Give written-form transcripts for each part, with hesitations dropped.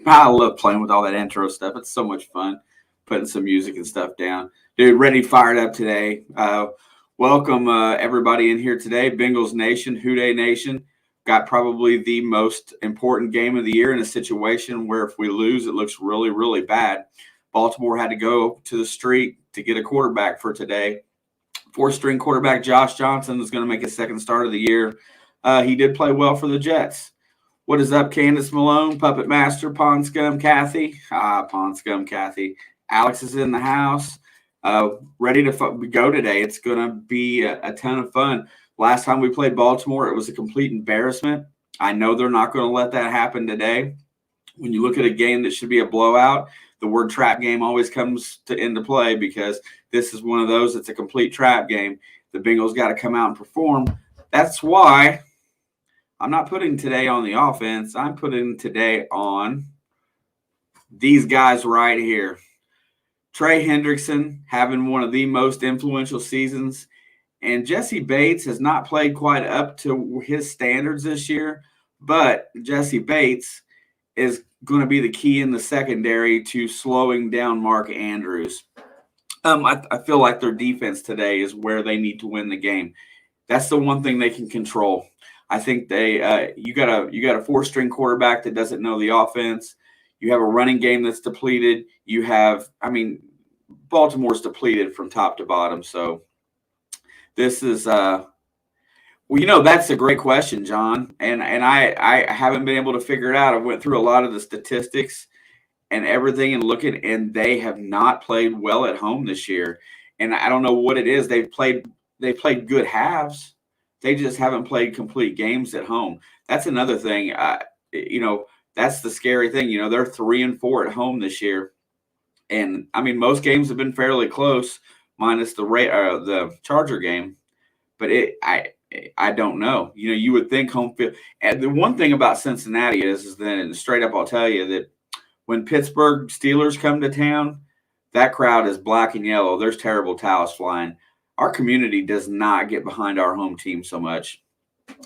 I love playing with all that intro stuff. It's so much fun putting some music and stuff down. Dude, ready, fired up today. Welcome everybody in here today. Bengals Nation, Houday Nation. Got probably the most important game of the year in a situation where if we lose, it looks really, really bad. Baltimore had to go to the street to get a quarterback for today. Four-string quarterback Josh Johnson is going to make his second start of the year. He did play well for the Jets. What is up, Candace Malone, Puppet Master, Pond Scum, Kathy? Pond Scum, Kathy. Alex is in the house, ready to go today. It's going to be a ton of fun. Last time we played Baltimore, it was a complete embarrassment. I know they're not going to let that happen today. When you look at a game that should be a blowout, the word trap game always comes into play because this is one of those that's a complete trap game. The Bengals got to come out and perform. That's why I'm not putting today on the offense. I'm putting today on these guys right here. Trey Hendrickson having one of the most influential seasons. And Jesse Bates has not played quite up to his standards this year. But Jesse Bates is going to be the key in the secondary to slowing down Mark Andrews. I feel like their defense today is where they need to win the game. That's the one thing they can control. I think you got a four-string quarterback that doesn't know the offense. You have a running game that's depleted. Baltimore's depleted from top to bottom. So this is that's a great question, John. And I haven't been able to figure it out. I went through a lot of the statistics and everything and looking, and they have not played well at home this year. And I don't know what it is. They played good halves. They just haven't played complete games at home. That's another thing. That's the scary thing. They're 3-4 at home this year, and most games have been fairly close, minus the Charger game. But I don't know. You would think home field. And the one thing about Cincinnati is that straight up, I'll tell you that when Pittsburgh Steelers come to town, that crowd is black and yellow. There's terrible towels flying. Our community does not get behind our home team so much.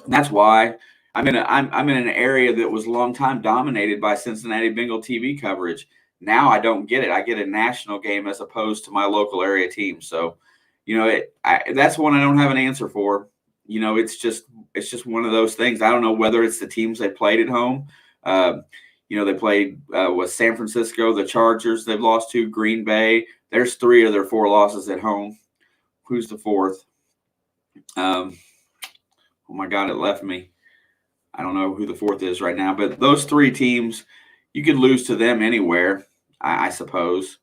And that's why I'm in an area that was a long time dominated by Cincinnati Bengal TV coverage. Now I don't get it. I get a national game as opposed to my local area team. So, that's one I don't have an answer for. It's just one of those things. I don't know whether it's the teams they played at home. They played with San Francisco, the Chargers. They've lost to Green Bay. There's 3 of their 4 losses at home. Who's the 4th? Oh my God, it left me. I don't know who the 4th is right now, but those 3 teams, you could lose to them anywhere, I suppose.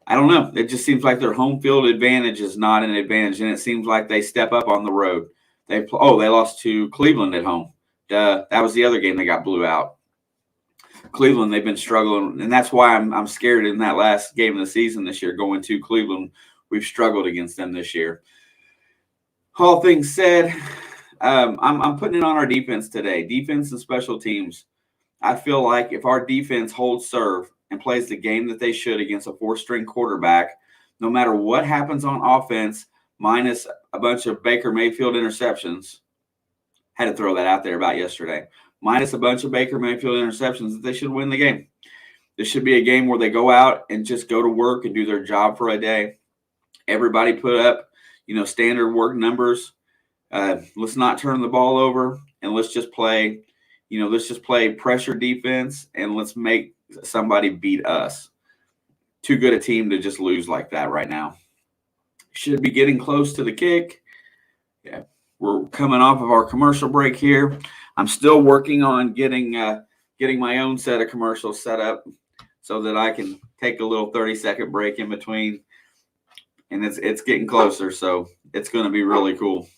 I don't know. It just seems like their home field advantage is not an advantage, and it seems like they step up on the road. They lost to Cleveland at home. That was the other game they got blew out. Cleveland, they've been struggling, and that's why I'm scared in that last game of the season this year going to Cleveland. We've struggled against them this year. All things said, I'm putting it on our defense today. Defense and special teams. I feel like if our defense holds serve and plays the game that they should against a 4-string quarterback, no matter what happens on offense, minus a bunch of Baker Mayfield interceptions, had to throw that out there about yesterday, minus a bunch of Baker Mayfield interceptions, that they should win the game. This should be a game where they go out and just go to work and do their job for a day. Everybody put up, standard work numbers. Let's not turn the ball over, and let's just play pressure defense, and let's make somebody beat us. Too good a team to just lose like that right now. Should be getting close to the kick. Yeah, we're coming off of our commercial break here. I'm still working on getting my own set of commercials set up so that I can take a little 30-second break in between. And it's getting closer, so it's going to be really cool.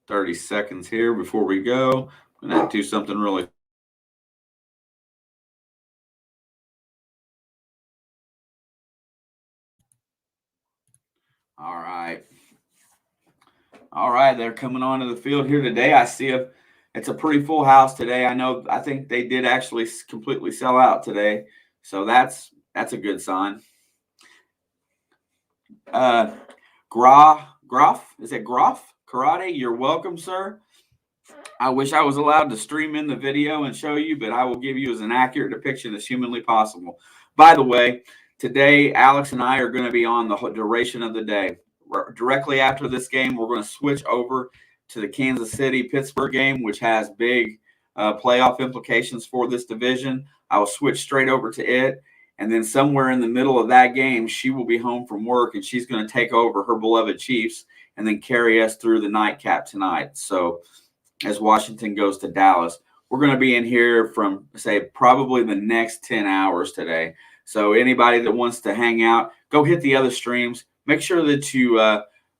30 seconds here before we go. I'm going to do something really All right, they're coming onto the field here today. I see it's a pretty full house today. I think they did actually completely sell out today. So that's a good sign. Groff, is it Groff? Karate, you're welcome, sir. I wish I was allowed to stream in the video and show you, but I will give you as an accurate depiction as humanly possible. By the way, today, Alex and I are going to be on the duration of the day. Directly after this game, we're going to switch over to the Kansas City-Pittsburgh game, which has big playoff implications for this division. I will switch straight over to it. And then somewhere in the middle of that game, she will be home from work, and she's going to take over her beloved Chiefs and then carry us through the nightcap tonight. So as Washington goes to Dallas, we're going to be in here from, say, probably the next 10 hours today. So anybody that wants to hang out, go hit the other streams. Make sure that you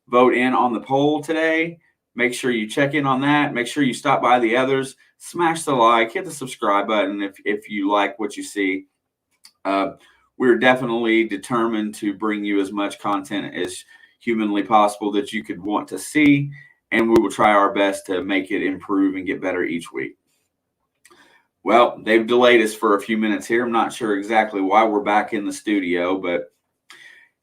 vote in on the poll today. Make sure you check in on that. Make sure you stop by the others. Smash the like. Hit the subscribe button if you like what you see. We're definitely determined to bring you as much content as humanly possible that you could want to see, and we will try our best to make it improve and get better each week. Well, they've delayed us for a few minutes here. I'm not sure exactly why we're back in the studio, but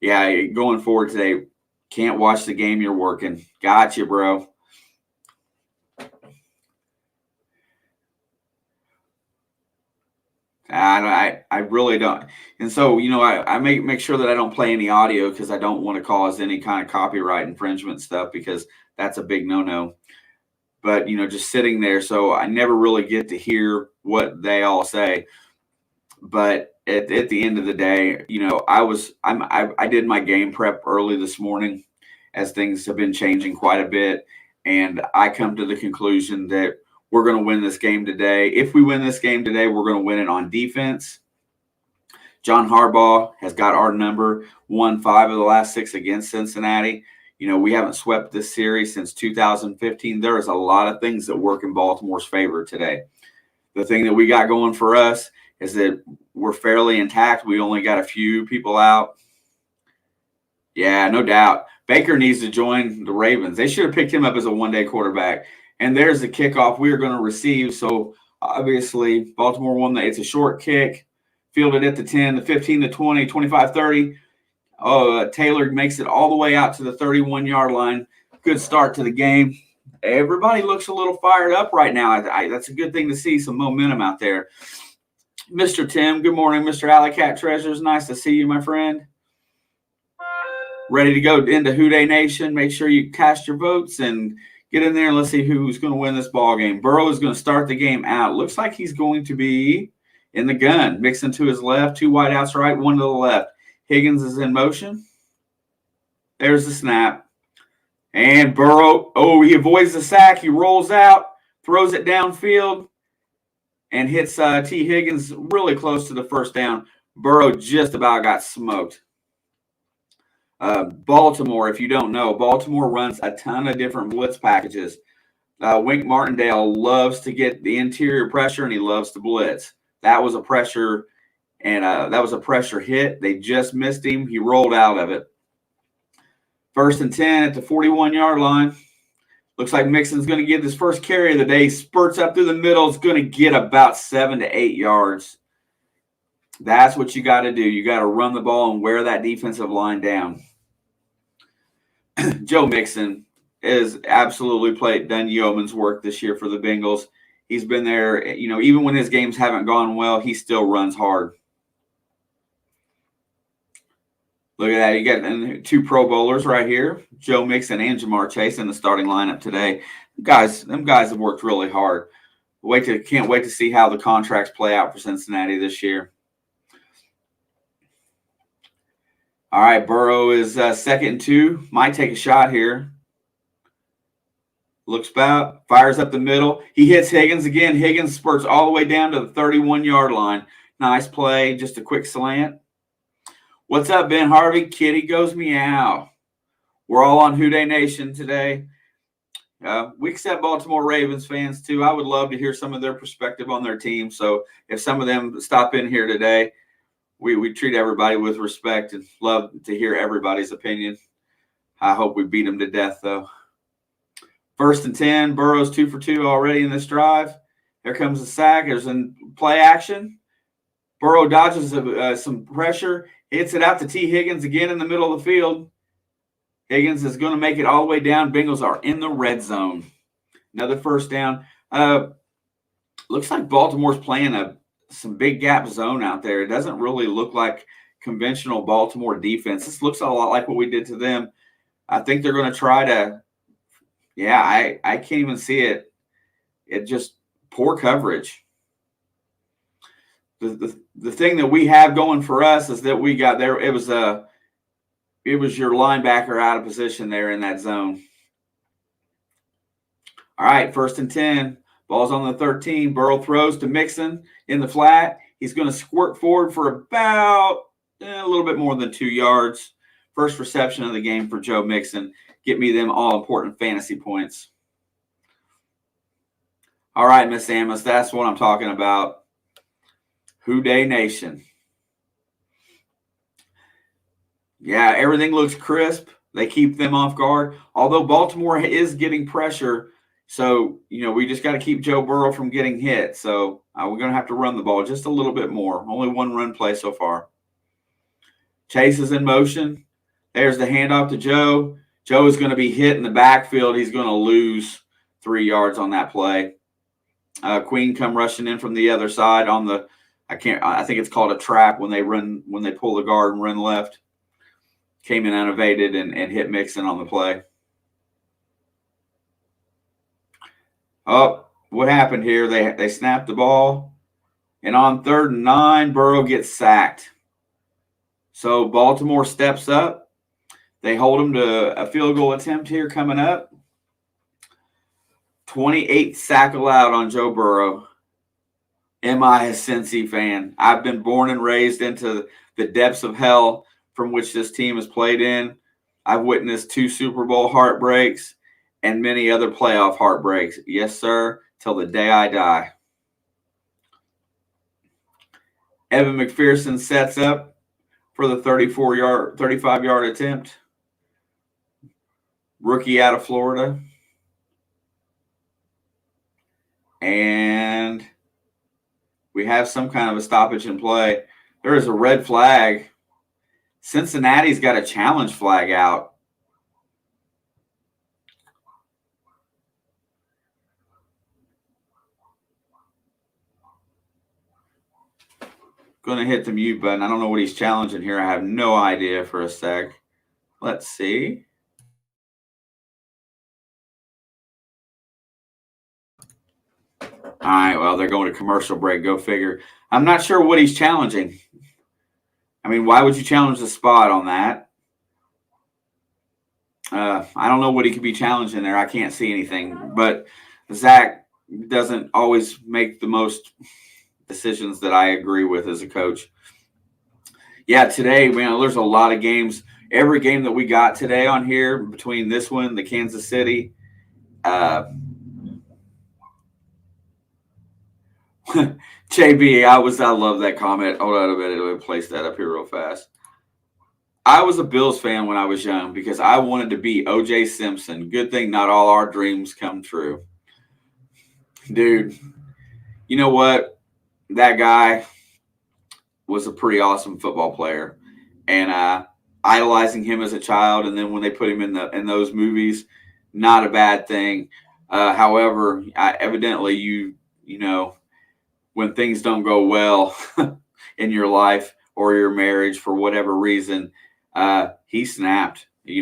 yeah, going forward today, can't watch the game, you're working. Gotcha, bro. I really don't. And so, I make sure that I don't play any audio because I don't want to cause any kind of copyright infringement stuff, because that's a big no-no. But, just sitting there, so I never really get to hear what they all say. But at the end of the day, I did my game prep early this morning as things have been changing quite a bit. And I come to the conclusion that we're going to win this game today. If we win this game today, we're going to win it on defense. John Harbaugh has got our number, won 5 of the last 6 against Cincinnati. We haven't swept this series since 2015. There is a lot of things that work in Baltimore's favor today. The thing that we got going for us is that we're fairly intact. We only got a few people out. Yeah, no doubt. Baker needs to join the Ravens. They should have picked him up as a one-day quarterback. And there's the kickoff we are going to receive. So, obviously, Baltimore won that. It's a short kick, fielded at the 10, the 15, the 20, 25, 30. Taylor makes it all the way out to the 31-yard line. Good start to the game. Everybody looks a little fired up right now. That's a good thing to see, some momentum out there. Mr. Tim, good morning. Mr. Alley-Cat Treasures, nice to see you, my friend. Ready to go into Who Dey Nation. Make sure you cast your votes and get in there and let's see who's going to win this ball game. Burrow is going to start the game out. Looks like he's going to be in the gun. Mixing to his left, 2 wideouts right, 1 to the left. Higgins is in motion. There's the snap. And Burrow, he avoids the sack. He rolls out, throws it downfield, and hits T. Higgins really close to the first down. Burrow just about got smoked. Baltimore, if you don't know, Baltimore runs a ton of different blitz packages. Wink Martindale loves to get the interior pressure, and he loves to blitz. That was a pressure, and that was a pressure hit. They just missed him. He rolled out of it. 1st and 10 at the 41-yard line. Looks like Mixon's going to get his first carry of the day. Spurts up through the middle. It's going to get about 7 to 8 yards. That's what you got to do. You got to run the ball and wear that defensive line down. Joe Mixon has absolutely done yeoman's work this year for the Bengals. He's been there, even when his games haven't gone well, he still runs hard. Look at that. You got 2 Pro Bowlers right here, Joe Mixon and Jamar Chase in the starting lineup today. Them guys have worked really hard. Can't wait to see how the contracts play out for Cincinnati this year. All right, Burrow is 2nd and 2. Might take a shot here. Looks about, fires up the middle. He hits Higgins again. Higgins spurts all the way down to the 31-yard line. Nice play, just a quick slant. What's up, Ben Harvey? Kitty goes meow. We're all on Who Dey Nation today. We accept Baltimore Ravens fans, too. I would love to hear some of their perspective on their team. So if some of them stop in here today, we treat everybody with respect and love to hear everybody's opinion. I hope we beat them to death, though. 1st and 10. Burrow's 2 for 2 already in this drive. There comes the sack. There's a play action. Burrow dodges some pressure. Hits it out to T. Higgins again in the middle of the field. Higgins is going to make it all the way down. Bengals are in the red zone. Another first down. Looks like Baltimore's playing some big gap zone out there. It doesn't really look like conventional Baltimore defense. This looks a lot like what we did to them. I think they're going to try to. Yeah, I can't even see it. It just poor coverage. The thing that we have going for us is that we got there. It was your linebacker out of position there in that zone. All right, 1st and 10. Ball's on the 13. Burrow throws to Mixon in the flat. He's going to squirt forward for about a little bit more than 2 yards. First reception of the game for Joe Mixon. Get me them all-important fantasy points. All right, Miss Amos, that's what I'm talking about. Who Dey Nation. Yeah, everything looks crisp. They keep them off guard. Although Baltimore is getting pressure, so, we just got to keep Joe Burrow from getting hit. So we're going to have to run the ball just a little bit more. Only one run play so far. Chase is in motion. There's the handoff to Joe. Joe is going to be hit in the backfield. He's going to lose 3 yards on that play. Queen come rushing in from the other side on the I think it's called a trap when they pull the guard and run left. Came in unevaded and hit Mixon on the play. Oh, what happened here? They snapped the ball, and on 3rd and 9, Burrow gets sacked. So Baltimore steps up. They hold him to a field goal attempt here coming up. 28th sack allowed on Joe Burrow. Am I a Cincy fan? I've been born and raised into the depths of hell from which this team has played in. I've witnessed 2 Super Bowl heartbreaks and many other playoff heartbreaks. Yes, sir, till the day I die. Evan McPherson sets up for the 35-yard attempt. Rookie out of Florida. And we have some kind of a stoppage in play. There is a red flag. Cincinnati's got a challenge flag out. Going to hit the mute button. I don't know what he's challenging here. I have no idea for a sec. Let's see. All right, well, they're going to commercial break. Go figure. I'm not sure what he's challenging. I mean, why would you challenge the spot on that? I don't know what he could be challenging there. I can't see anything. But Zach doesn't always make the most decisions that I agree with as a coach. Yeah, today, man, there's a lot of games. Every game that we got today on here, between this one, the Kansas City, JB, I love that comment. Hold on a minute. Let me place that up here real fast. I was a Bills fan when I was young because I wanted to be O.J. Simpson. Good thing not all our dreams come true. Dude, you know what? That guy was a pretty awesome football player. And idolizing him as a child, and then when they put him in those movies, not a bad thing. However, evidently you know, when things don't go well in your life or your marriage for whatever reason, he snapped, I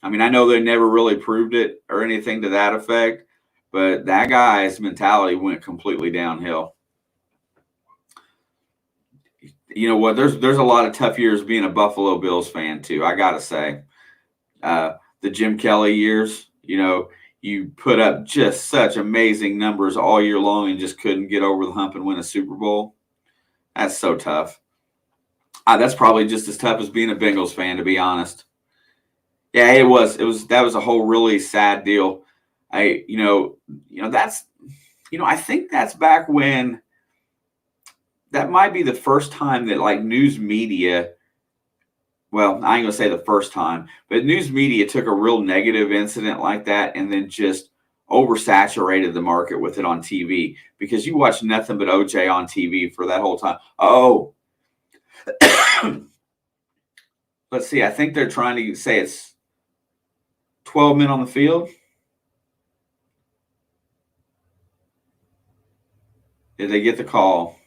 mean, I know they never really proved it or anything to that effect, but that guy's mentality went completely downhill. You know what? There's a lot of tough years being a Buffalo Bills fan too. I gotta say, the Jim Kelly years, you put up just such amazing numbers all year long and just couldn't get over the hump and win a Super Bowl. That's so tough. That's probably just as tough as being a Bengals fan, to be honest. Yeah, it was. That was a whole really sad deal. I think that's back when. That might be the first time that like news media. Well, I ain't gonna say the first time, but news media took a real negative incident like that and then just oversaturated the market with it on TV, because you watch nothing but OJ on TV for that whole time. Oh, let's see. I think they're trying to say it's 12 men on the field. Did they get the call?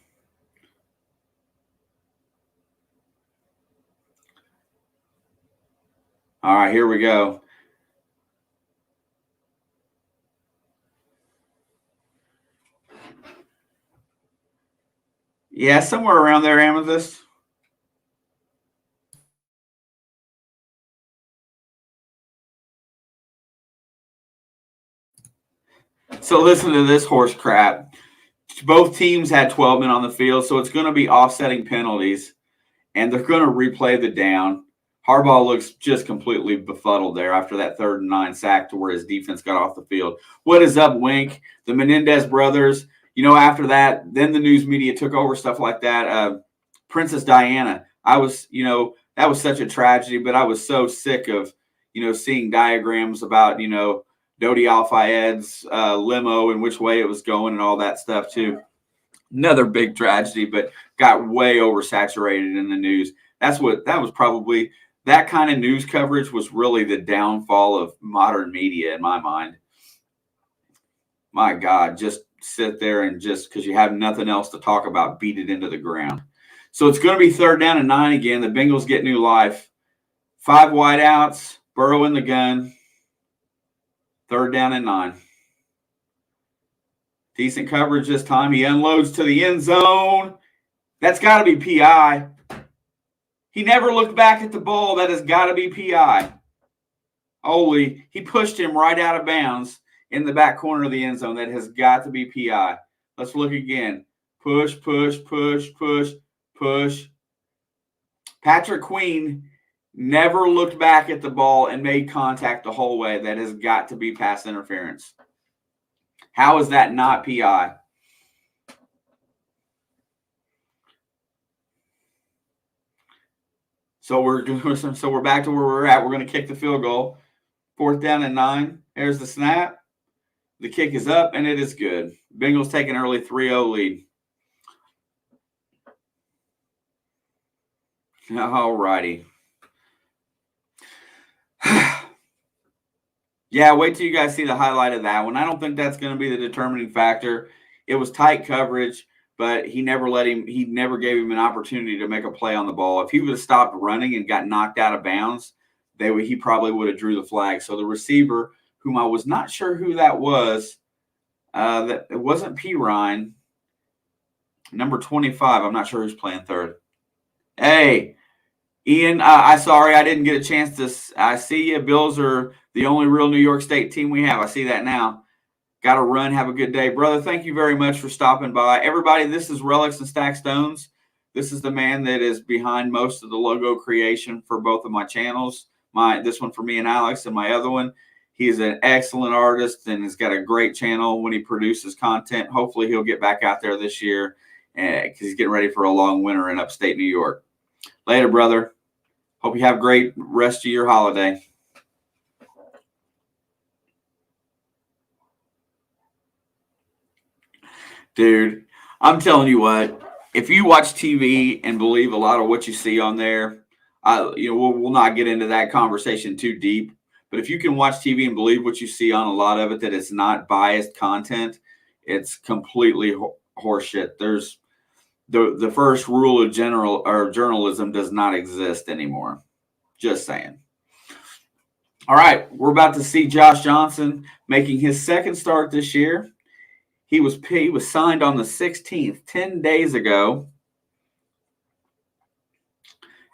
All right, here we go. Yeah, somewhere around there, Amethyst. So listen to this horse crap. Both teams had 12 men on the field, so it's going to be offsetting penalties, and they're going to replay the down. Harbaugh looks just completely befuddled there after that 3rd and 9 sack to where his defense got off the field. What is up, Wink? The Menendez brothers, after that, then the news media took over stuff like that. Princess Diana, that was such a tragedy, but I was so sick of, seeing diagrams about, Dodi Al-Fayed's limo and which way it was going and all that stuff too. Another big tragedy, but got way oversaturated in the news. That was probably that kind of news coverage was really the downfall of modern media in my mind. My God, just sit there and just because you have nothing else to talk about, beat it into the ground. So it's going to be 3rd down and 9 again. The Bengals get new life. 5 wideouts, Burrow in the gun. 3rd down and 9. Decent coverage this time. He unloads to the end zone. That's got to be PI. He never looked back at the ball. That has got to be PI. Holy, he pushed him right out of bounds in the back corner of the end zone. That has got to be PI. Let's look again. Push, push, push, push, push. Patrick Queen never looked back at the ball and made contact the whole way. That has got to be pass interference. How is that not PI? So we're back to where we're at. We're going to kick the field goal. 4th down and 9. There's the snap. The kick is up, and it is good. Bengals take an early 3-0 lead. All righty. Yeah, wait till you guys see the highlight of that one. I don't think that's going to be the determining factor. It was tight coverage, but he never gave him an opportunity to make a play on the ball. If he would have stopped running and got knocked out of bounds, he probably would have drew the flag. So the receiver, whom I was not sure who that was, that it wasn't P. Ryan, number 25. I'm not sure who's playing 3rd. Hey, Ian, sorry I didn't get a chance to. I see you. Bills are the only real New York State team we have. I see that now. Got to run. Have a good day. Brother, thank you very much for stopping by. Everybody, this is Relics and Stack Stones. This is the man that is behind most of the logo creation for both of my channels. This one for me and Alex, and my other one. He's an excellent artist and has got a great channel when he produces content. Hopefully he'll get back out there this year because he's getting ready for a long winter in upstate New York. Later, brother. Hope you have a great rest of your holiday. Dude, I'm telling you what, if you watch TV and believe a lot of what you see on there, we'll not get into that conversation too deep. But if you can watch TV and believe what you see on a lot of it, that it's not biased content, it's completely horseshit. There's the first rule of journalism does not exist anymore. Just saying. All right, we're about to see Josh Johnson making his 2nd start this year. He was signed on the 16th, 10 days ago.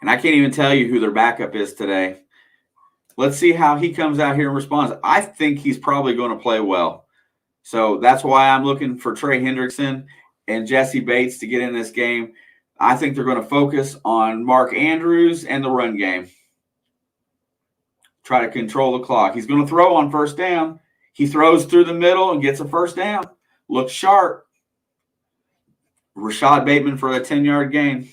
And I can't even tell you who their backup is today. Let's see how he comes out here and responds. I think he's probably going to play well. So that's why I'm looking for Trey Hendrickson and Jesse Bates to get in this game. I think they're going to focus on Mark Andrews and the run game. Try to control the clock. He's going to throw on 1st down. He throws through the middle and gets a 1st down. Looks sharp. Rashad Bateman for a 10-yard gain.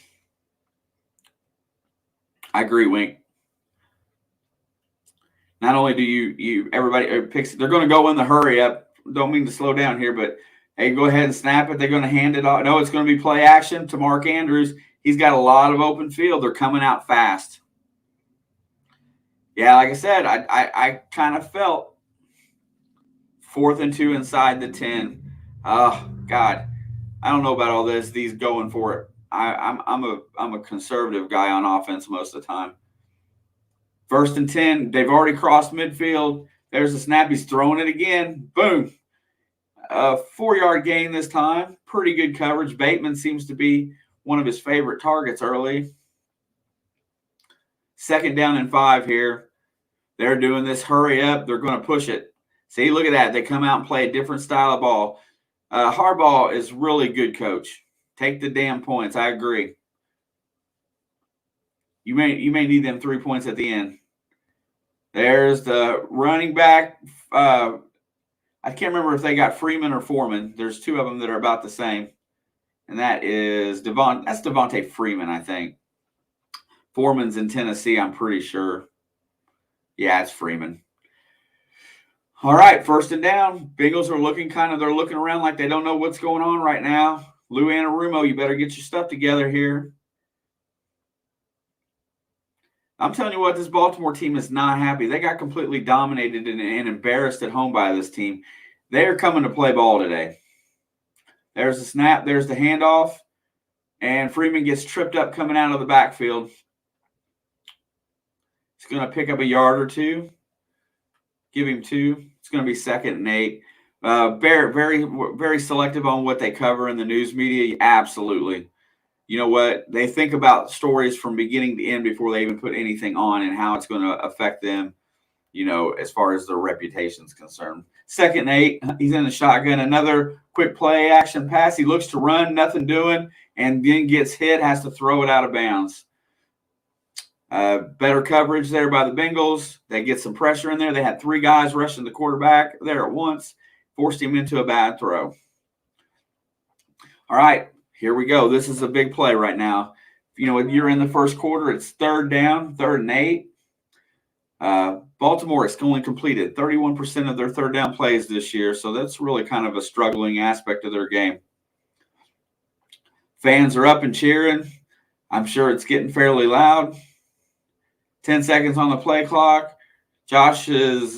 I agree, Wink. Not only do everybody picks, they're going to go in the hurry up. Don't mean to slow down here, but hey, go ahead and snap it. They're going to hand it off. No, it's going to be play action to Mark Andrews. He's got a lot of open field. They're coming out fast. Yeah, like I said, I kind of felt 4th and 2 inside the 10. Oh, God. I don't know about all this. These going for it. I'm a conservative guy on offense most of the time. 1st and 10. They've already crossed midfield. There's the snap. He's throwing it again. Boom. 4-yard gain this time. Pretty good coverage. Bateman seems to be one of his favorite targets early. 2nd down and 5 here. They're doing this hurry up. They're going to push it. See, look at that. They come out and play a different style of ball. Harbaugh is really good coach. Take the damn points. I agree. You may need them 3 points at the end. There's the running back. I can't remember if they got Freeman or Foreman. There's 2 of them that are about the same. And that is that's Devontae Freeman, I think. Foreman's in Tennessee, I'm pretty sure. Yeah, it's Freeman. All right, 1st and down. Bengals are they're looking around like they don't know what's going on right now. Lou Anarumo, you better get your stuff together here. I'm telling you what, this Baltimore team is not happy. They got completely dominated and embarrassed at home by this team. They are coming to play ball today. There's the snap. There's the handoff. And Freeman gets tripped up coming out of the backfield. He's going to pick up a yard or 2. Give him 2. It's going to be 2nd and 8. Very, very, very selective on what they cover in the news media. Absolutely. You know what? They think about stories from beginning to end before they even put anything on and how it's going to affect them, as far as their reputation is concerned. 2nd and 8. He's in the shotgun. Another quick play action pass. He looks to run, nothing doing, and then gets hit, has to throw it out of bounds. Better coverage there by the Bengals. They get some pressure in there. They had 3 guys rushing the quarterback there at once, forced him into a bad throw. All right, here we go. This is a big play right now. You're in the first quarter. It's 3rd down, 3rd and 8. Baltimore has only completed 31% of their 3rd down plays this year, so that's really kind of a struggling aspect of their game. Fans are up and cheering. I'm sure it's getting fairly loud. 10 seconds on the play clock. Josh is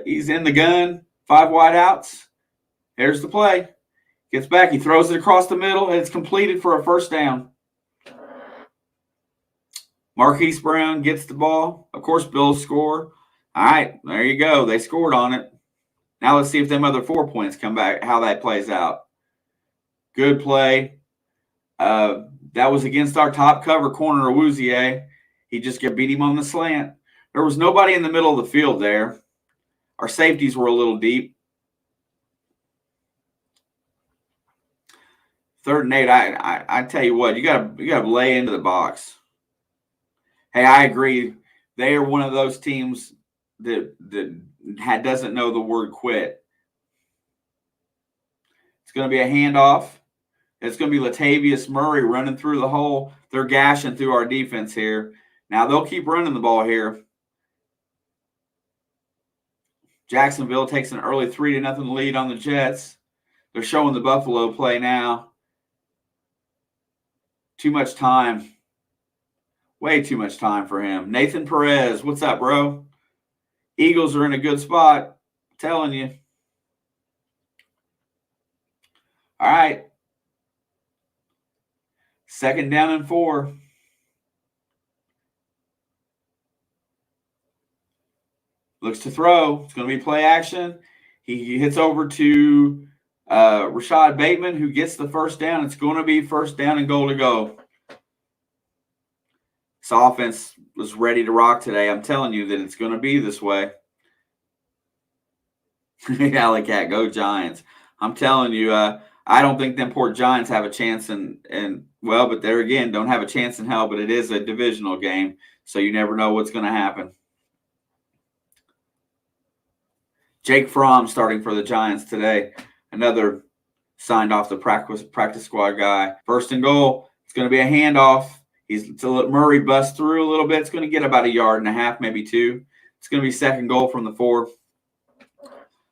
he's in the gun. 5 wide outs. Here's the play. Gets back. He throws it across the middle, and it's completed for a 1st down. Marquise Brown gets the ball. Of course, Bills score. All right, there you go. They scored on it. Now let's see if them other 4 points come back, how that plays out. Good play. That was against our top cover corner, Awuzie. He just beat him on the slant. There was nobody in the middle of the field there. Our safeties were a little deep. 3rd and 8. I tell you what, you gotta lay into the box. Hey, I agree. They are one of those teams that doesn't know the word quit. It's going to be a handoff. It's going to be Latavius Murray running through the hole. They're gashing through our defense here. Now they'll keep running the ball here. Jacksonville takes an early 3-0 lead on the Jets. They're showing the Buffalo play now. Too much time. Way too much time for him. Nathan Perez, what's up, bro? Eagles are in a good spot. I'm telling you. All right. 2nd down and 4. Looks to throw. It's going to be play action. He hits over to Rashad Bateman, who gets the 1st down. It's going to be 1st down and goal to go. This offense was ready to rock today. I'm telling you that it's going to be this way. Alley Cat, go Giants. I'm telling you, I don't think them poor Giants have a chance but there again, don't have a chance in hell, but it is a divisional game, so you never know what's going to happen. Jake Fromm starting for the Giants today. Another signed off the practice squad guy. 1st and goal. It's going to be a handoff. Murray busts through a little bit. It's going to get about 1.5 yards, maybe 2. It's going to be 2nd goal from the 4.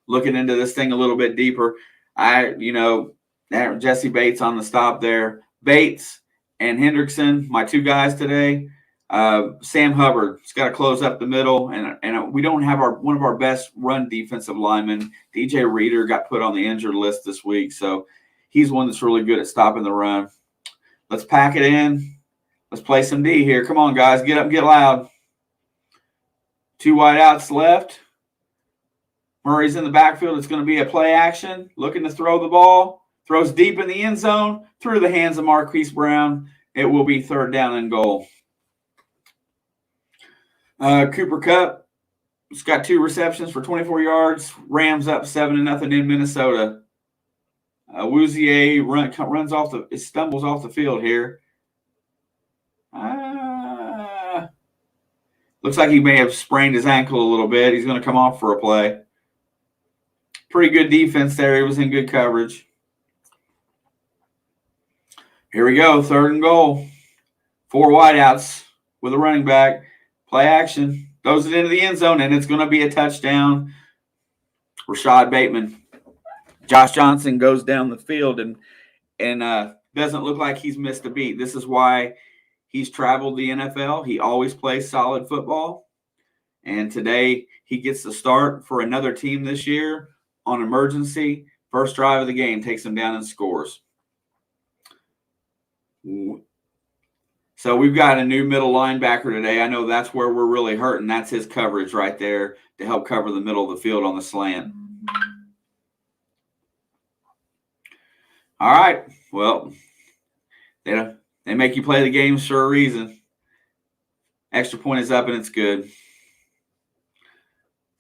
Looking into this thing a little bit deeper. Jesse Bates on the stop there. Bates and Hendrickson, my 2 guys today. Sam Hubbard's got to close up the middle, and we don't have one of our best run defensive linemen. DJ Reader got put on the injured list this week, so He's one that's really good at stopping the run. Let's pack it in. Let's play some D here. Come on, guys. Get up and get loud. 2 wide outs left. Murray's in the backfield. It's going to be a play action. Looking to throw the ball. Throws deep in the end zone. Through the hands of Marquise Brown. It will be 3rd down and goal. Cooper Kupp has got 2 receptions for 24 yards. Rams up 7-0 in Minnesota. Wouzier stumbles off the field here. Looks like he may have sprained his ankle a little bit. He's going to come off for a play. Pretty good defense there. He was in good coverage. Here we go. 3rd and goal. 4 wideouts with a running back. Play action. Throws it into the end zone, and it's going to be a touchdown. Rashad Bateman. Josh Johnson goes down the field and doesn't look like he's missed a beat. This is why he's traveled the NFL. He always plays solid football. And today he gets the start for another team this year on emergency. First drive of the game, takes him down and scores. So we've got a new middle linebacker today. I know that's where we're really hurting. That's his coverage right there to help cover the middle of the field on the slant. All right. Well, they make you play the games for a reason. Extra point is up and it's good.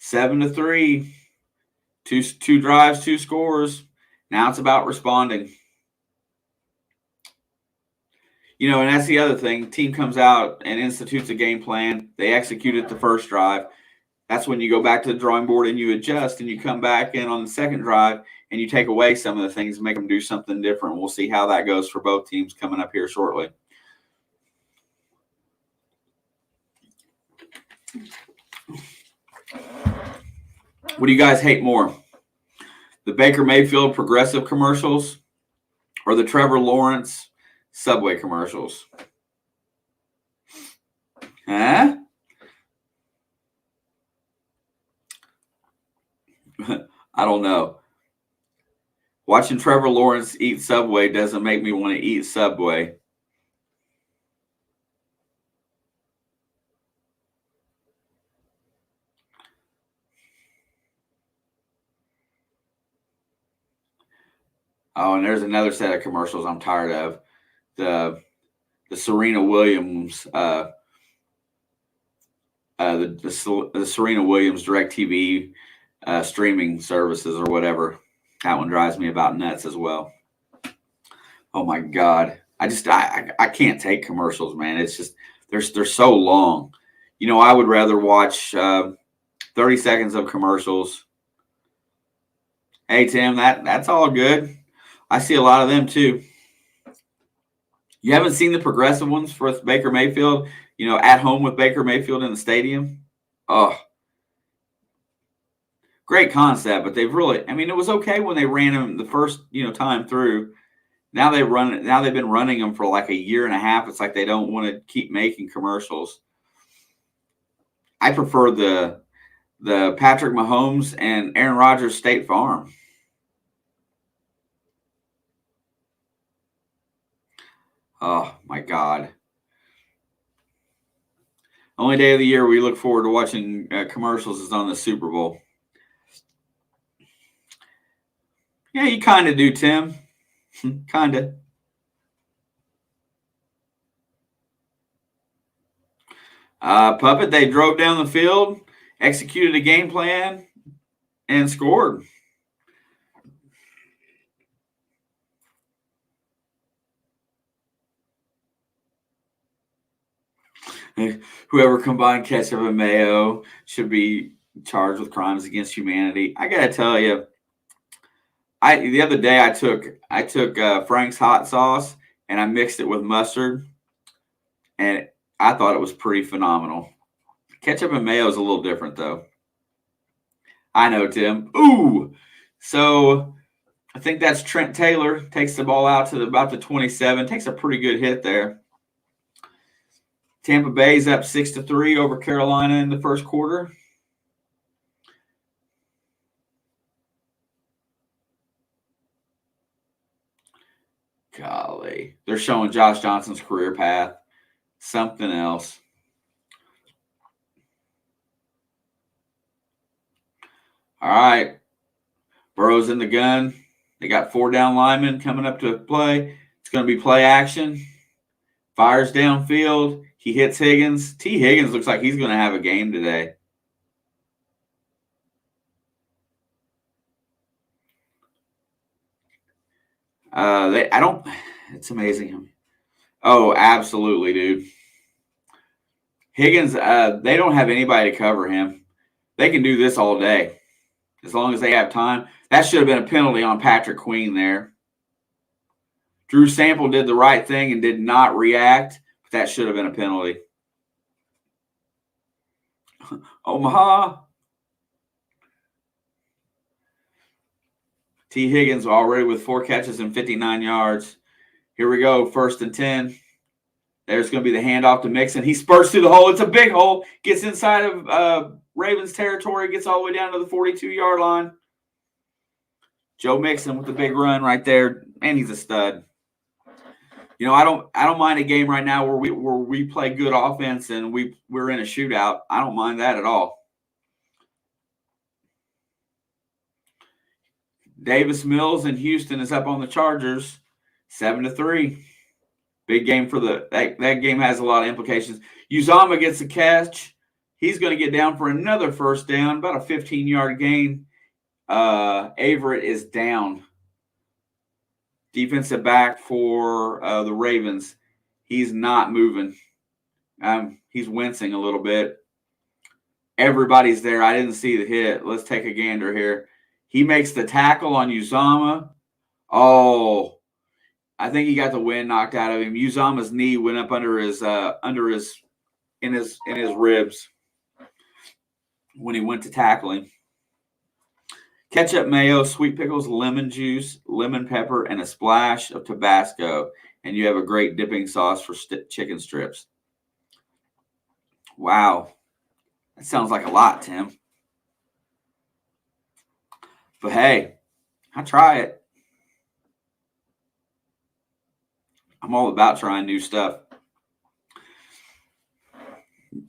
7-3. Two drives, 2 scores. Now it's about responding. You know, and that's the other thing. Team comes out and institutes a game plan. They execute it the first drive. That's when you go back to the drawing board and you adjust and you come back in on the second drive and you take away some of the things and make them do something different. We'll see how that goes for both teams coming up here shortly. What do you guys hate more? The Baker Mayfield Progressive commercials or the Trevor Lawrence Subway commercials? Huh? I don't know. Watching Trevor Lawrence eat Subway doesn't make me want to eat Subway. Oh, and there's another set of commercials I'm tired of. The Serena Williams, the Serena Williams DirecTV streaming services or whatever. That one drives me about nuts as well. Oh my God, I can't take commercials, man. It's just they're so long. You know, I would rather watch 30 seconds of commercials. Hey Tim, that's all good. I see a lot of them too. You haven't seen the progressive ones for Baker Mayfield, you know, at home with Baker Mayfield in the stadium? Oh, great concept, but they've really, I mean, it was okay when they ran him the first, time through. Now they've been running them for like a year and a half. It's like they don't want to keep making commercials. I prefer the Patrick Mahomes and Aaron Rodgers State Farm. Oh, my God. Only day of the year we look forward to watching commercials is on the Super Bowl. Yeah, you kind of do, Tim. Kind of. Puppet, they drove down the field, executed a game plan, and scored. Whoever combined ketchup and mayo should be charged with crimes against humanity. I gotta tell you, the other day I took Frank's hot sauce and I mixed it with mustard, and I thought it was pretty phenomenal. Ketchup and mayo is a little different, though. I know, Tim. Ooh, so I think that's Trent Taylor takes the ball out to about the 27. Takes a pretty good hit there. Tampa Bay's up 6-3 over Carolina in the first quarter. Golly. They're showing Josh Johnson's career path. Something else. All right. Burrow's in the gun. They got 4 down linemen coming up to play. It's going to be play action. Fires downfield. He hits Higgins. T. Higgins looks like he's going to have a game today. It's amazing. Oh, absolutely, dude. Higgins, they don't have anybody to cover him. They can do this all day as long as they have time. That should have been a penalty on Patrick Queen there. Drew Sample did the right thing and did not react, but that should have been a penalty. Omaha. T. Higgins already with 4 catches and 59 yards. Here we go, 1st and 10. There's going to be the handoff to Mixon. He spurts through the hole. It's a big hole. Gets inside of Ravens territory. Gets all the way down to the 42-yard line. Joe Mixon with the big run right there. Man, he's a stud. You know, I don't mind a game right now where we play good offense and we're in a shootout. I don't mind that at all. Davis Mills in Houston is up on the Chargers, 7-3. Big game for that game has a lot of implications. Uzomah gets a catch. He's going to get down for another 1st down, about a 15-yard gain. Averett is down. Defensive back for the Ravens. He's not moving. He's wincing a little bit. Everybody's there. I didn't see the hit. Let's take a gander here. He makes the tackle on Uzomah. Oh, I think he got the wind knocked out of him. Uzomah's knee went up under his ribs when he went to tackle him. Ketchup, mayo, sweet pickles, lemon juice, lemon pepper, and a splash of Tabasco, and you have a great dipping sauce for chicken strips. Wow, that sounds like a lot, Tim. But hey, I try it. I'm all about trying new stuff.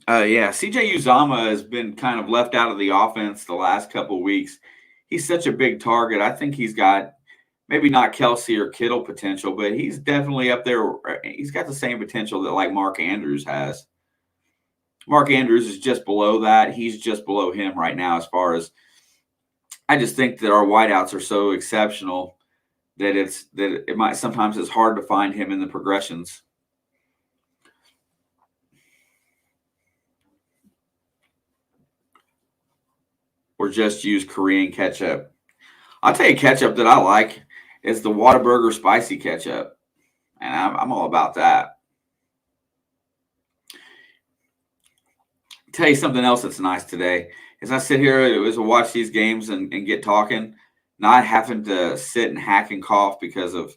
CJ Uzomah has been kind of left out of the offense the last couple of weeks. He's such a big target. I think he's got maybe not Kelsey or Kittle potential, but he's definitely up there. He's got the same potential that like Mark Andrews has. Mark Andrews is just below that. He's just below him right now as far as I just think that our wideouts are so exceptional that it might sometimes it's hard to find him in the progressions. Or just use Korean ketchup. I'll tell you ketchup that I like is the Whataburger spicy ketchup. And I'm all about that. I'll tell you something else that's nice today. As I sit here as I watch these games and get talking, not having to sit and hack and cough because of,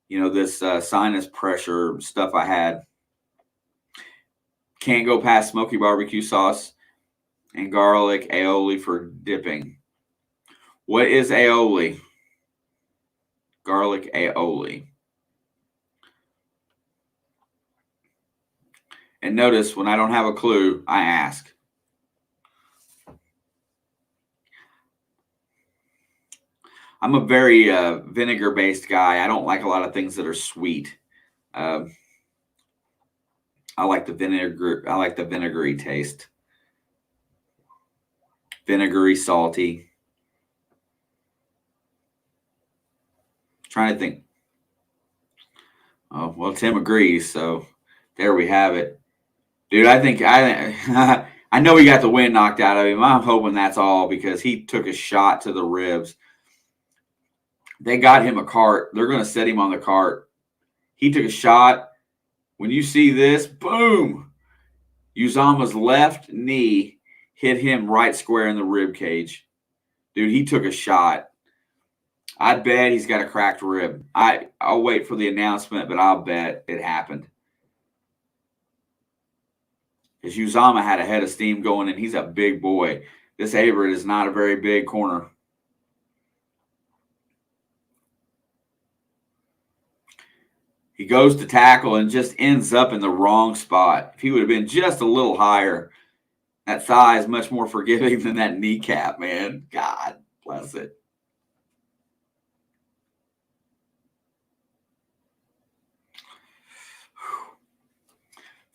this sinus pressure stuff I had. Can't go past smoky barbecue sauce and garlic aioli for dipping. What is aioli? Garlic aioli. And notice when I don't have a clue, I ask. I'm a very vinegar-based guy. I don't like a lot of things that are sweet. I like the vinegar. I like the vinegary taste. Vinegary, salty. Trying to think. Oh, well, Tim agrees, so there we have it. Dude, I know he got the wind knocked out of him. I'm hoping that's all because he took a shot to the ribs. They got him a cart. They're going to set him on the cart. He took a shot. When you see this, boom, Uzomah's left knee hit him right square in the rib cage. Dude, he took a shot. I bet he's got a cracked rib. I'll wait for the announcement, but I'll bet it happened. Because Uzomah had a head of steam going, and he's a big boy. This Averett is not a very big corner. He goes to tackle and just ends up in the wrong spot. If he would have been just a little higher, that thigh is much more forgiving than that kneecap, man. God bless it.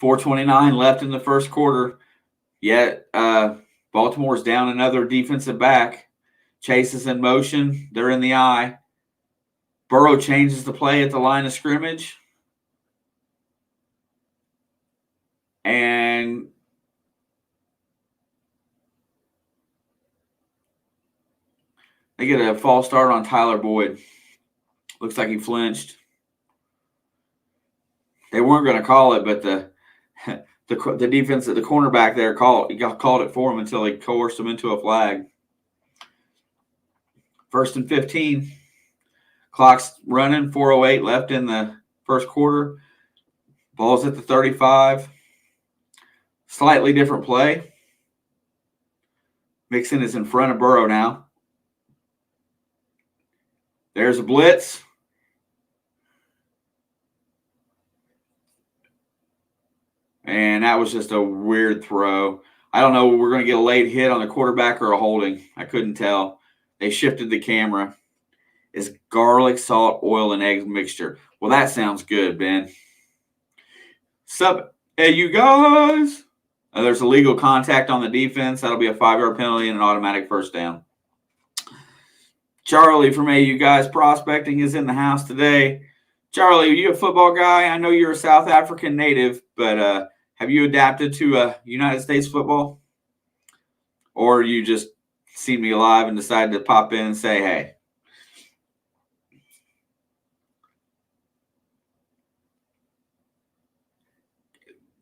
.429 left in the first quarter. Yet Baltimore's down another defensive back. Chase is in motion. They're in the eye. Burrow changes the play at the line of scrimmage. And they get a false start on Tyler Boyd. Looks like he flinched. They weren't going to call it, but the defense, the cornerback there called it for him until he coerced him into a flag. 1st and 15. Clock's running. 4:08 left in the first quarter. Ball's at the 35. Slightly different play. Mixon is in front of Burrow now. There's a blitz. And that was just a weird throw. I don't know. We're going to get a late hit on the quarterback or a holding. I couldn't tell. They shifted the camera. It's garlic, salt, oil, and eggs mixture. Well, that sounds good, Ben. Sup, hey, you guys. There's illegal contact on the defense. That'll be a 5-yard penalty and an automatic first down. Charlie from AU Guys Prospecting is in the house today. Charlie, are you a football guy? I know you're a South African native, but have you adapted to United States football? Or you just seen me live and decided to pop in and say, hey?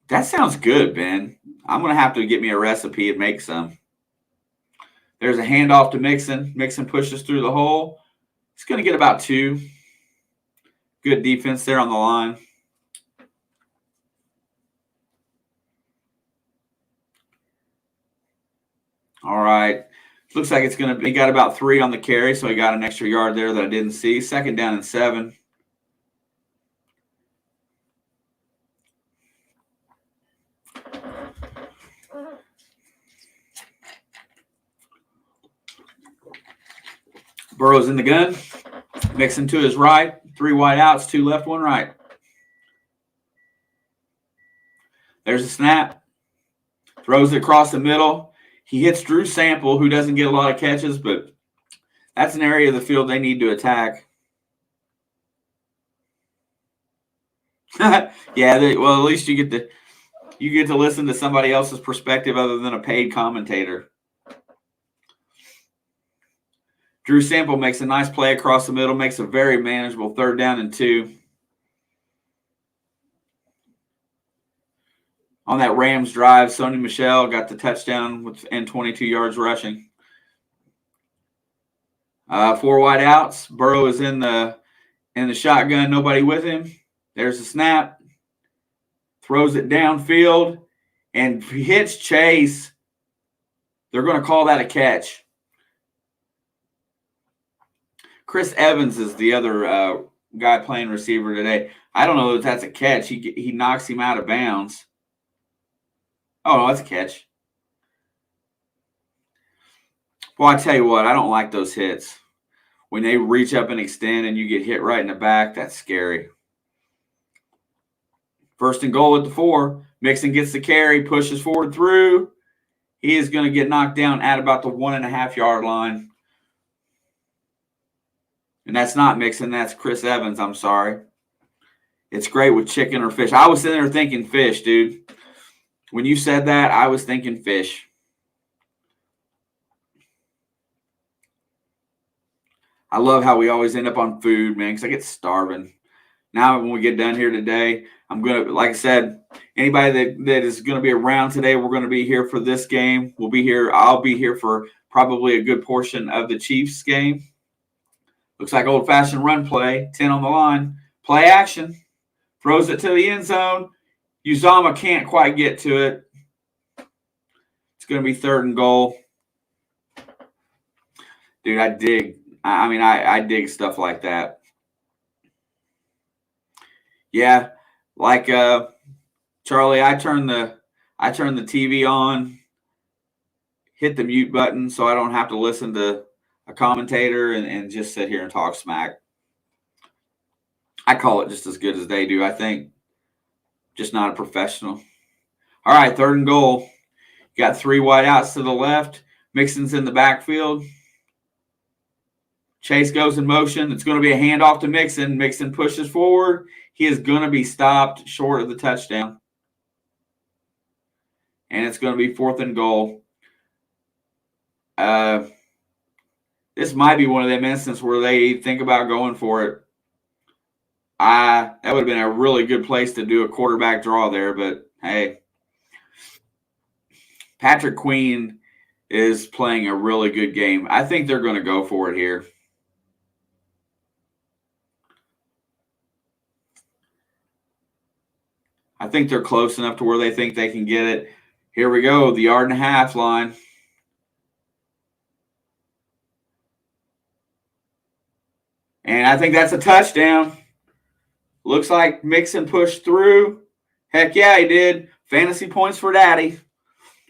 That sounds good, Ben. I'm going to have to get me a recipe and make some. There's a handoff to Mixon. Mixon pushes through the hole. He's going to get about 2. Good defense there on the line. All right. Looks like it's going to be, he got about 3 on the carry, so he got an extra yard there that I didn't see. 2nd down and 7. Burrow's in the gun. Mixon to his right. 3 wide outs, 2 left, 1 right. There's a snap. Throws it across the middle. He hits Drew Sample, who doesn't get a lot of catches, but that's an area of the field they need to attack. Yeah, well, at least you get to listen to somebody else's perspective other than a paid commentator. Drew Sample makes a nice play across the middle, makes a very manageable 3rd down and 2. On that Rams drive, Sony Michel got the touchdown and 22 yards rushing. 4 wide outs. Burrow is in the shotgun, nobody with him. There's a snap. Throws it downfield and hits Chase. They're going to call that a catch. Chris Evans is the other guy playing receiver today. I don't know if that's a catch. He knocks him out of bounds. Oh, no, that's a catch. Well, I tell you what, I don't like those hits. When they reach up and extend and you get hit right in the back, that's scary. 1st and goal at the 4. Mixon gets the carry, pushes forward through. He is going to get knocked down at about the 1.5-yard line. And that's not Mixon, that's Chris Evans, I'm sorry. It's great with chicken or fish. I was sitting there thinking fish, dude. When you said that, I was thinking fish. I love how we always end up on food, man, because I get starving. Now, when we get done here today, I'm going to, like I said, anybody that is going to be around today, we're going to be here for this game. We'll be here. I'll be here for probably a good portion of the Chiefs game. Looks like old-fashioned run play. 10 on the line. Play action. Throws it to the end zone. Uzama can't quite get to it. It's going to be 3rd and goal. Dude, I dig stuff like that. Yeah, like Charlie, I turn the TV on, hit the mute button so I don't have to listen to a commentator and just sit here and talk smack. I call it just as good as they do, I think. Just not a professional. All right, 3rd and goal. Got 3 wideouts to the left. Mixon's in the backfield. Chase goes in motion. It's going to be a handoff to Mixon. Mixon pushes forward. He is going to be stopped short of the touchdown. And it's going to be 4th and goal. This might be one of them instances where they think about going for it. That would have been a really good place to do a quarterback draw there, but hey. Patrick Queen is playing a really good game. I think they're going to go for it here. I think they're close enough to where they think they can get it. Here we go, the 1.5 yard line. And I think that's a touchdown. Looks like Mixon pushed through. Heck yeah, he did. Fantasy points for Daddy.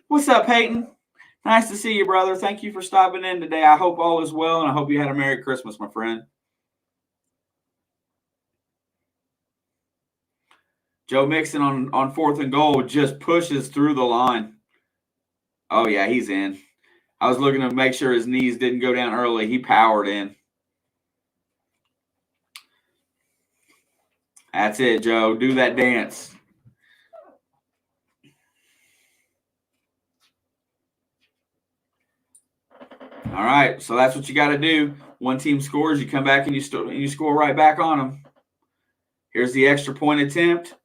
What's up, Peyton? Nice to see you, brother. Thank you for stopping in today. I hope all is well, and I hope you had a Merry Christmas, my friend. Joe Mixon on 4th and goal just pushes through the line. Oh, yeah, he's in. I was looking to make sure his knees didn't go down early. He powered in. That's it, Joe. Do that dance. All right, so that's what you got to do. One team scores, you come back and you score right back on them. Here's the extra point attempt.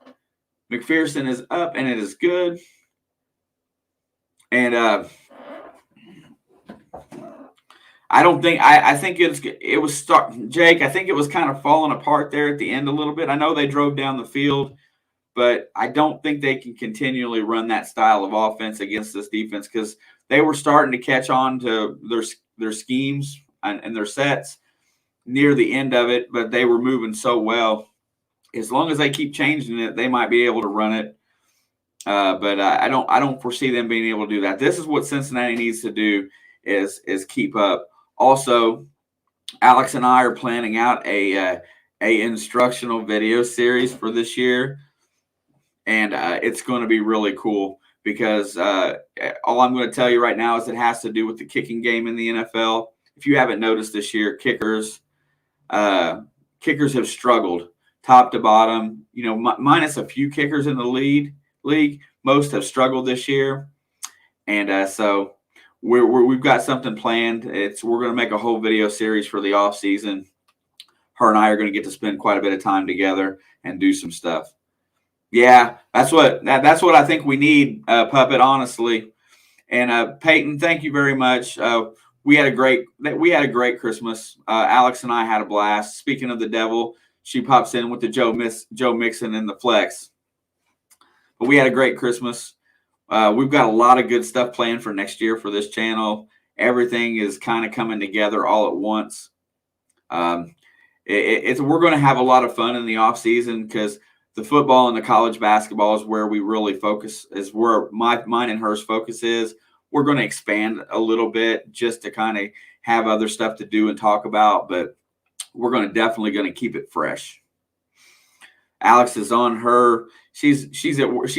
McPherson is up, and it is good. And I don't think I think it was Jake. I think it was kind of falling apart there at the end a little bit. I know they drove down the field, but I don't think they can continually run that style of offense against this defense because they were starting to catch on to their schemes and their sets near the end of it, but they were moving so well. As long as they keep changing it, they might be able to run it. But I don't foresee them being able to do that. This is what Cincinnati needs to do is keep up. Also, Alex and I are planning out a instructional video series for this year, and it's going to be really cool because all I'm going to tell you right now is it has to do with the kicking game in the NFL. If you haven't noticed this year, kickers have struggled top to bottom. Minus a few kickers in the league, most have struggled this year, and so we've got something planned. We're going to make a whole video series for the off season. Her and I are going to get to spend quite a bit of time together and do some stuff. Yeah, that's what I think we need, Puppet. Honestly, and Peyton, thank you very much. We had a great Christmas. Alex and I had a blast. Speaking of the devil, she pops in with the Joe Mixon and the flex. But we had a great Christmas. We've got a lot of good stuff planned for next year for this channel. Everything is kind of coming together all at once. We're going to have a lot of fun in the off season because the football and the college basketball is where we really focus, is where mine and hers focus is. We're going to expand a little bit just to kind of have other stuff to do and talk about, but we're definitely going to keep it fresh. Alex is on her. She's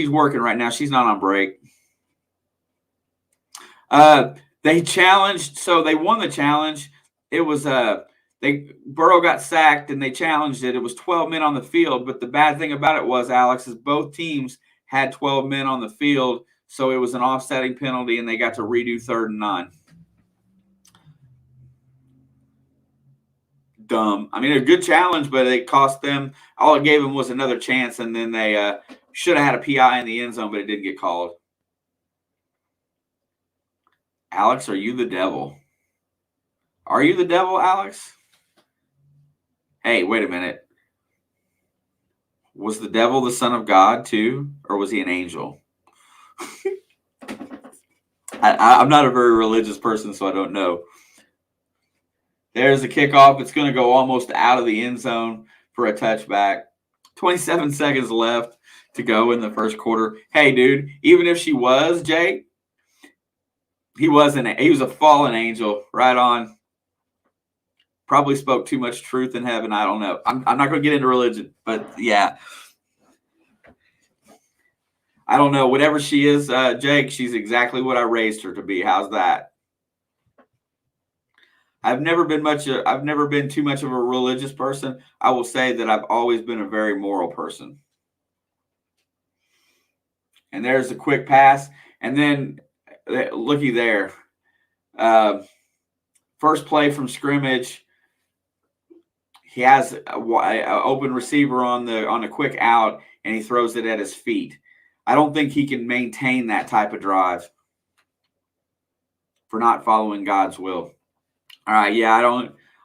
working right now. She's not on break. They challenged, so they won the challenge. It was Burrow got sacked and they challenged it. It was 12 men on the field, but the bad thing about it was, Alex, is both teams had 12 men on the field, so it was an offsetting penalty and they got to redo 3rd and 9. Dumb. I mean, a good challenge, but it cost them. All it gave them was another chance, and then they should have had a PI in the end zone, but it didn't get called. Alex, are you the devil? Are you the devil, Alex? Hey, wait a minute. Was the devil the son of God too, or was he an angel? I'm not a very religious person, so I don't know. There's a kickoff. It's going to go almost out of the end zone for a touchback. 27 seconds left to go in the first quarter. Hey, dude, even if she was, Jay, he was a fallen angel, right on. Probably spoke too much truth in heaven. I don't know. I'm not going to get into religion, but yeah. I don't know. Whatever she is, Jake, she's exactly what I raised her to be. How's that? I've never been too much of a religious person. I will say that I've always been a very moral person. And there's a quick pass. And then, looky there. First play from scrimmage. He has an open receiver on a quick out, and he throws it at his feet. I don't think he can maintain that type of drive for not following God's will. All right, yeah,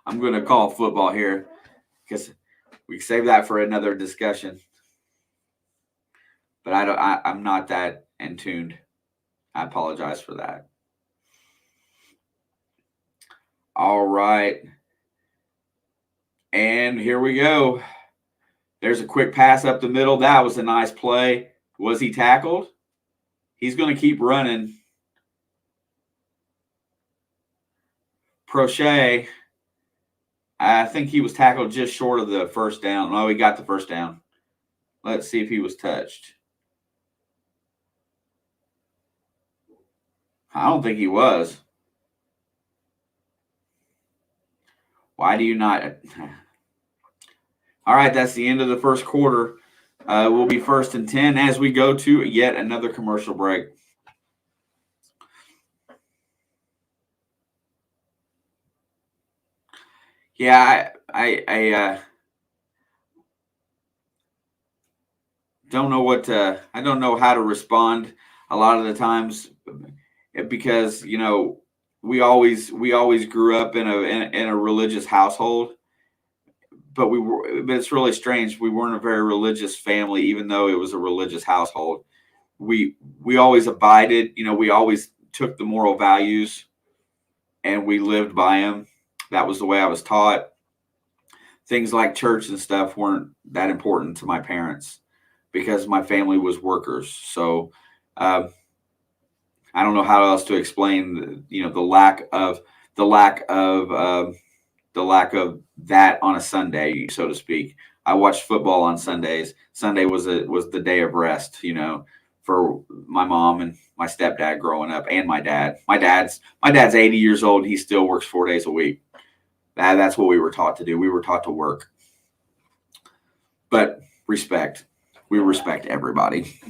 I'm going to call football here because we can save that for another discussion. But I'm not that in tuned. I apologize for that. All right. And here we go. There's a quick pass up the middle. That was a nice play. Was he tackled? He's going to keep running. Prochet, I think he was tackled just short of the first down. No, he got the first down. Let's see if he was touched. I don't think he was. Why do you not? All right, that's the end of the first quarter. We'll be 1st and 10 as we go to yet another commercial break. Yeah, I don't know I don't know how to respond a lot of the times because we always grew up in a religious household, but it's really strange. We weren't a very religious family, even though it was a religious household. We always abided. We always took the moral values, and we lived by them. That was the way I was taught. Things like church and stuff weren't that important to my parents because my family was workers. So I don't know how else to explain, the lack of that on a Sunday, so to speak. I watched football on Sundays. Sunday was the day of rest, for my mom and my stepdad growing up, and my dad. My dad's 80 years old. And he still works 4 days a week. That's what we were taught to do. We were taught to work. But respect. We respect everybody.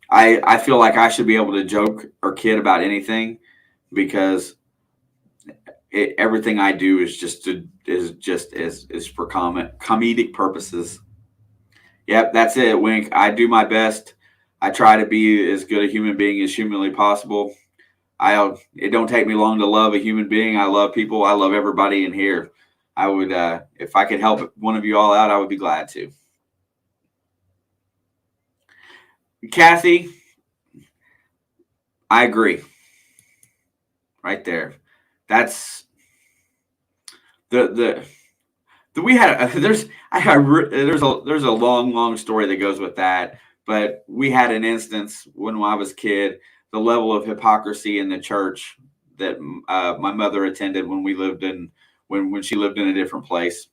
I feel like I should be able to joke or kid about anything because everything I do is just for comedic purposes. Yep, that's it, Wink. I do my best. I try to be as good a human being as humanly possible. It don't take me long to love a human being. I love people. I love everybody in here. I would, if I could help one of you all out, I would be glad to. Kathy, I agree. Right there. That's we had there's a long story that goes with that, but we had an instance when I was a kid, the level of hypocrisy in the church that my mother attended when when she lived in a different place,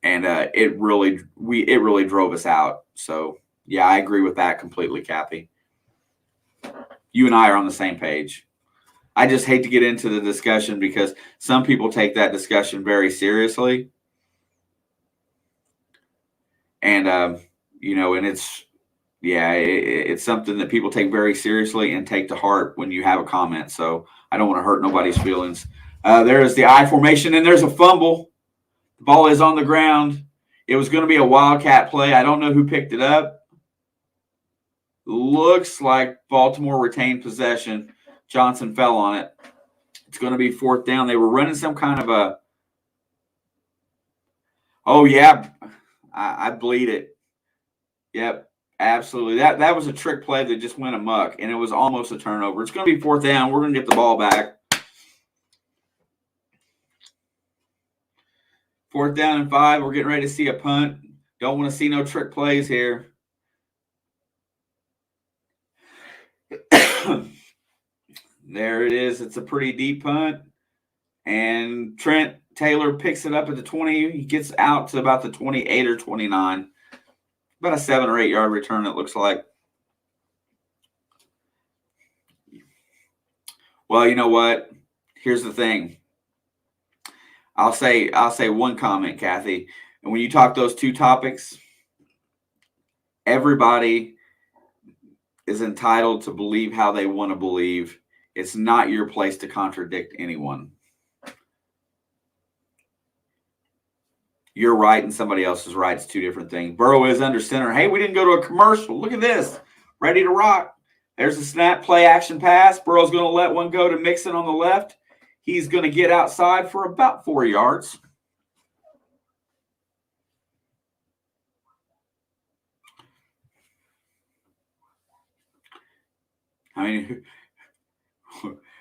and it really drove us out. So yeah, I agree with that completely, Kathy. You and I are on the same page. I just hate to get into the discussion because some people take that discussion very seriously. And, and it's something that people take very seriously and take to heart when you have a comment. So I don't want to hurt nobody's feelings. There is the I formation, and there's a fumble. The ball is on the ground. It was going to be a wildcat play. I don't know who picked it up. Looks like Baltimore retained possession. Johnson fell on it. It's going to be 4th down. They were running some kind of a – oh, yeah, I bleed it. Yep, absolutely. That was a trick play that just went amok, and it was almost a turnover. It's going to be 4th down. We're going to get the ball back. 4th down and 5. We're getting ready to see a punt. Don't want to see no trick plays here. There it is. It's a pretty deep punt. And Trent Taylor picks it up at the 20. He gets out to about the 28 or 29. About a 7 or 8 yard return, it looks like. Well, you know what? Here's the thing. I'll say one comment, Kathy. And when you talk those two topics, everybody is entitled to believe how they want to believe. It's not your place to contradict anyone. You're right and somebody else is right. It's two different things. Burrow is under center. Hey, we didn't go to a commercial. Look at this. Ready to rock. There's a snap, play action pass. Burrow's going to let one go to Mixon on the left. He's going to get outside for about 4 yards. I mean,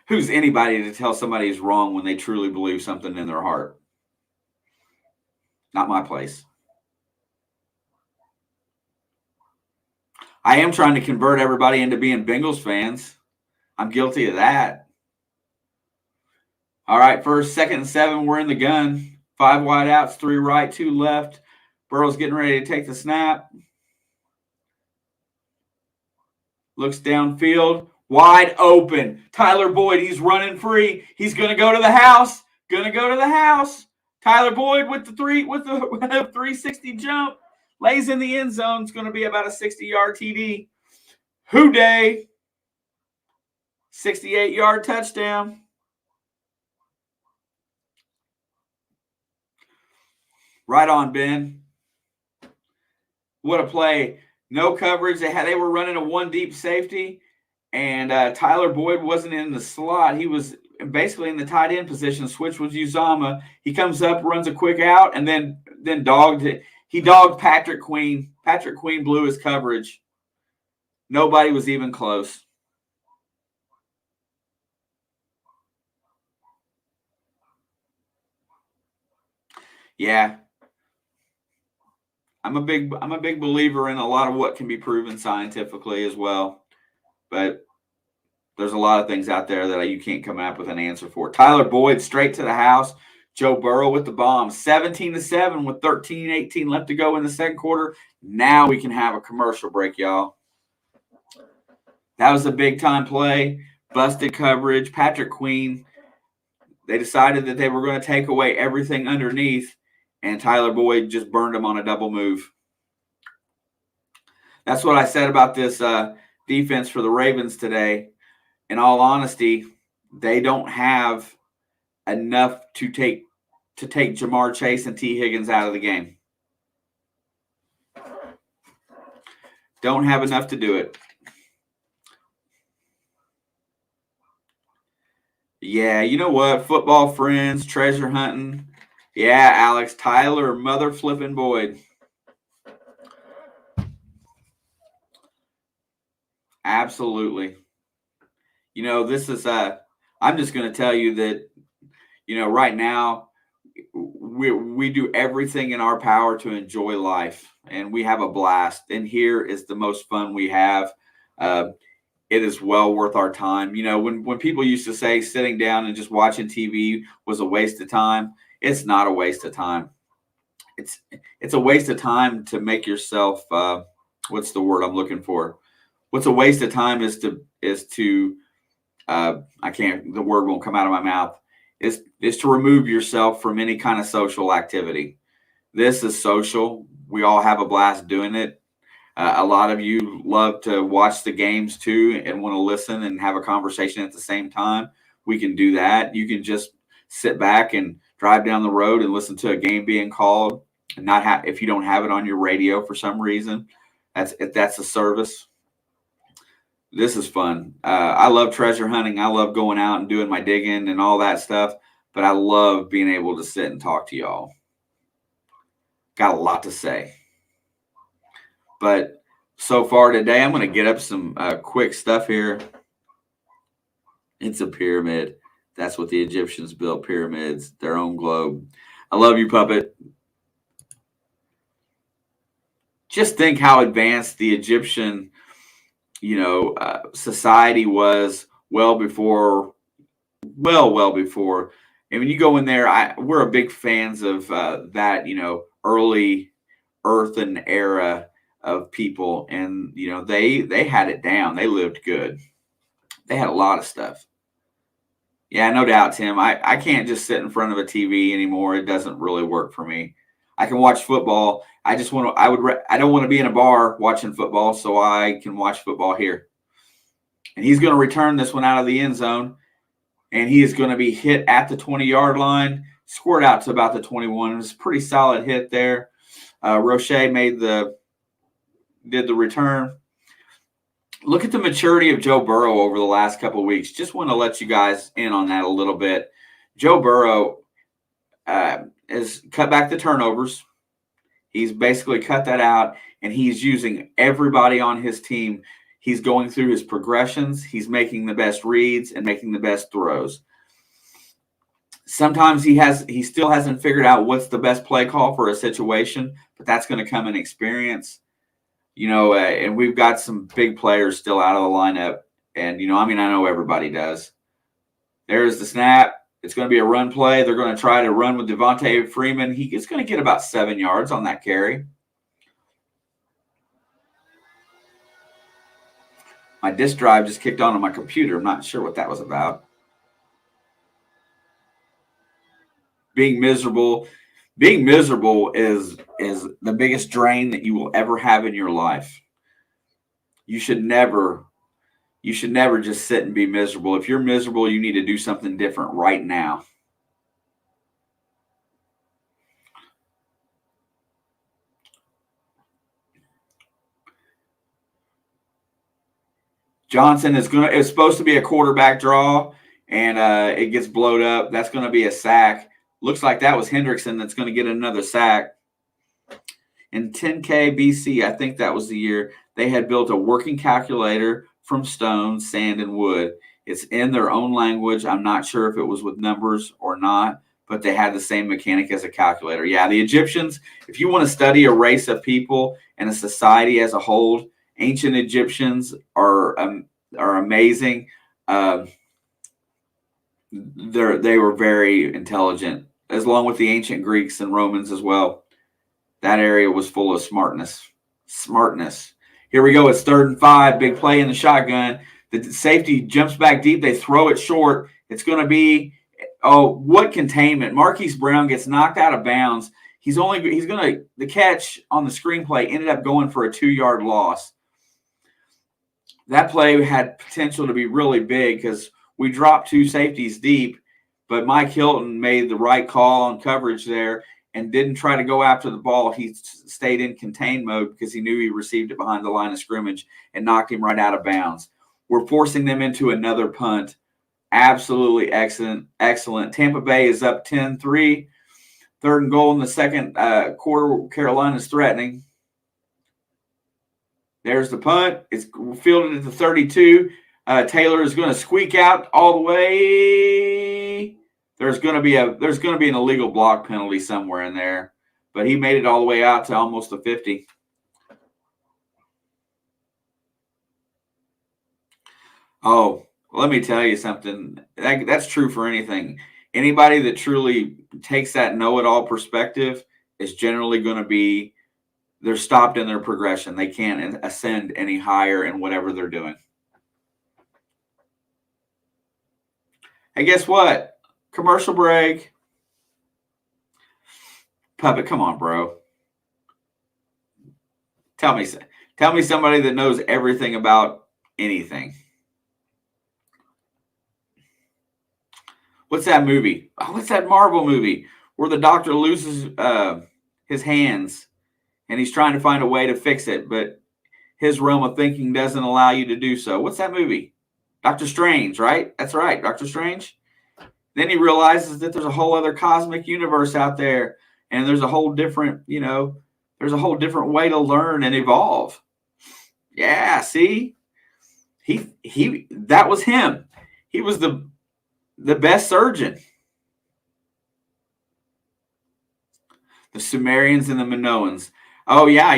who's anybody to tell somebody is wrong when they truly believe something in their heart? Not my place. I am trying to convert everybody into being Bengals fans. I'm guilty of that. All right, first, 2nd and 7, we're in the gun. 5 wide outs, 3 right, 2 left. Burrow's getting ready to take the snap. Looks downfield, wide open. Tyler Boyd, he's running free. He's going to go to the house. Tyler Boyd with the 360 jump. Lays in the end zone. It's going to be about a 60-yard TD. Hoo-day. 68-yard touchdown. Right on, Ben. What a play. No coverage. They were running a one deep safety, and Tyler Boyd wasn't in the slot. He was basically in the tight end position. Switch with Uzama. He comes up, runs a quick out, and then dogged it. He dogged Patrick Queen. Patrick Queen blew his coverage. Nobody was even close. Yeah. I'm a big believer in a lot of what can be proven scientifically as well. But there's a lot of things out there that you can't come up with an answer for. Tyler Boyd straight to the house. Joe Burrow with the bomb. 17-7 with 13-18 left to go in the second quarter. Now we can have a commercial break, y'all. That was a big-time play. Busted coverage. Patrick Queen. They decided that they were going to take away everything underneath, and Tyler Boyd just burned him on a double move. That's what I said about this defense for the Ravens today. In all honesty, they don't have enough to take Jamar Chase and T. Higgins out of the game. Don't have enough to do it. Yeah, you know what? Football friends, treasure hunting. Yeah, Alex, Tyler, mother flipping Boyd. Absolutely. You know, this is I'm just going to tell you that, you know, right now we do everything in our power to enjoy life, and we have a blast. And here is the most fun we have. It is well worth our time. You know, when people used to say sitting down and just watching TV was a waste of time, it's not a waste of time. It's a waste of time to make yourself what's the word I'm looking for? What's a waste of time is to I can't, the word won't come out of my mouth, is to remove yourself from any kind of social activity. This is social. We all have a blast doing it. A lot of you love to watch the games too and want to listen and have a conversation at the same time. We can do that. You can just sit back and drive down the road and listen to a game being called, and not have, if you don't have it on your radio for some reason, that's a service. This is fun. I love treasure hunting. I love going out and doing my digging and all that stuff, but I love being able to sit and talk to y'all. Got a lot to say. But so far today, I'm going to get up some quick stuff here. It's a pyramid. That's what the Egyptians built, pyramids, their own globe. I love you, Puppet. just think how advanced the Egyptian, society was well before. And when you go in there, we're a big fans of that, early earthen era of people, and they had it down. They lived good. They had a lot of stuff. Yeah, no doubt, Tim. I can't just sit in front of a TV anymore. It doesn't really work for me. I can watch football. I just want to. I don't want to be in a bar watching football, so I can watch football here. And he's going to return this one out of the end zone, and he is going to be hit at the 20-yard line, scored out to about the 21. It was a pretty solid hit there. Roche did the return. Look at the maturity of Joe Burrow over the last couple of weeks. Just want to let you guys in on that a little bit. Joe Burrow has cut back the turnovers. He's basically cut that out, and he's using everybody on his team. He's going through his progressions. He's making the best reads and making the best throws. Sometimes he still hasn't figured out what's the best play call for a situation, but that's going to come in experience. And we've got some big players still out of the lineup. And, I know everybody does. There's the snap. It's going to be a run play. They're going to try to run with Devontae Freeman. He's going to get about 7 yards on that carry. My disk drive just kicked on my computer. I'm not sure what that was about. Being miserable is the biggest drain that you will ever have in your life. You should never just sit and be miserable. If you're miserable, you need to do something different right now. Johnson is supposed to be a quarterback draw, and it gets blowed up. That's going to be a sack. Looks like that was Hendrickson that's going to get another sack. In 10K BC, I think that was the year, they had built a working calculator from stone, sand, and wood. It's in their own language. I'm not sure if it was with numbers or not, but they had the same mechanic as a calculator. Yeah, the Egyptians, if you want to study a race of people and a society as a whole, ancient Egyptians are amazing. They were very intelligent, as long with the ancient Greeks and Romans as well. That area was full of smartness. Here we go. It's 3rd and 5. Big play in the shotgun. The safety jumps back deep. They throw it short. It's going to be, what containment. Marquise Brown gets knocked out of bounds. The catch on the screenplay ended up going for a 2-yard loss. That play had potential to be really big because we dropped 2 safeties deep, but Mike Hilton made the right call on coverage there and didn't try to go after the ball. He stayed in contain mode because he knew he received it behind the line of scrimmage and knocked him right out of bounds. We're forcing them into another punt. Absolutely excellent. Tampa Bay is up 10-3. 3rd and goal in the second quarter. Carolina's threatening. There's the punt. It's fielded at the 32. Taylor is going to squeak out all the way. There's going to be an illegal block penalty somewhere in there, but he made it all the way out to almost the 50. Oh, let me tell you something. That's true for anything. Anybody that truly takes that know-it-all perspective is generally going to be, they're stopped in their progression. They can't ascend any higher in whatever they're doing. Hey, guess what? Commercial break. Puppet, come on, bro. Tell me somebody that knows everything about anything. What's that movie? What's that Marvel movie where the doctor loses his hands and he's trying to find a way to fix it, but his realm of thinking doesn't allow you to do so? What's that movie? Doctor Strange, right? That's right, Doctor Strange. Then he realizes that there's a whole other cosmic universe out there, and there's a whole different, there's a whole different way to learn and evolve. Yeah, see? That was him. He was the best surgeon. The Sumerians and the Minoans. Oh, yeah,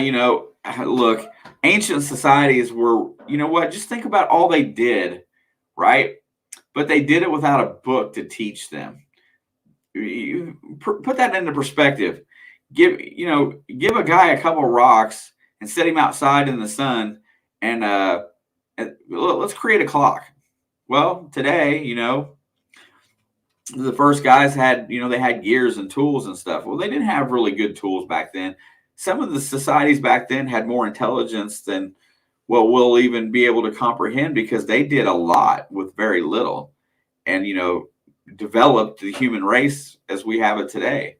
look, ancient societies were, you know what? Just think about all they did, right? But they did it without a book to teach them. You put that into perspective. Give a guy a couple rocks and set him outside in the sun, and let's create a clock. Well, today, the first guys had, they had gears and tools and stuff. Well, they didn't have really good tools back then. Some of the societies back then had more intelligence than what we'll even be able to comprehend, because they did a lot with very little, and developed the human race as we have it today.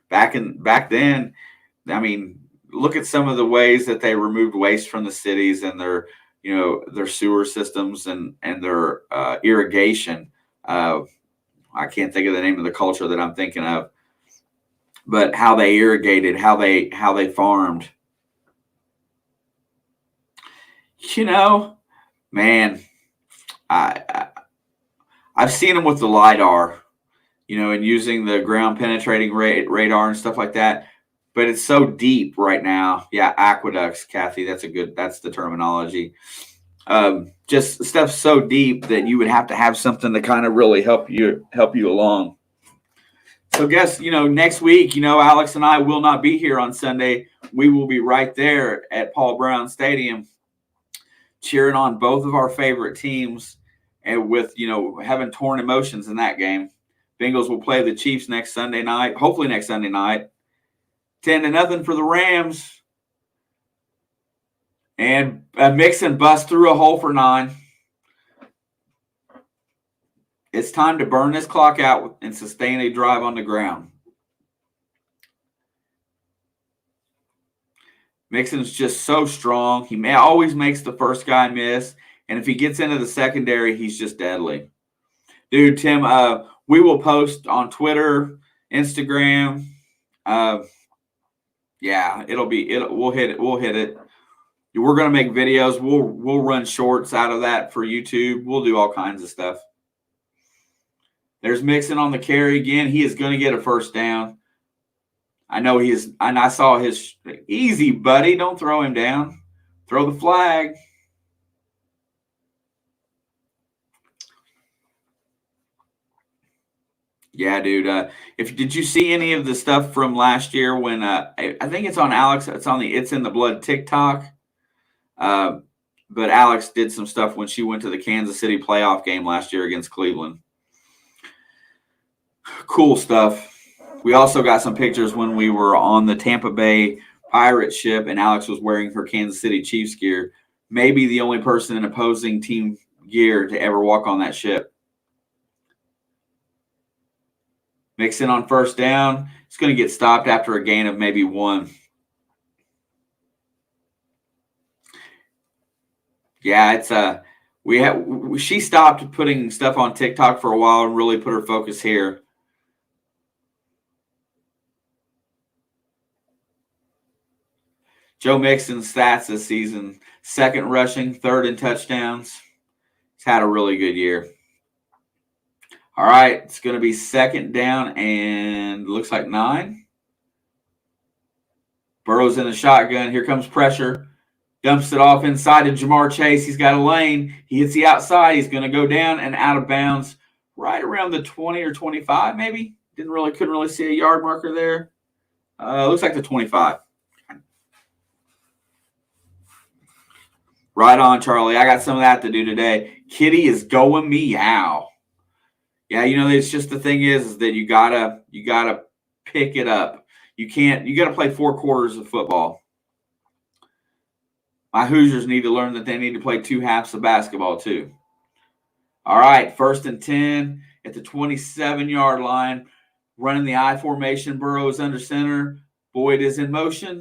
Back then, I mean, look at some of the ways that they removed waste from the cities and their sewer systems and their irrigation. I can't think of the name of the culture that I'm thinking of, but how they irrigated, how they farmed. Man, I've seen them with the LiDAR, and using the ground penetrating radar and stuff like that. But it's so deep right now. Yeah, aqueducts, Kathy. That's the terminology. Just stuff so deep that you would have to have something to kind of really help you along. So guess, next week, Alex and I will not be here on Sunday. We will be right there at Paul Brown Stadium cheering on both of our favorite teams, and with, having torn emotions in that game. Bengals will play the Chiefs next Sunday night, hopefully next Sunday night. 10-0 for the Rams. And Mixon busts through a hole for 9. It's time to burn this clock out and sustain a drive on the ground. Mixon's just so strong. He always makes the first guy miss. And if he gets into the secondary, he's just deadly. Dude, Tim, we will post on Twitter, Instagram. Yeah, we'll hit it. We'll hit it. We're going to make videos. We'll run shorts out of that for YouTube. We'll do all kinds of stuff. There's Mixon on the carry again. He is going to get a first down. I know he is, and I saw his easy, buddy. Don't throw him down. Throw the flag. Yeah, dude. Did you see any of the stuff from last year when I think it's on Alex? It's on the It's in the Blood TikTok. But Alex did some stuff when she went to the Kansas City playoff game last year against Cleveland. Cool stuff. We also got some pictures when we were on the Tampa Bay Pirate ship and Alex was wearing her Kansas City Chiefs gear. Maybe the only person in opposing team gear to ever walk on that ship. Mixon on first down. It's going to get stopped after a gain of maybe 1. Yeah, she stopped putting stuff on TikTok for a while and really put her focus here. Joe Mixon's stats this season: 2nd rushing, 3rd in touchdowns. He's had a really good year. All right, it's going to be 2nd down and looks like 9. Burrow's in the shotgun. Here comes pressure. Dumps it off inside to Jamar Chase. He's got a lane. He hits the outside. He's going to go down and out of bounds right around the 20 or 25 maybe. Couldn't really see a yard marker there. Looks like the 25. Right on, Charlie. I got some of that to do today. Kitty is going meow. Yeah, it's just the thing is that you gotta pick it up. You gotta play 4 quarters of football. My Hoosiers need to learn that they need to play 2 halves of basketball too. All right, 1st and 10 at the 27-yard line. Running the I formation. Burrow is under center. Boyd is in motion.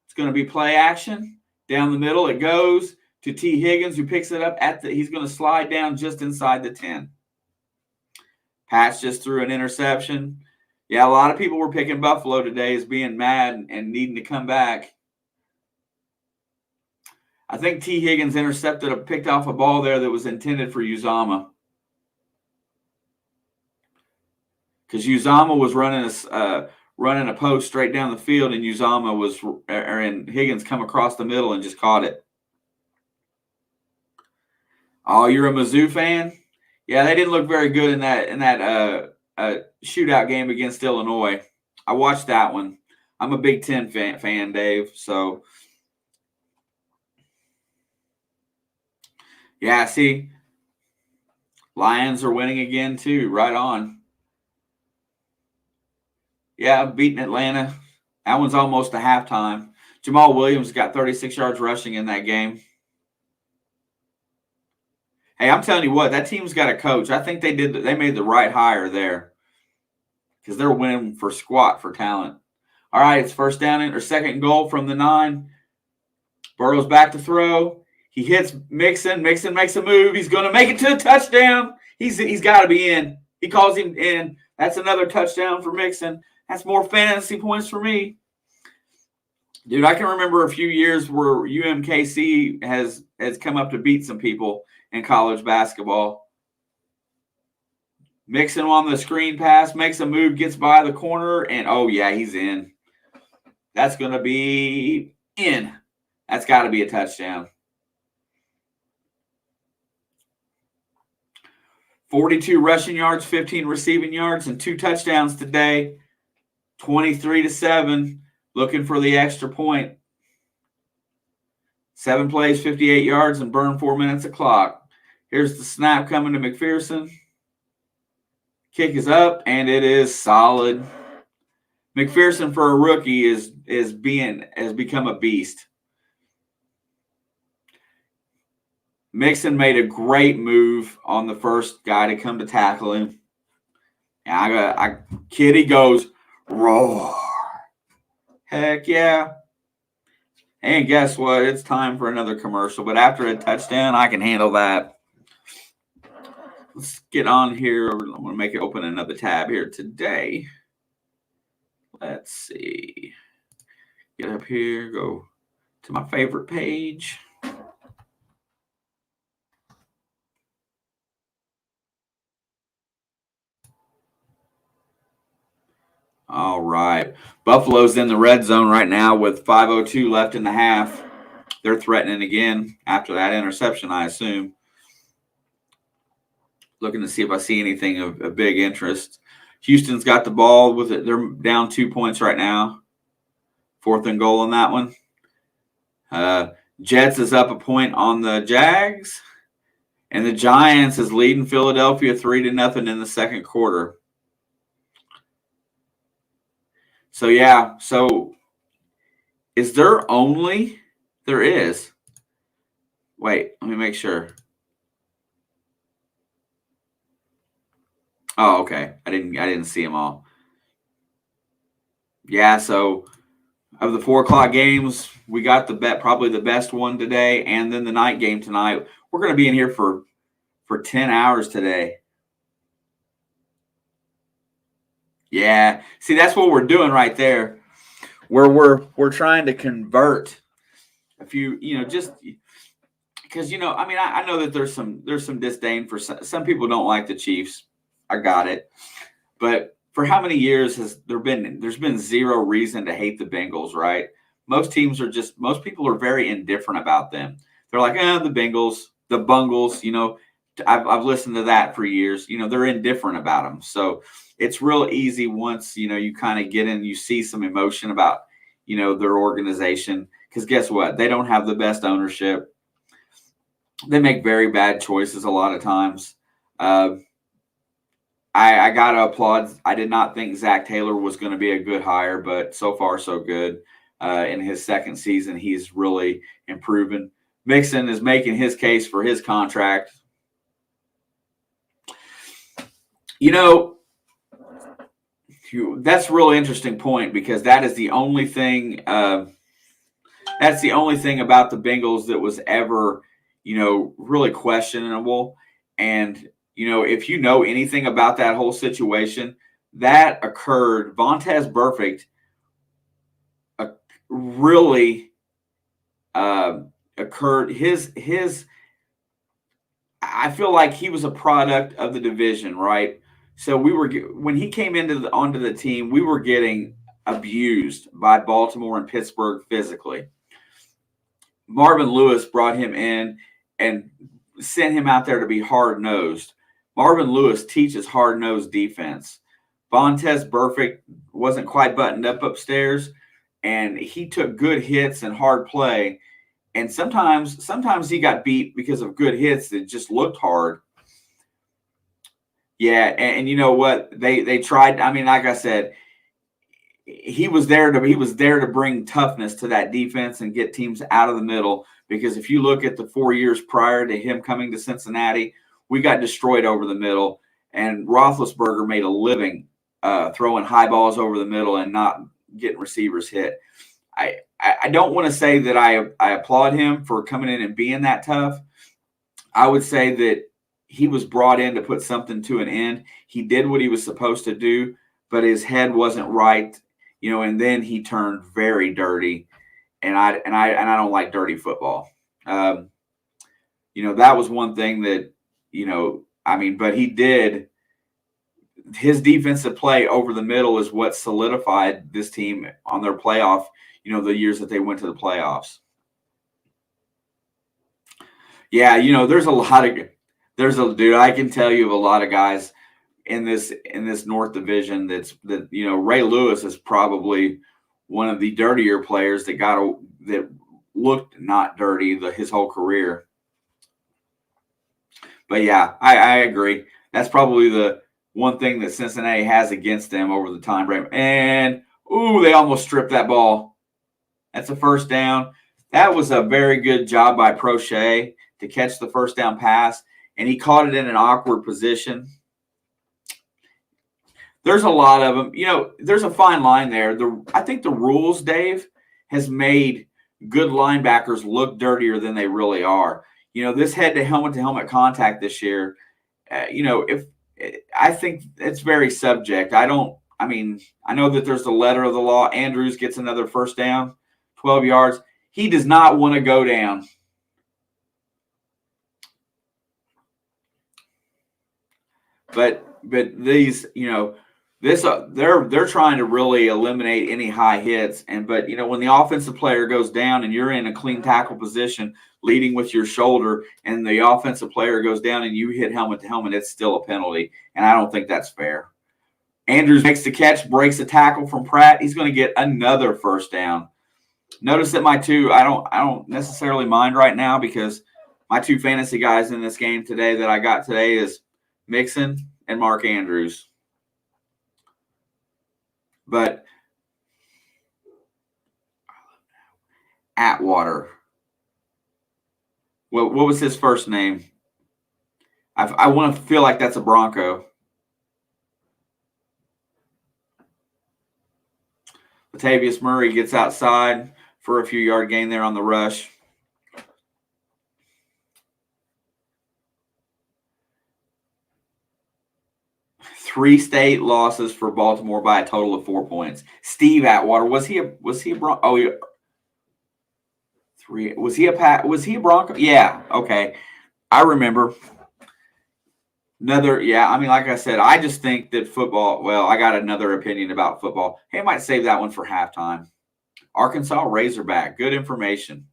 It's going to be play action. Down the middle it goes to T. Higgins, who picks it up he's going to slide down just inside the 10. Patch just threw an interception. Yeah, a lot of people were picking Buffalo today as being mad and needing to come back. I think T. Higgins picked off a ball there that was intended for Uzama. Because Uzama was running running a post straight down the field, and and Higgins come across the middle and just caught it. Oh, you're a Mizzou fan? Yeah, they didn't look very good in that shootout game against Illinois. I watched that one. I'm a Big Ten fan, Dave. So, yeah, see, Lions are winning again too. Right on. Yeah, beating Atlanta. That one's almost a halftime. Jamal Williams got 36 yards rushing in that game. Hey, I'm telling you what, that team's got a coach. I think they made the right hire there because they're winning for squat for talent. All right, it's first down or second and goal from the 9. Burrow's back to throw. He hits Mixon. Mixon makes a move. He's going to make it to a touchdown. He's got to be in. He calls him in. That's another touchdown for Mixon. That's more fantasy points for me. Dude, I can remember a few years where UMKC has come up to beat some people in college basketball. Mixon on the screen pass, makes a move, gets by the corner, and oh, yeah, he's in. That's going to be in. That's got to be a touchdown. 42 rushing yards, 15 receiving yards, and 2 touchdowns today. 23-7, looking for the extra point. 7 plays, 58 yards, and burn 4 minutes of clock. Here's the snap coming to McPherson. Kick is up, and it is solid. McPherson, for a rookie, has become a beast. Mixon made a great move on the first guy to come to tackle him. And Kitty goes, roar. Heck yeah. And guess what? It's time for another commercial. But after a touchdown, I can handle that. Let's get on here. I'm going to make it open another tab here today. Let's see. Get up here. Go to my favorite page. All right. Buffalo's in the red zone right now with 5:02 left in the half. They're threatening again after that interception, I assume. Looking to see if I see anything of big interest. Houston's got the ball with it. They're down 2 points right now. 4th and goal on that one. Jets is up a point on the Jags. And the Giants is leading Philadelphia 3-0 in the second quarter. So, yeah. So, is there only? There is. Wait, let me make sure. Oh, okay. I didn't see them all. Yeah, so of the 4:00 games, we got probably the best one today, and then the night game tonight. We're going to be in here for 10 hours today. Yeah. See, that's what we're doing right there. Where we're trying to convert a few, just because I know that there's some disdain for some people don't like the Chiefs. I got it. But for how many years has there's been zero reason to hate the Bengals, right? Most people are very indifferent about them. They're like, the Bengals, the Bungles, I've listened to that for years. They're indifferent about them. So it's real easy once, you kind of get in, you see some emotion about, their organization. Because guess what? They don't have the best ownership. They make very bad choices a lot of times. I got to applaud. I did not think Zach Taylor was going to be a good hire, but so far so good. In his second season, he's really improving. Mixon is making his case for his contract. That's a really interesting point because that is the only thing. That's the only thing about the Bengals that was ever, really questionable. And if you know anything about that whole situation, that occurred. Vontaze Burfict really occurred. I feel like he was a product of the division, right? So when he came onto the team, we were getting abused by Baltimore and Pittsburgh physically. Marvin Lewis brought him in and sent him out there to be hard-nosed. Marvin Lewis teaches hard-nosed defense. Vontez Burfict wasn't quite buttoned up upstairs, and he took good hits and hard play. And sometimes he got beat because of good hits that just looked hard. Yeah, and you know what? They tried. I mean, like I said, he was there to bring toughness to that defense and get teams out of the middle. Because if you look at the 4 years prior to him coming to Cincinnati, we got destroyed over the middle, and Roethlisberger made a living throwing high balls over the middle and not getting receivers hit. I don't want to say that I applaud him for coming in and being that tough. I would say that he was brought in to put something to an end. He did what he was supposed to do, but his head wasn't right, and then he turned very dirty, and I don't like dirty football. That was one thing that, but he did. His defensive play over the middle is what solidified this team on their playoff, the years that they went to the playoffs. Yeah, I can tell you of a lot of guys in this North Division that Ray Lewis is probably one of the dirtier players that looked not dirty his whole career. But yeah, I agree. That's probably the one thing that Cincinnati has against them over the time frame. And they almost stripped that ball. That's a first down. That was a very good job by Prochet to catch the first down pass, and he caught it in an awkward position. There's a lot of them. There's a fine line there. I think the rules, Dave, has made good linebackers look dirtier than they really are. This head-to-helmet contact this year, I think it's very subject. I know that there's the letter of the law. Andrews gets another first down, 12 yards. He does not want to go down. But these, they're trying to really eliminate any high hits. But when the offensive player goes down and you're in a clean tackle position, leading with your shoulder, and the offensive player goes down and you hit helmet to helmet, it's still a penalty. And I don't think that's fair. Andrews makes the catch, breaks a tackle from Pratt. He's going to get another first down. Notice that my two, I don't necessarily mind right now, because my two fantasy guys in this game today that I got today is Mixon and Mark Andrews. But Atwater, what was his first name? I want to feel like that's a Bronco. Latavius Murray gets outside for a few yard gain there on the rush. Three state losses for Baltimore by a total of 4 points. Steve Atwater, was he a Bronco? Oh, yeah. Was he a Bronco? Yeah, okay. I remember. Like I said, I just think that football, I got another opinion about football. Hey, I might save that one for halftime. Arkansas Razorback, good information.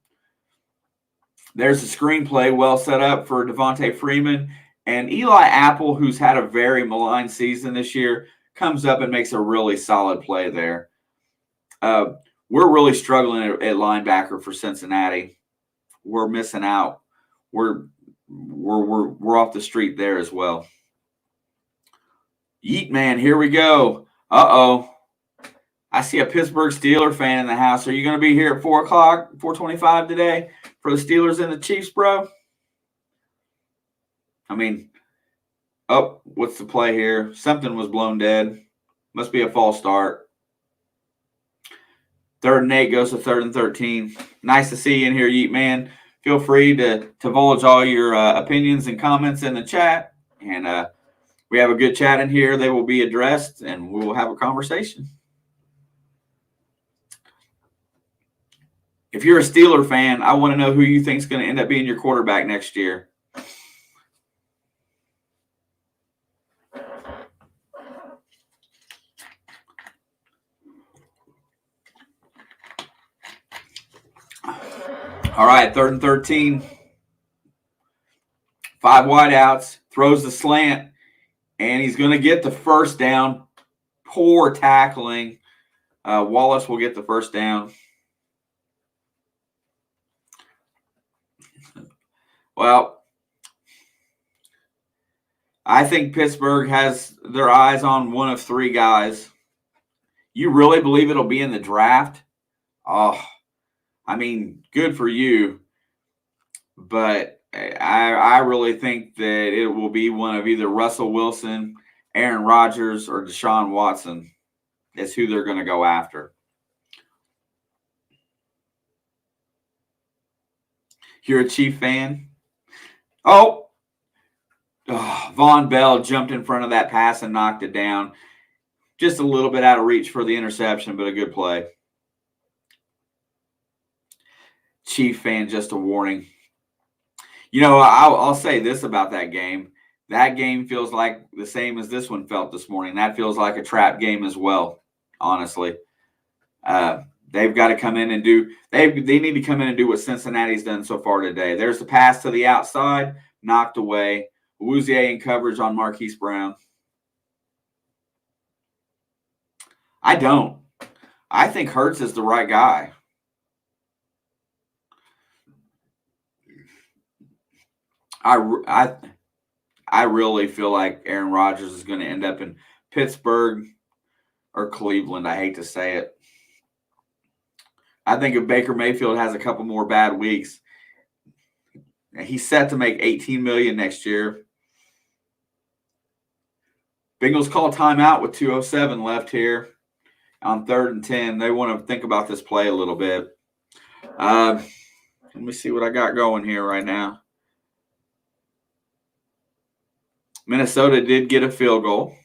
There's a screenplay well set up for Devontae Freeman. And Eli Apple, who's had a very maligned season this year, comes up and makes a really solid play there. We're really struggling at linebacker for Cincinnati. We're missing out. We're off the street there as well. Yeet man, here we go. Uh-oh. I see a Pittsburgh Steelers fan in the house. Are you going to be here at 4 o'clock, 4:25 today for the Steelers and the Chiefs, bro? What's the play here? Something was blown dead. Must be a false start. 3rd and 8 goes to 3rd and 13. Nice to see you in here, Yeet man. Feel free to divulge all your opinions and comments in the chat. And we have a good chat in here. They will be addressed, and we will have a conversation. If you're a Steeler fan, I want to know who you think is going to end up being your quarterback next year. All right, 3rd and 13. 5 wideouts, throws the slant, and he's going to get the first down. Poor tackling. Wallace will get the first down. Well, I think Pittsburgh has their eyes on one of 3 guys. You really believe it'll be in the draft? Oh, I mean, good for you. But I really think that it will be one of either Russell Wilson, Aaron Rodgers, or Deshaun Watson. That's who they're going to go after. You're a Chief fan? Oh, Von Bell jumped in front of that pass and knocked it down. Just a little bit out of reach for the interception, but a good play. Chief fan, just a warning. You know, I'll say this about that game. That game feels like the same as this one felt this morning. That feels like a trap game as well, honestly. They've got to come in and do – they need to come in and do what Cincinnati's done so far today. There's the pass to the outside, knocked away. Wouzier in coverage on Marquise Brown. I don't. I think Hurts is the right guy. I really feel like Aaron Rodgers is going to end up in Pittsburgh or Cleveland. I hate to say it. I think if Baker Mayfield has a couple more bad weeks, he's set to make $18 million next year. Bengals call timeout with 2:07 left here on 3rd and 10. They want to think about this play a little bit. Let me see what I got going here right now. Minnesota did get a field goal.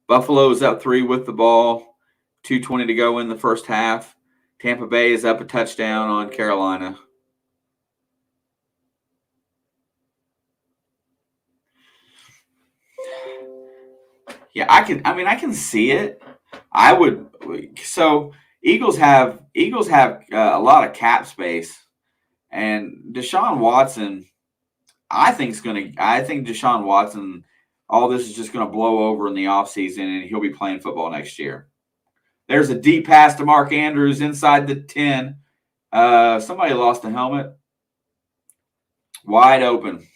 Buffalo is up 3 with the ball. 2:20 to go in the first half. Tampa Bay is up a touchdown on Carolina. Yeah, I can see it. I would. So Eagles have a lot of cap space, and Deshaun Watson. I think Deshaun Watson. All this is just going to blow over in the offseason, and he'll be playing football next year. There's a deep pass to Mark Andrews inside the 10. Somebody lost a helmet. Wide open.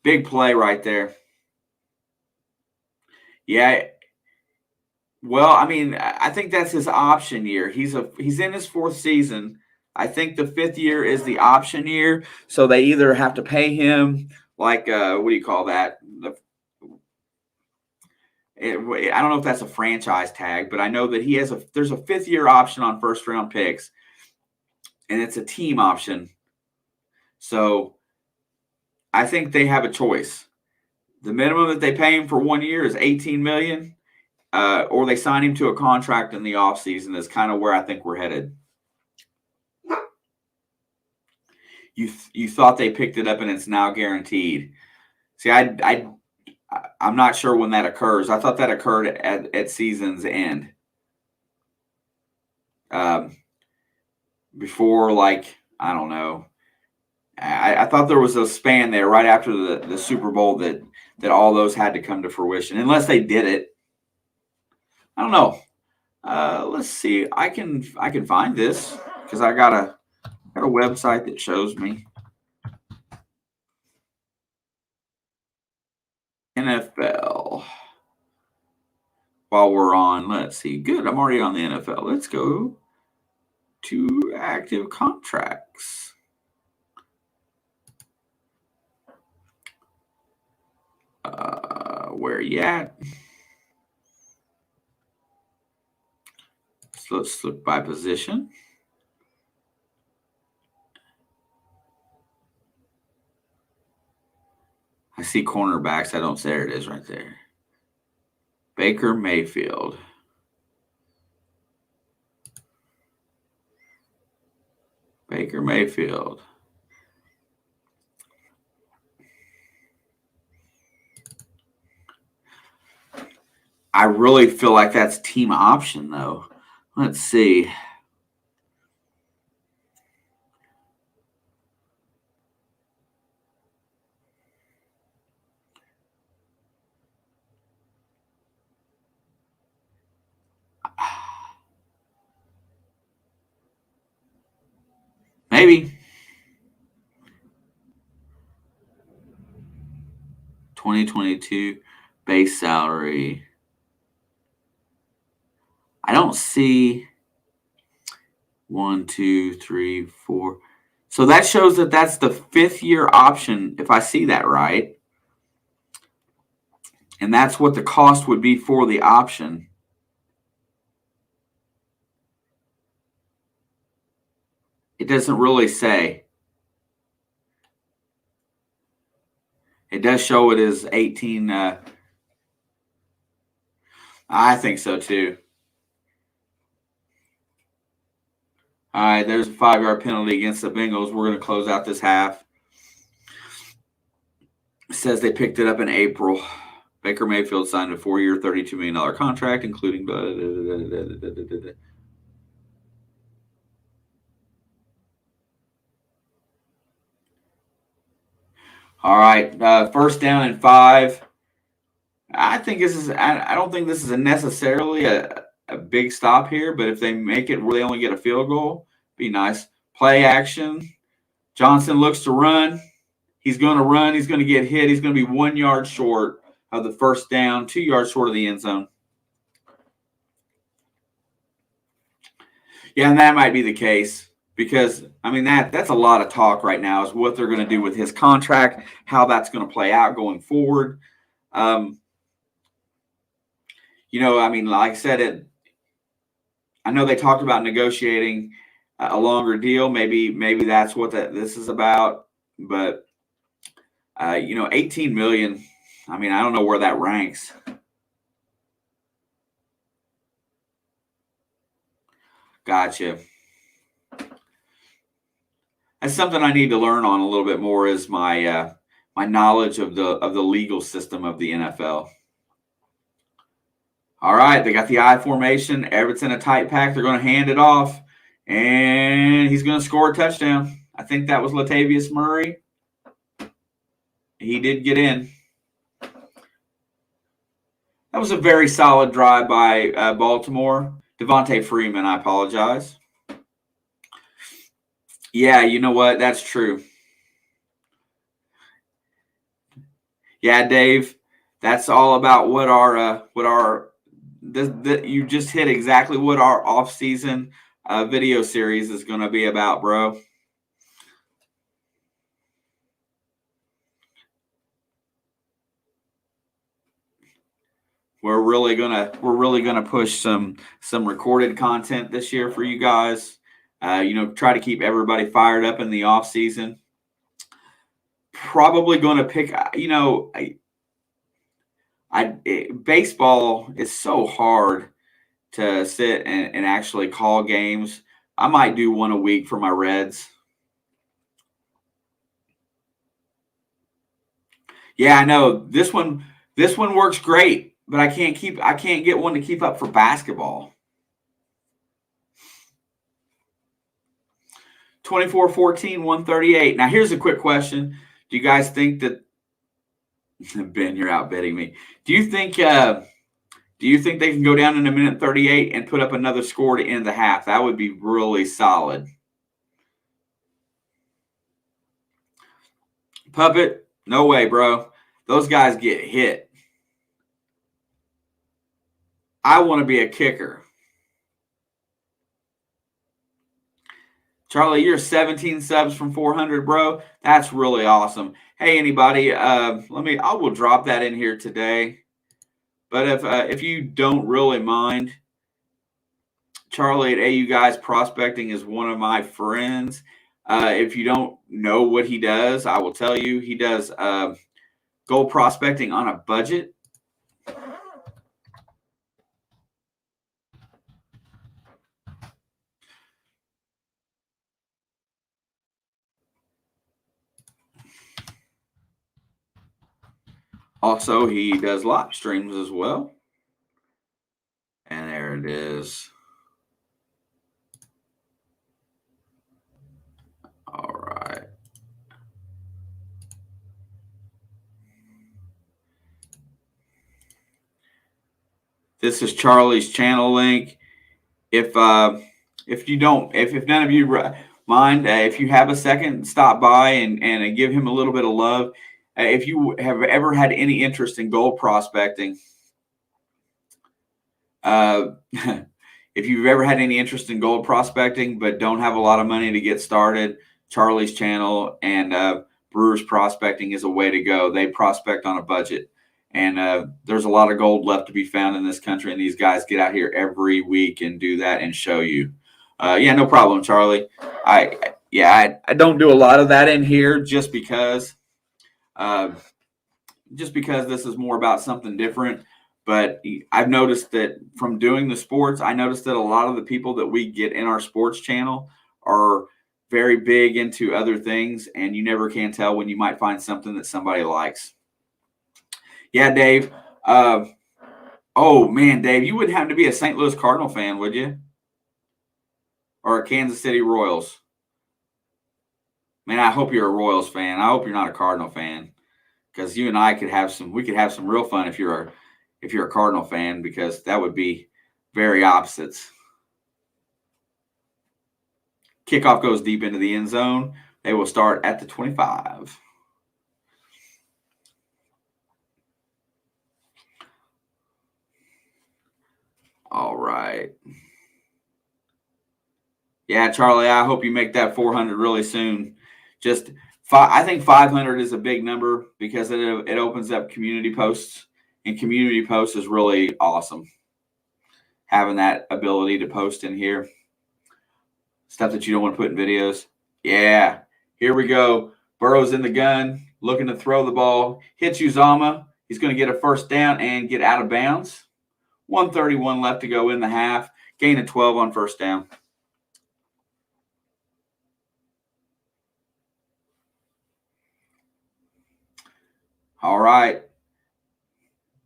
Big play right there. Yeah. Well, I mean, I think that's his option year. He's in his 4th season. I think the 5th year is the option year. So they either have to pay him like what do you call that? I don't know if that's a franchise tag, but I know that there's a 5th year option on 1st round picks, and it's a team option. So I think they have a choice. The minimum that they pay him for 1 year is $18 million, or they sign him to a contract in the offseason is kind of where I think we're headed. You thought they picked it up and it's now guaranteed. See, I'm not sure when that occurs. I thought that occurred at season's end. Before, like, I don't know. I thought there was a span there right after the Super Bowl that all those had to come to fruition, unless they did it. I don't know. Let's see. I can find this because I got a website that shows me. NFL. While we're on, let's see. Good. I'm already on the NFL. Let's go to active contracts. Where you at? So let's look by position. I see cornerbacks. I don't. There it is right there. Baker Mayfield. Baker Mayfield. I really feel like that's team option, though. Let's see. Maybe. 2022 base salary. I don't see 1, 2, 3, 4. So that shows that that's the 5th-year option, if I see that right. And that's what the cost would be for the option. It doesn't really say. It does show it is 18. I think so too. All right, there's a 5-yard penalty against the Bengals. We're going to close out this half. It says they picked it up in April. Baker Mayfield signed a 4-year, $32 million contract, including All right, 1st down and 5. I think this is. I don't think this is necessarily a big stop here, but if they make it where they only get a field goal, be nice. Play action. Johnson looks to run. He's going to run. He's going to get hit. He's going to be 1 yard short of the 1st down, 2 yards short of the end zone. Yeah, and that might be the case because, I mean, that's a lot of talk right now is what they're going to do with his contract, how that's going to play out going forward. I mean, like I said, I know they talked about negotiating a longer deal. Maybe that's what this is about. But, 18 million, I mean, I don't know where that ranks. Gotcha. That's something I need to learn on a little bit more is my knowledge of the legal system of the NFL. All right, they got the I formation. Everett's in a tight pack. They're going to hand it off, and he's going to score a touchdown. I think that was Latavius Murray. He did get in. That was a very solid drive by Baltimore. Devontae Freeman, I apologize. Yeah, you know what? That's true. Yeah, Dave, that's all about what you just hit exactly what our off-season video series is going to be about, bro. We're really gonna push some recorded content this year for you guys. Try to keep everybody fired up in the off season. Probably going to pick. Baseball is so hard to sit and actually call games. I might do one a week for my Reds. Yeah, I know this one works great. But I can't get one to keep up for basketball. 24-14, 138. Now here's a quick question. Do you guys think that Ben, you're outbidding me. Do you think they can go down in a minute 38 and put up another score to end the half? That would be really solid. Puppet, no way, bro. Those guys get hit. I want to be a kicker. Charlie, you're 17 subs from 400, bro. That's really awesome. Hey, anybody, I will drop that in here today. But if you don't really mind, Charlie at AU Guys Prospecting is one of my friends. If you don't know what he does, I will tell you. He does gold prospecting on a budget. Also, he does live streams as well. And there it is. All right. This is Charlie's channel link. If none of you, mind, if you have a second, stop by and give him a little bit of love. If you have ever had any interest in gold prospecting, if you've ever had any interest in gold prospecting but don't have a lot of money to get started, Charlie's channel and Brewers Prospecting is a way to go. They prospect on a budget. And there's a lot of gold left to be found in this country, and these guys get out here every week and do that and show you. Yeah, no problem, Charlie. I don't do a lot of that in here just because this is more about something different. But I've noticed that from doing the sports, I noticed that a lot of the people that we get in our sports channel are very big into other things, and you never can tell when you might find something that somebody likes. Yeah, Dave. Oh, man, Dave, you wouldn't happen to be a St. Louis Cardinal fan, would you? Or a Kansas City Royals? Man, I hope you're a Royals fan. I hope you're not a Cardinal fan, because you and I could have some real fun if you're a Cardinal fan, because that would be very opposites. Kickoff goes deep into the end zone. They will start at the 25. All right. Yeah, Charlie, I hope you make that 400 really soon. I think 500 is a big number because it opens up community posts, and community posts is really awesome. Having that ability to post in here, stuff that you don't want to put in videos. Yeah, here we go. Burrow's in the gun, looking to throw the ball. Hits Uzama. He's going to get a first down and get out of bounds. 1:31 left to go in the half. Gain of 12 on first down. All right.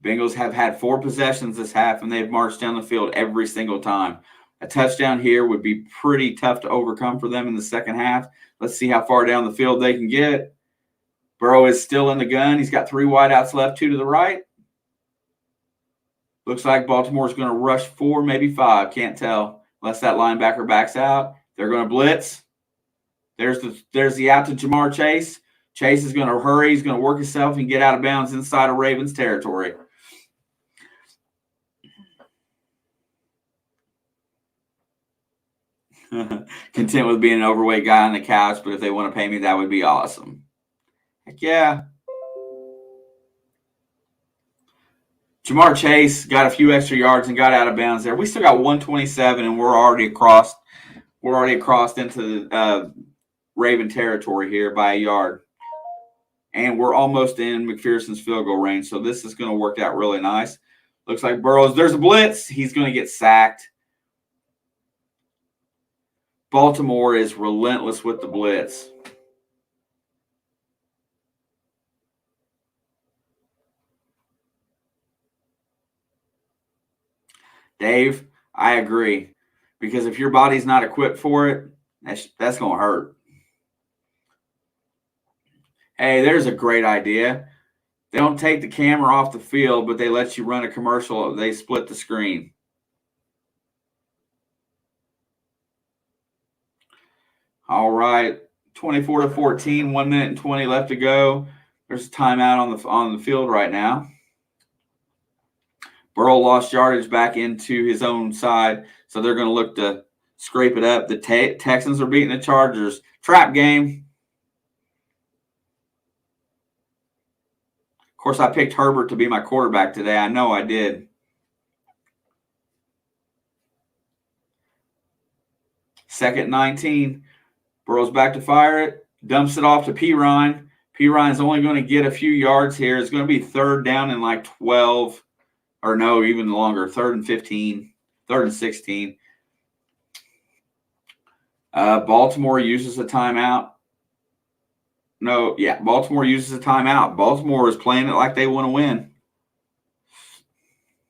Bengals have had 4 possessions this half, and they've marched down the field every single time. A touchdown here would be pretty tough to overcome for them in the second half. Let's see how far down the field they can get. Burrow is still in the gun. He's got 3 wideouts left, 2 to the right. Looks like Baltimore's going to rush 4, maybe 5. Can't tell unless that linebacker backs out. They're going to blitz. There's the out to Jamar Chase. Chase is going to hurry. He's going to work himself and get out of bounds inside of Ravens territory. Content with being an overweight guy on the couch, but if they want to pay me, that would be awesome. Heck yeah. Jamar Chase got a few extra yards and got out of bounds there. We still got 127, and we're already across into the Raven territory here by a yard. And we're almost in McPherson's field goal range, so this is going to work out really nice. Looks like Burrow's. There's a blitz. He's going to get sacked. Baltimore is relentless with the blitz. Dave, I agree. Because if your body's not equipped for it, that's going to hurt. Hey, there's a great idea. They don't take the camera off the field, but they let you run a commercial. They split the screen. All right, 24-14, 1 minute and 20 left to go. There's a timeout on the field right now. Burrow lost yardage back into his own side, so they're going to look to scrape it up. The Texans are beating the Chargers. Trap game. Of course, I picked Herbert to be my quarterback today. I know I did. Second 19. Burrow's back to fire it. Dumps it off to Pirine. Pirine's only going to get a few yards here. It's going to be third down and like 12. Or no, even longer. 3rd and 15. 3rd and 16. Baltimore uses a timeout. Baltimore uses a timeout. Baltimore is playing it like they want to win.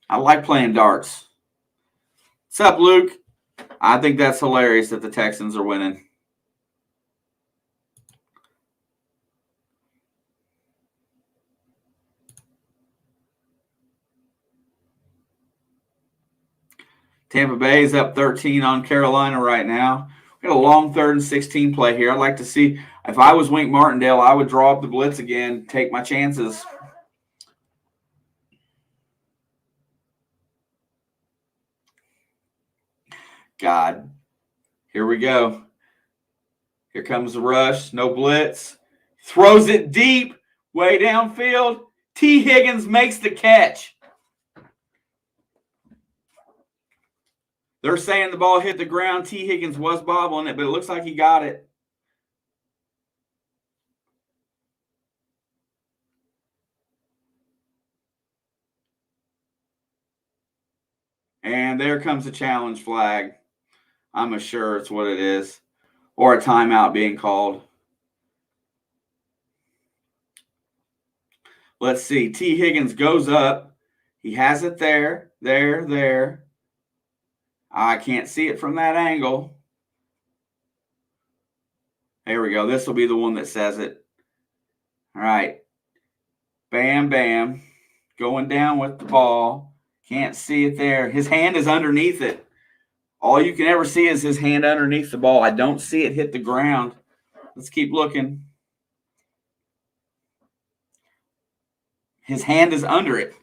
I like playing darts. What's up, Luke? I think that's hilarious that the Texans are winning. Tampa Bay is up 13 on Carolina right now. Got a long 3rd and 16 play here. I'd like to see, if I was Wink Martindale, I would draw up the blitz again, take my chances. God. Here we go. Here comes the rush. No blitz. Throws it deep, way downfield. T. Higgins makes the catch. They're saying the ball hit the ground. T. Higgins was bobbling it, but it looks like he got it. And there comes a challenge flag. I'm sure it's what it is. Or a timeout being called. Let's see. T. Higgins goes up. He has it there. I can't see it from that angle. There we go. This will be the one that says it. All right. Bam, bam. Going down with the ball. Can't see it there. His hand is underneath it. All you can ever see is his hand underneath the ball. I don't see it hit the ground. Let's keep looking. His hand is under it.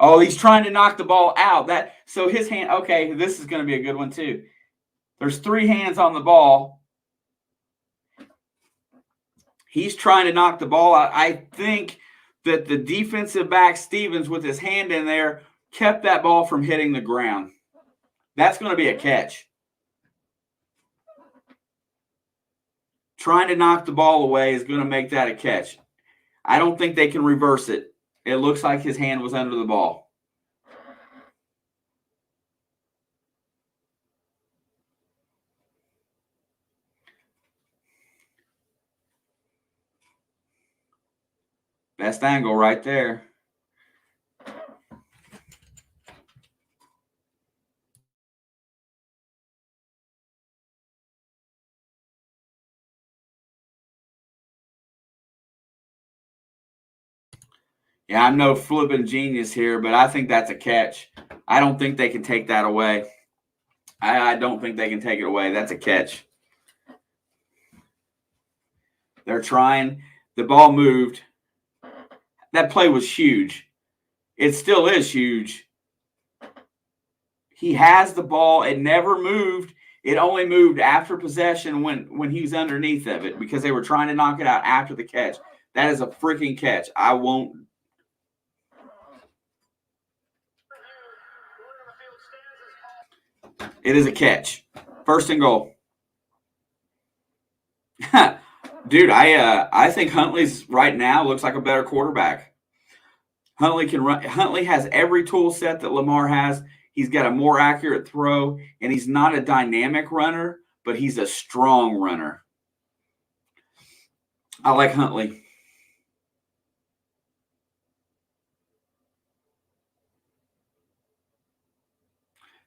Oh, he's trying to knock the ball out. So his hand, okay, this is going to be a good one too. There's 3 hands on the ball. He's trying to knock the ball out. I think that the defensive back, Stevens, with his hand in there, kept that ball from hitting the ground. That's going to be a catch. Trying to knock the ball away is going to make that a catch. I don't think they can reverse it. It looks like his hand was under the ball. Best angle right there. Yeah, I'm no flipping genius here, but I think that's a catch. I don't think they can take that away. I don't think they can take it away. That's a catch. They're trying. The ball moved. That play was huge. It still is huge. He has the ball. It never moved. It only moved after possession when he was underneath of it because they were trying to knock it out after the catch. That is a freaking catch. I won't. It is a catch. 1st and goal. Dude, I think Huntley's right now looks like a better quarterback. Huntley can run. Huntley has every tool set that Lamar has. He's got a more accurate throw, and he's not a dynamic runner, but he's a strong runner. I like Huntley.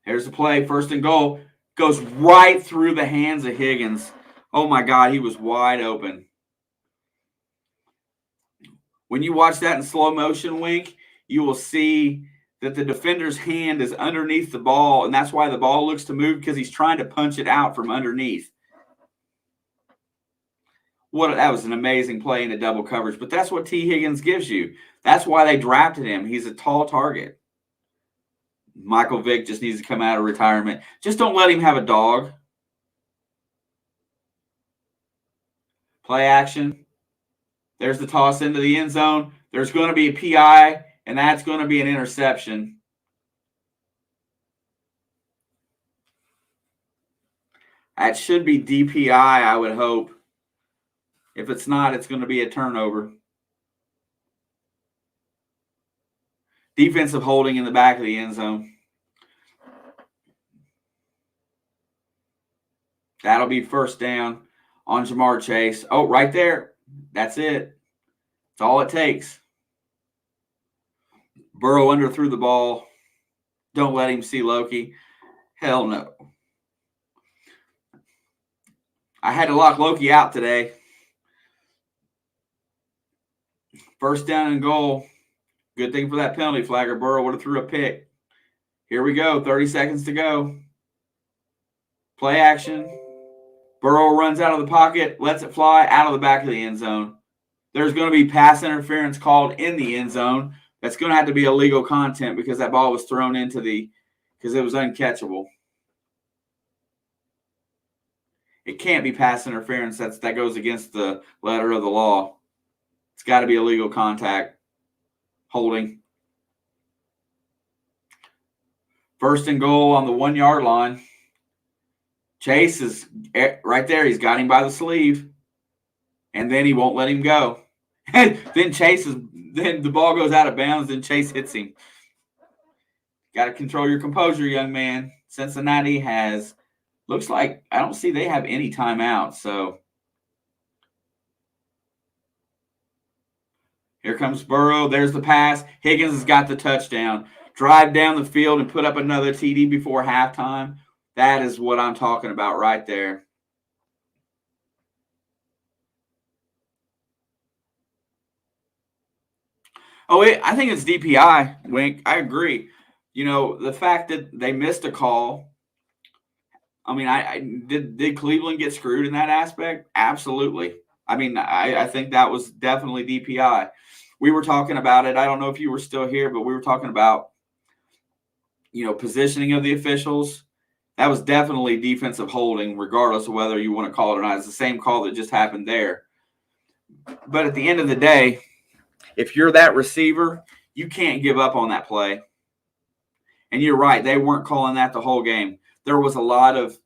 Here's the play. 1st and goal. Goes right through the hands of Higgins. Oh, my God. He was wide open. When you watch that in slow motion, Wink, you will see that the defender's hand is underneath the ball, and that's why the ball looks to move because he's trying to punch it out from underneath. That was an amazing play in a double coverage, but that's what T. Higgins gives you. That's why they drafted him. He's a tall target. Michael Vick just needs to come out of retirement. Just don't let him have a dog. Play action. There's the toss into the end zone. There's going to be a PI, and that's going to be an interception. That should be DPI, I would hope. If it's not, it's going to be a turnover. Defensive holding in the back of the end zone. That'll be 1st down on Jamar Chase. Oh, right there. That's it. That's all it takes. Burrow underthrew the ball. Don't let him see Loki. Hell no. I had to lock Loki out today. 1st down and goal. Good thing for that penalty flag, or Burrow would have threw a pick. Here we go. 30 seconds to go. Play action. Burrow runs out of the pocket, lets it fly out of the back of the end zone. There's going to be pass interference called in the end zone. That's going to have to be illegal content because that ball was thrown into because it was uncatchable. It can't be pass interference. That goes against the letter of the law. It's got to be illegal contact. Holding. First and goal on the 1 yard line. Chase is right there. He's got him by the sleeve. And then he won't let him go. then the ball goes out of bounds, then Chase hits him. Got to control your composure, young man. Cincinnati looks like, I don't see they have any timeouts. So here comes Burrow. There's the pass. Higgins has got the touchdown. Drive down the field and put up another TD before halftime. That is what I'm talking about right there. Oh, I think it's DPI, Wink. I agree. The fact that they missed a call. I mean, did Cleveland get screwed in that aspect? Absolutely. I mean, I think that was definitely DPI. We were talking about it. I don't know if you were still here, but we were talking about, positioning of the officials. That was definitely defensive holding, regardless of whether you want to call it or not. It's the same call that just happened there. But at the end of the day, if you're that receiver, you can't give up on that play. And you're right; they weren't calling that the whole game. There was a lot of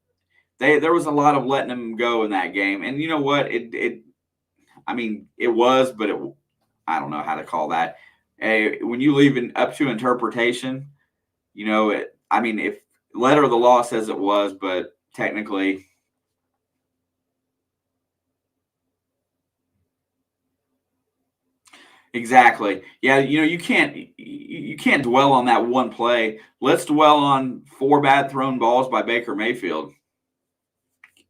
letting them go in that game. And you know what? It was, but I don't know how to call that. When you leave it up to interpretation, if letter of the law says it was, but technically. Exactly. Yeah, you can't dwell on that one play. Let's dwell on 4 bad thrown balls by Baker Mayfield.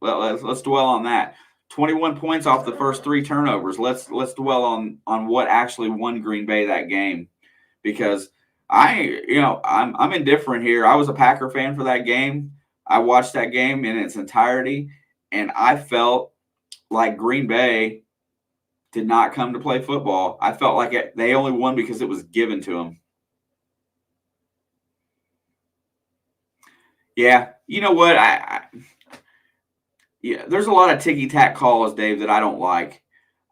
Let's dwell on that. 21 points off the first 3 turnovers. Let's dwell on what actually won Green Bay that game, because I'm indifferent here. I was a Packer fan for that game. I watched that game in its entirety, and I felt like Green Bay did not come to play football. I felt like they only won because it was given to them. Yeah, you know what? There's a lot of ticky-tack calls, Dave, that I don't like.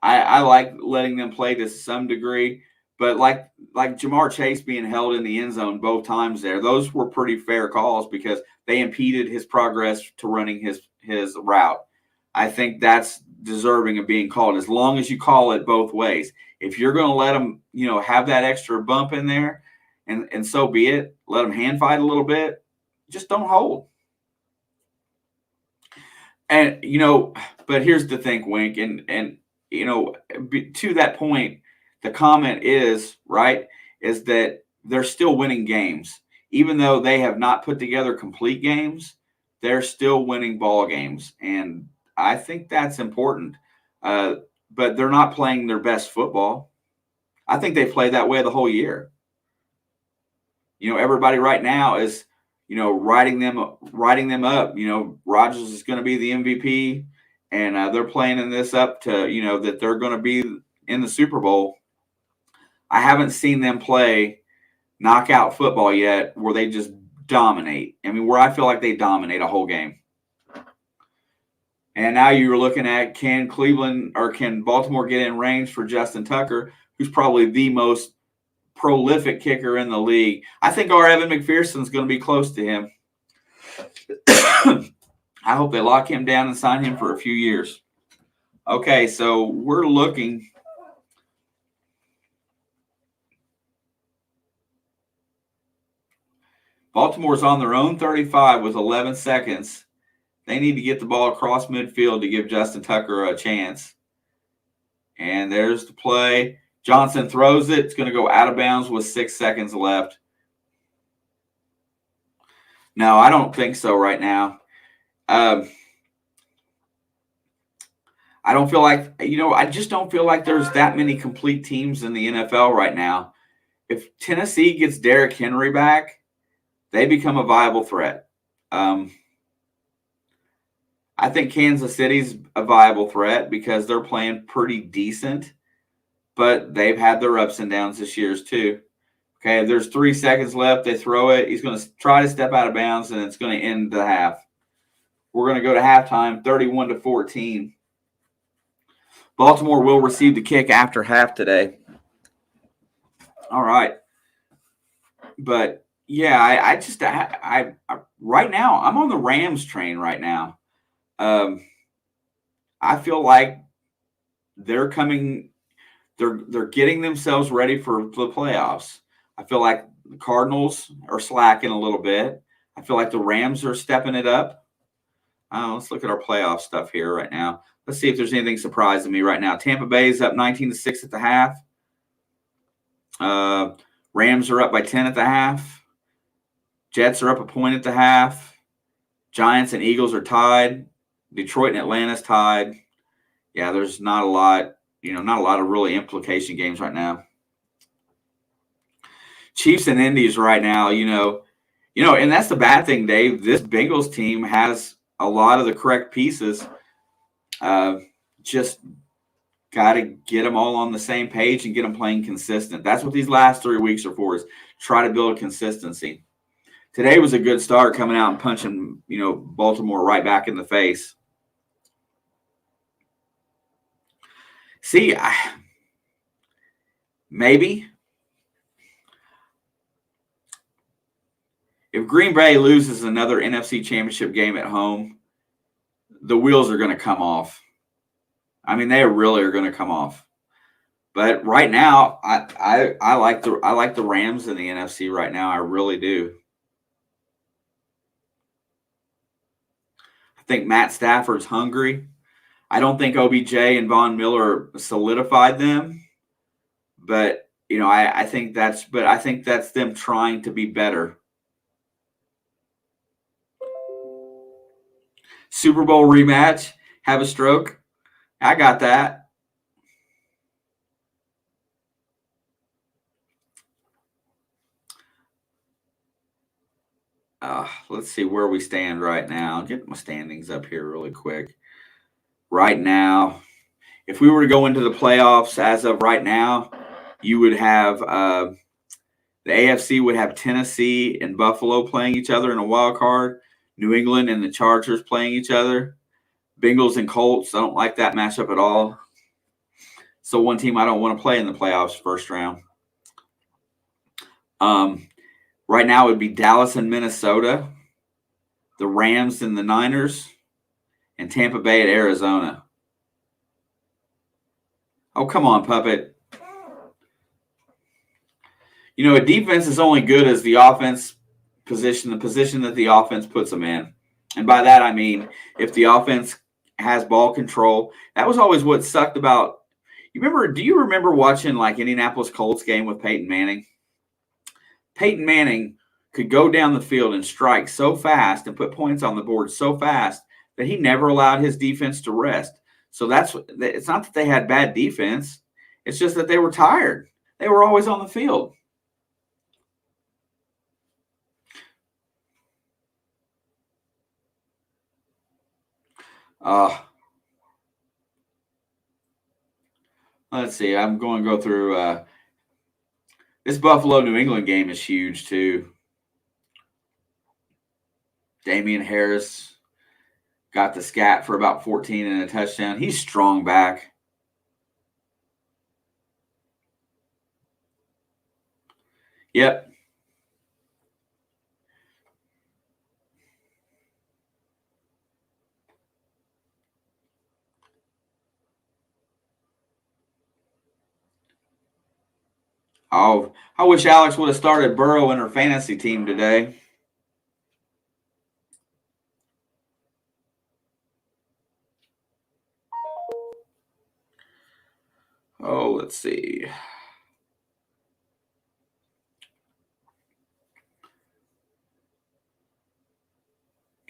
I like letting them play to some degree, but like Jamar Chase being held in the end zone both times there, those were pretty fair calls because they impeded his progress to running his route. I think that's deserving of being called as long as you call it both ways. If you're going to let them, have that extra bump in there, and so be it, let them hand fight a little bit, just don't hold. And, but here's the thing, Wink, and to that point, the comment is that they're still winning games. Even though they have not put together complete games, they're still winning ball games. And I think that's important. But they're not playing their best football. I think they played that way the whole year. Everybody right now is, writing them up. Rodgers is going to be the MVP, and they're planning this up to, that they're going to be in the Super Bowl. I haven't seen them play knockout football yet where they just dominate. Where I feel like they dominate a whole game. And now you're looking at, can Baltimore get in range for Justin Tucker, who's probably the most prolific kicker in the league. I think our Evan McPherson is going to be close to him. I hope they lock him down and sign him for a few years. Okay, so we're looking. Baltimore's on their own 35 with 11 seconds. They need to get the ball across midfield to give Justin Tucker a chance. And there's the play. Johnson throws it. It's going to go out of bounds with 6 seconds left. No, I don't think so right now. I don't feel like, I just don't feel like there's that many complete teams in the NFL right now. If Tennessee gets Derrick Henry back, they become a viable threat. I think Kansas City's a viable threat because they're playing pretty decent, but they've had their ups and downs this year too. Okay, there's 3 seconds left. They throw it. He's going to try to step out of bounds, and it's going to end the half. We're going to go to halftime, 31-14. Baltimore will receive the kick after half today. All right. But, yeah, I right now, I'm on the Rams train right now. I feel like they're getting themselves ready for the playoffs. I feel like the Cardinals are slacking a little bit. I feel like the Rams are stepping it up. Let's look at our playoff stuff here right now. Let's see if there's anything surprising me right now. Tampa Bay is up 19-6 at the half. Rams are up by 10 at the half. Jets are up a point at the half. Giants and Eagles are tied. Detroit and Atlanta's tied. Yeah, there's not a lot, not a lot of really implication games right now. Chiefs and Indies right now, and that's the bad thing, Dave. This Bengals team has a lot of the correct pieces. Just got to get them all on the same page and get them playing consistent. That's what these last 3 weeks are for, is try to build consistency. Today was a good start, coming out and punching, Baltimore right back in the face. See, maybe if Green Bay loses another NFC Championship game at home, the wheels are going to come off. I mean, they really are going to come off. But right now, I like the Rams in the NFC right now. I really do. I think Matt Stafford's hungry. I don't think OBJ and Von Miller solidified them, but I think that's them trying to be better. Super Bowl rematch, have a stroke. I got that. Let's see where we stand right now. I'll get my standings up here really quick. Right now, if we were to go into the playoffs as of right now, you would have the AFC would have Tennessee and Buffalo playing each other in a wild card. New England and the Chargers playing each other. Bengals and Colts. I don't like that matchup at all. So one team I don't want to play in the playoffs first round. Right now it would be Dallas and Minnesota, the Rams and the Niners, and Tampa Bay at Arizona. Oh, come on, Puppet. A defense is only good as the offense the position that the offense puts them in. And by that, I mean, if the offense has ball control, that was always what sucked about. Do you remember watching like Indianapolis Colts game with Peyton Manning? Peyton Manning could go down the field and strike so fast and put points on the board so fast that he never allowed his defense to rest. So it's not that they had bad defense. It's just that they were tired. They were always on the field. Let's see. I'm going to go through this Buffalo-New England game is huge too. Damian Harris got the scat for about 14 and a touchdown. He's strong back. Yep. Oh, I wish Alex would have started Burrow in her fantasy team today. Oh, let's see.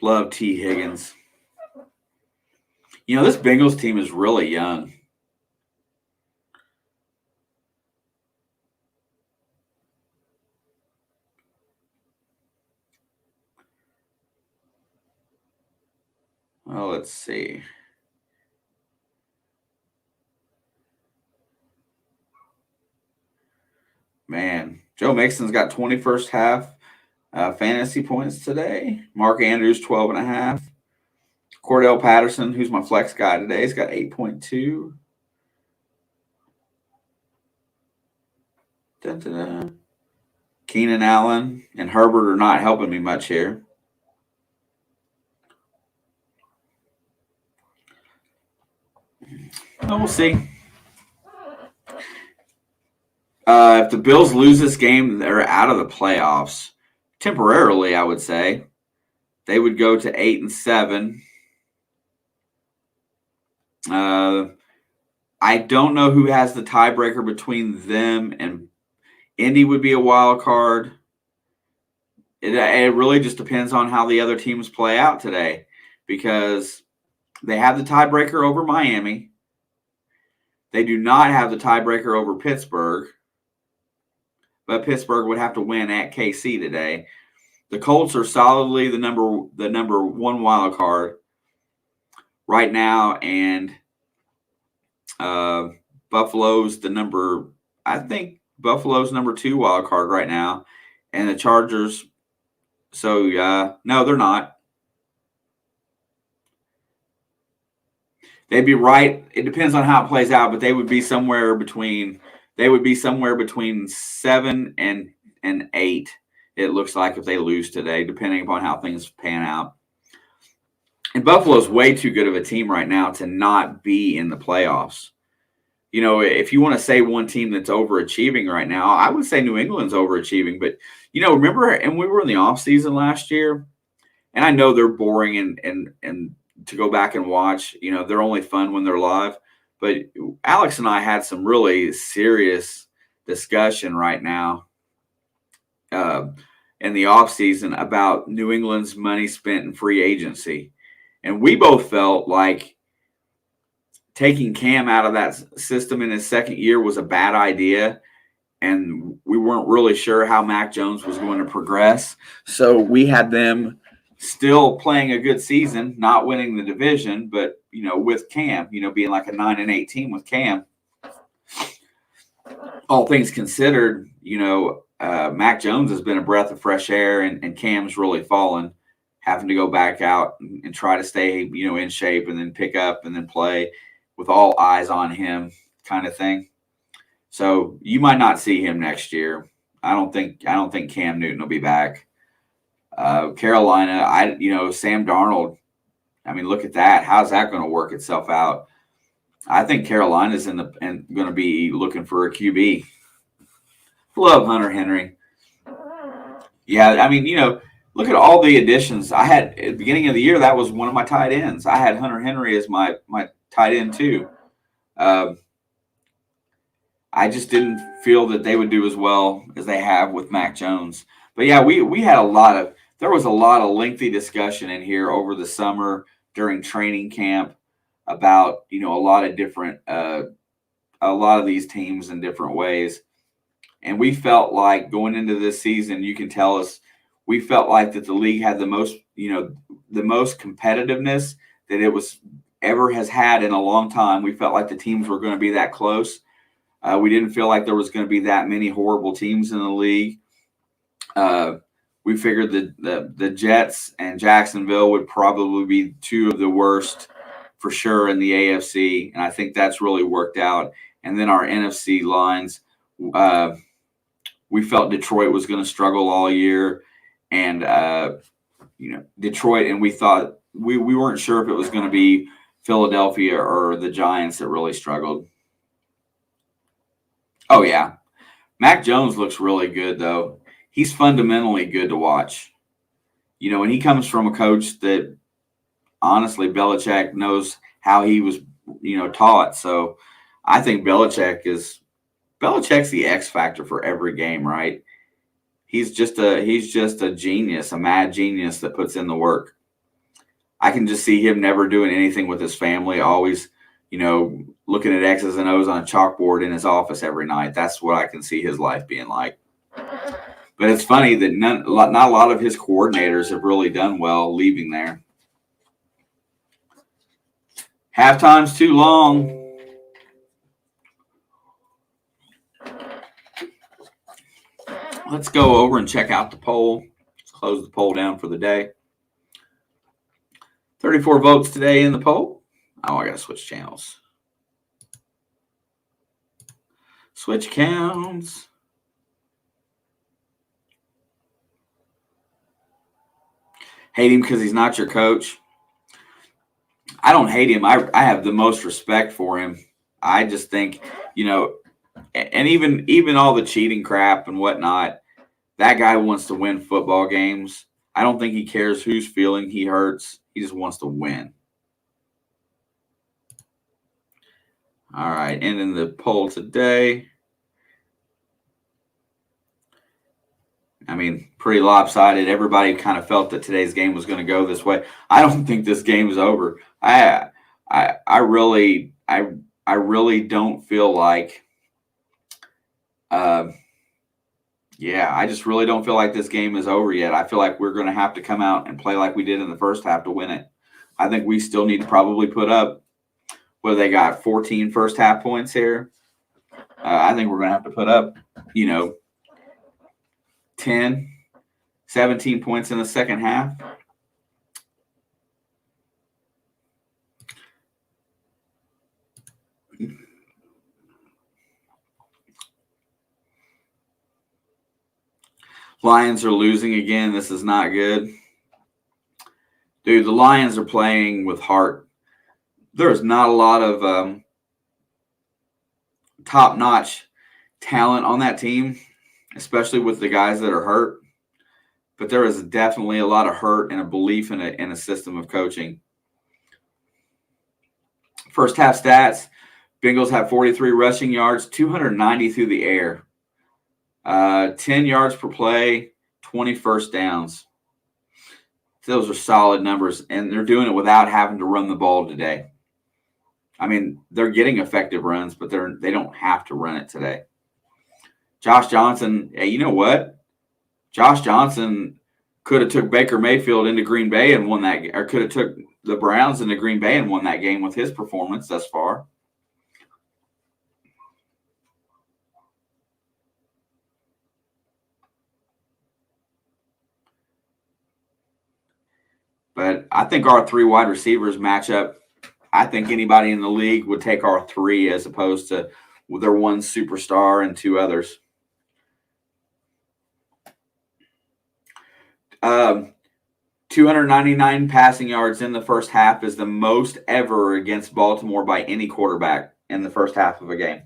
Love T. Higgins. This Bengals team is really young. Well, let's see. Man, Joe Mixon's got 21st half fantasy points today. Mark Andrews, 12.5. Cordell Patterson, who's my flex guy today, has got 8.2. Dun-dun-dun. Keenan Allen and Herbert are not helping me much here. Well, we'll see. If the Bills lose this game, they're out of the playoffs temporarily. I would say they would go to 8-7. I don't know who has the tiebreaker between them and Indy. Would be a wild card. It really just depends on how the other teams play out today, because they have the tiebreaker over Miami. They do not have the tiebreaker over Pittsburgh, but Pittsburgh would have to win at KC today. The Colts are solidly the number one wild card right now, and Buffalo's Buffalo's number 2 wild card right now, and the Chargers. So no, they're not. They'd be right. It depends on how it plays out, but they would be somewhere between 7 and 8. It looks like, if they lose today, depending upon how things pan out. And Buffalo's way too good of a team right now to not be in the playoffs. You know, if you want to say one team that's overachieving right now, I would say New England's overachieving. But, remember, and we were in the offseason last year, and I know they're boring and to go back and watch, they're only fun when they're live. But Alex and I had some really serious discussion right now in the offseason about New England's money spent in free agency. And we both felt like taking Cam out of that system in his second year was a bad idea. And we weren't really sure how Mac Jones was going to progress. So we had them still playing a good season, not winning the division, but, with Cam, being like a 9-8 team with Cam. All things considered, Mac Jones has been a breath of fresh air, and Cam's really fallen, having to go back out and try to stay, in shape, and then pick up and then play with all eyes on him kind of thing. So you might not see him next year. I don't think Cam Newton will be back. Carolina, Sam Darnold. I mean, look at that. How's that going to work itself out? I think Carolina's going to be looking for a QB. Love Hunter Henry. Yeah, I mean, look at all the additions. I had at the beginning of the year, that was one of my tight ends. I had Hunter Henry as my tight end too. I just didn't feel that they would do as well as they have with Mac Jones. But yeah, we had there was a lot of lengthy discussion in here over the summer during training camp about, a lot of different, a lot of these teams in different ways. And we felt like going into this season, you can tell us, we felt like that the league had the most competitiveness that it ever has had in a long time. We felt like the teams were going to be that close. We didn't feel like there was going to be that many horrible teams in the league. We figured that the Jets and Jacksonville would probably be 2 of the worst for sure in the AFC, and I think that's really worked out. And then our NFC lines, we felt Detroit was going to struggle all year, and Detroit, and we thought we weren't sure if it was going to be Philadelphia or the Giants that really struggled. Oh yeah, Mac Jones looks really good though. He's fundamentally good to watch. And he comes from a coach that, honestly, Belichick knows how he was, taught. So I think Belichick's the X factor for every game, right? He's just a genius, a mad genius that puts in the work. I can just see him never doing anything with his family, always, looking at X's and O's on a chalkboard in his office every night. That's what I can see his life being like. But it's funny that not a lot of his coordinators have really done well leaving there. Halftime's too long. Let's go over and check out the poll. Let's close the poll down for the day. 34 votes today in the poll. Oh, I got to switch channels. Switch counts. Hate him because he's not your coach. I don't hate him. I have the most respect for him. I just think, and even all the cheating crap and whatnot, that guy wants to win football games. I don't think he cares whose feeling he hurts. He just wants to win. All right, ending the poll today. I mean, pretty lopsided. Everybody kind of felt that today's game was going to go this way. I don't think this game is over. I really don't feel like. I just really don't feel like this game is over yet. I feel like we're going to have to come out and play like we did in the first half to win it. I think we still need to probably put up, what they got, 14 first half points here. I think we're going to have to put up, 10, 17 points in the second half. Lions are losing again. This is not good. Dude, the Lions are playing with heart. There's not a lot of top-notch talent on that team, especially with the guys that are hurt. But there is definitely a lot of hurt and a belief in a system of coaching. First half stats, Bengals have 43 rushing yards, 290 through the air. 10 yards per play, 20 first downs. Those are solid numbers, and they're doing it without having to run the ball today. I mean, they're getting effective runs, but they don't have to run it today. Josh Johnson, hey, you know what? Josh Johnson could have took Baker Mayfield into Green Bay and won that, or could have took the Browns into Green Bay and won that game with his performance thus far. But I think our three wide receivers match up. I think anybody in the league would take our three as opposed to their one superstar and two others. 299 passing yards in the first half is the most ever against Baltimore by any quarterback in the first half of a game.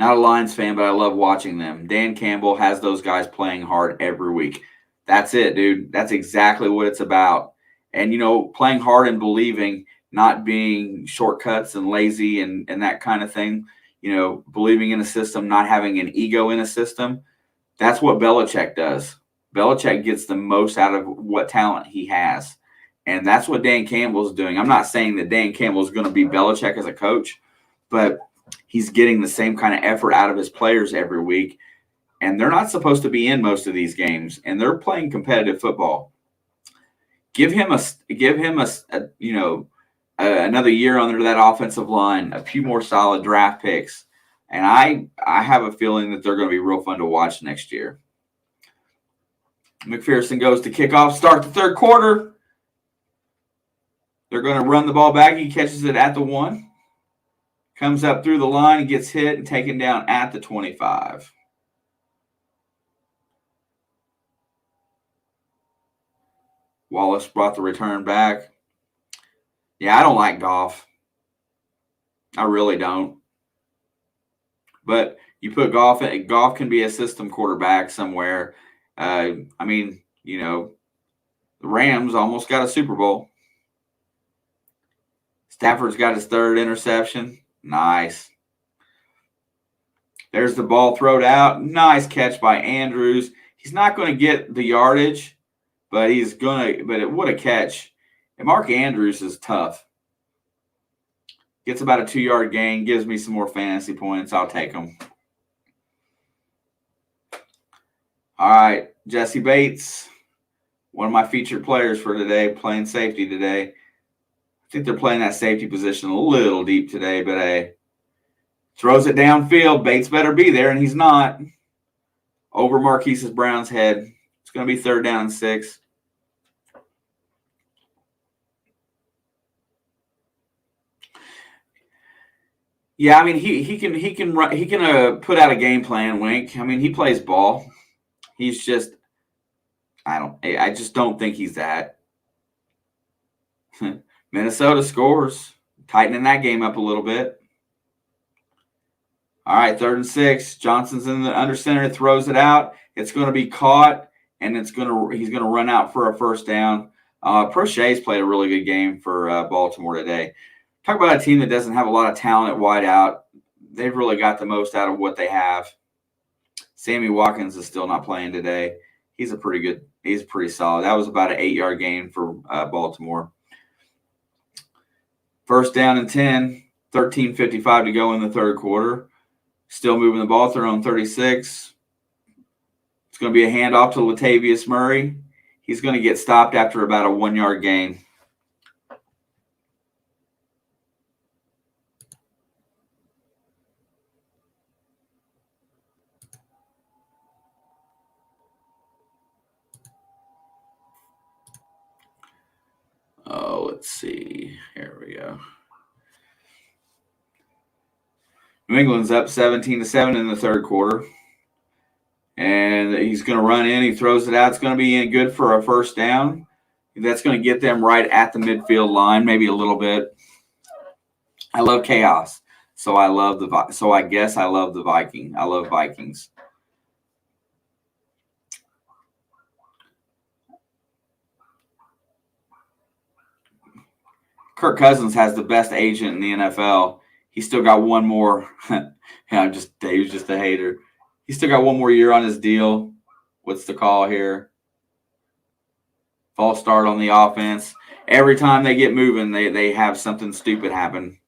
Not a Lions fan, but I love watching them. Dan Campbell has those guys playing hard every week. That's it, dude. That's exactly what it's about. And, playing hard and believing, not being shortcuts and lazy and that kind of thing, believing in a system, not having an ego in a system. That's what Belichick does. Belichick gets the most out of what talent he has. And that's what Dan Campbell's doing. I'm not saying that Dan Campbell's going to be Belichick as a coach, but he's getting the same kind of effort out of his players every week. And they're not supposed to be in most of these games, and they're playing competitive football. Give him another year under that offensive line, a few more solid draft picks, and I have a feeling that they're going to be real fun to watch next year. McPherson goes to kickoff, start the third quarter. They're going to run the ball back. He catches it at the 1. Comes up through the line and gets hit and taken down at the 25. Wallace brought the return back. Yeah, I don't like Goff. I really don't. But you put Goff in, Goff can be a system quarterback somewhere. The Rams almost got a Super Bowl. Stafford's got his third interception. Nice. There's the ball thrown out. Nice catch by Andrews. He's not going to get the yardage, but what a catch. And Mark Andrews is tough. Gets about a 2-yard gain, gives me some more fantasy points. I'll take them. All right, Jesse Bates, one of my featured players for today, playing safety today. think they're playing that safety position a little deep today, but throws it downfield. Bates better be there, and he's not. Over Marquise Brown's head. It's going to be 3rd down and 6. Yeah, I mean he can put out a game plan, Wink. I mean he plays ball. He's just I just don't think he's that. Minnesota scores, tightening that game up a little bit. All right, 3rd and 6. Johnson's in the under center, throws it out. It's going to be caught, and he's going to run out for a 1st down. Prochet's played a really good game for Baltimore today. Talk about a team that doesn't have a lot of talent at wide out. They've really got the most out of what they have. Sammy Watkins is still not playing today. He's pretty solid. That was about an 8-yard gain for Baltimore. 1st down and 10, 13:55 to go in the 3rd quarter. Still moving the ball, their own 36. It's going to be a handoff to Latavius Murray. He's going to get stopped after about a 1-yard gain. Oh, let's see. Here we go. New England's up 17-7 in the 3rd quarter. And he's going to run in. He throws it out. It's going to be in good for a 1st down. That's going to get them right at the midfield line, maybe a little bit. I love chaos. So I guess I love the Viking. I love Vikings. Kirk Cousins has the best agent in the NFL. He's still got one more. Dave's just a hater. He's still got one more year on his deal. What's the call here? False start on the offense. Every time they get moving, they have something stupid happen.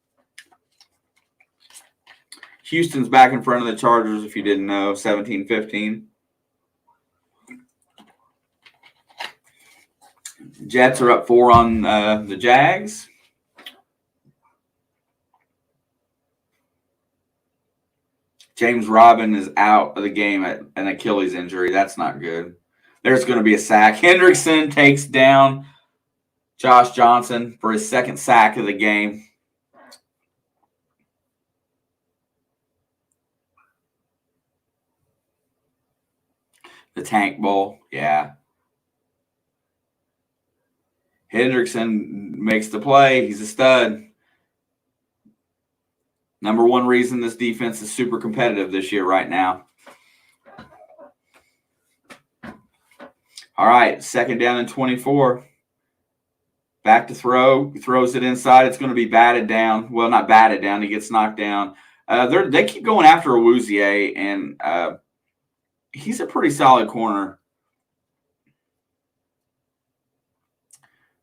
Houston's back in front of the Chargers, if you didn't know, 17-15. Jets are up 4 on the Jags. James Robin is out of the game at an Achilles injury. That's not good. There's going to be a sack. Hendrickson takes down Josh Johnson for his 2nd sack of the game. The Tank Bowl, yeah. Hendrickson makes the play. He's a stud. Number 1 reason this defense is super competitive this year right now. All right, 2nd down and 24. Back to throw. He throws it inside. It's going to be batted down. Well, not batted down. He gets knocked down. They keep going after Awuzie, and he's a pretty solid corner.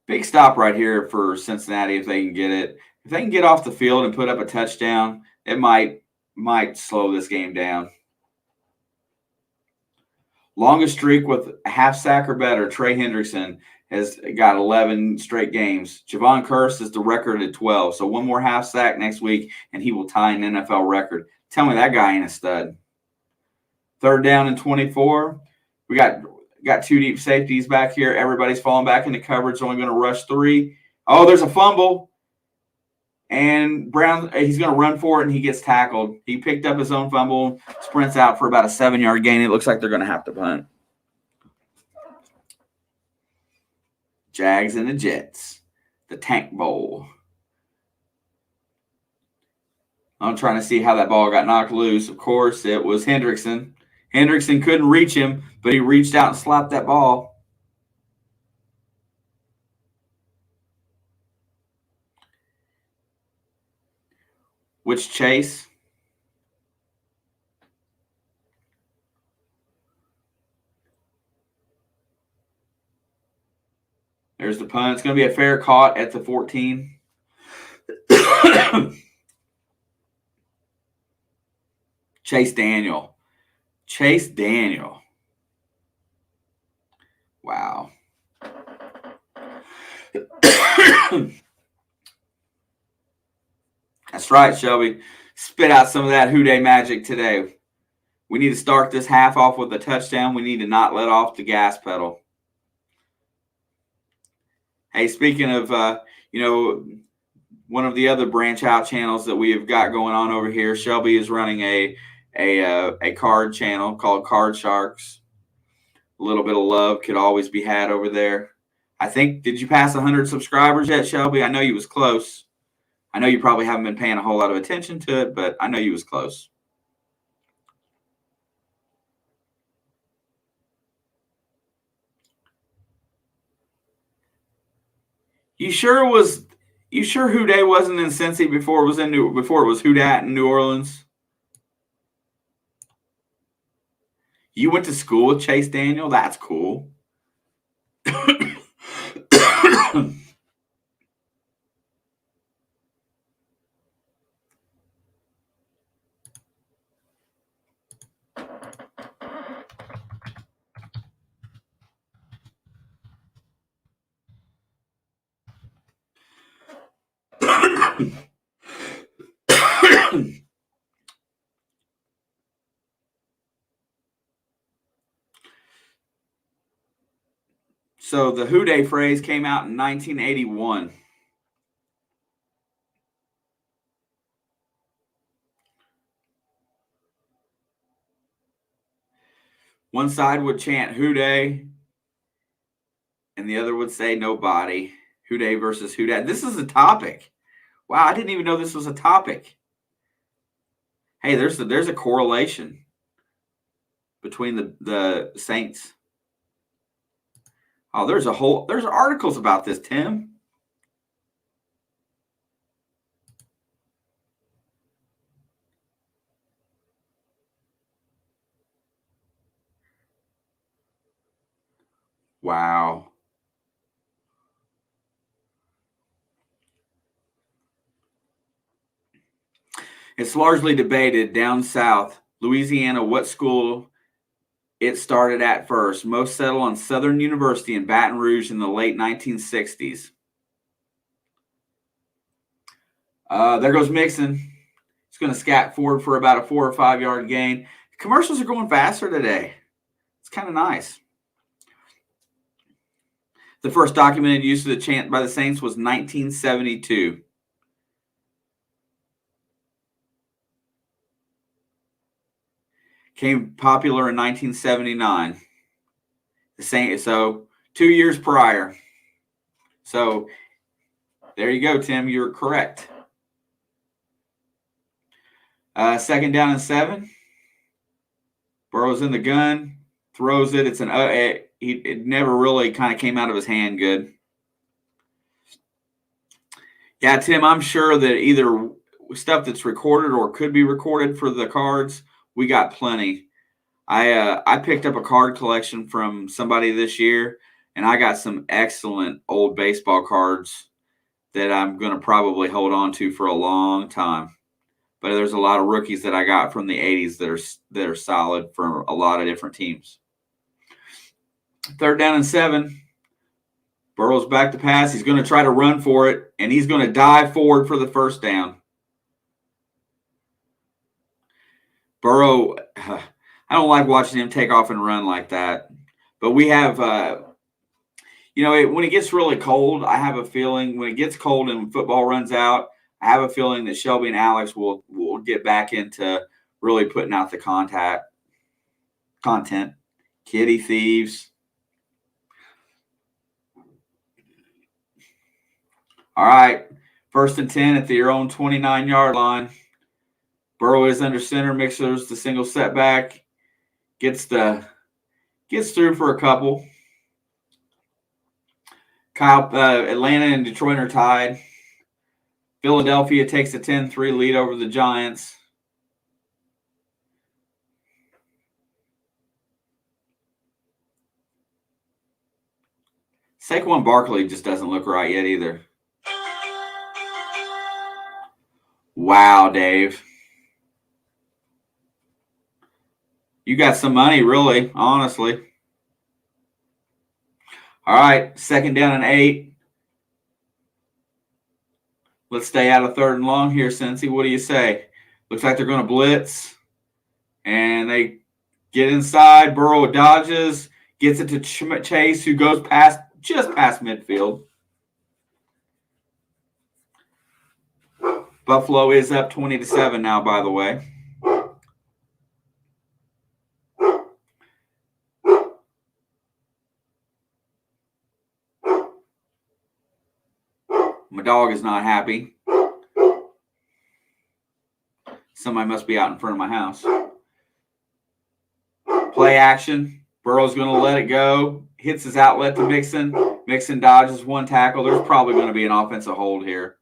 Big stop right here for Cincinnati if they can get it. If they can get off the field and put up a touchdown, it might slow this game down. Longest streak with a half sack or better, Trey Hendrickson has got 11 straight games. Javon Curse is the record at 12. So one more half sack next week, and he will tie an NFL record. Tell me that guy ain't a stud. 3rd down and 24. We got 2 deep safeties back here. Everybody's falling back into coverage. Only going to rush 3. Oh, there's a fumble. And Brown, he's going to run for it, and he gets tackled. He picked up his own fumble, sprints out for about a 7-yard gain. It looks like they're going to have to punt. Jags and the Jets, the Tank Bowl. I'm trying to see how that ball got knocked loose. Of course, it was Hendrickson. Hendrickson couldn't reach him, but he reached out and slapped that ball. Which Chase? There's the punt. It's going to be a fair caught at the 14. Chase Daniel. Wow. That's right, Shelby. Spit out some of that Houday magic today. We need to start this half off with a touchdown. We need to not let off the gas pedal. Hey, speaking of, one of the other branch out channels that we have got going on over here, Shelby is running a card channel called Card Sharks. A little bit of love could always be had over there. I think, did you pass 100 subscribers yet, Shelby? I know you was close. I know you probably haven't been paying a whole lot of attention to it, but I know you was close. You sure Houday wasn't in Cincy before it was Houdat in New Orleans? You went to school with Chase Daniel? That's cool. So the Houday phrase came out in 1981. One side would chant Houday, and the other would say nobody. Houday versus Houdat. This is a topic. Wow, I didn't even know this was a topic. Hey, there's a correlation between the Saints. Oh, there's articles about this, Tim. Wow. It's largely debated down south, Louisiana, what school it started at first. Most settled on Southern University in Baton Rouge in the late 1960s. There goes Mixon. He's going to scat forward for about a 4 or 5 yard gain. Commercials are going faster today. It's kind of nice. The first documented use of the chant by the Saints was 1972. Came popular in 1979. So 2 years prior. So there you go, Tim. You're correct. Second down and 7. Burrow's in the gun, throws it. It's it never really kind of came out of his hand good. Yeah, Tim, I'm sure that either stuff that's recorded or could be recorded for the cards, we got plenty. I picked up a card collection from somebody this year, and I got some excellent old baseball cards that I'm going to probably hold on to for a long time. But there's a lot of rookies that I got from the 80s that are solid for a lot of different teams. Third down and 7. Burrow's back to pass. He's going to try to run for it, and he's going to dive forward for the first down. Burrow, I don't like watching him take off and run like that. But we have, when it gets really cold, I have a feeling when it gets cold and football runs out, I have a feeling that Shelby and Alex will get back into really putting out the content. Kitty thieves. All right, 1st and 10 at their own 29-yard line. Burrow is under center. Mixer's the single setback. Gets through for a couple. Atlanta and Detroit are tied. Philadelphia takes a 10-3 lead over the Giants. Saquon Barkley just doesn't look right yet either. Wow, Dave. You got some money, really, honestly. All right, 2nd down and 8. Let's stay out of 3rd and long here, Cincy. What do you say? Looks like they're going to blitz. And they get inside. Burrow dodges, gets it to Chase, who goes just past midfield. Buffalo is up 20-7 now, by the way. My dog is not happy. Somebody must be out in front of my house. Play action. Burrow's going to let it go. Hits his outlet to Mixon. Mixon dodges one tackle. There's probably going to be an offensive hold here.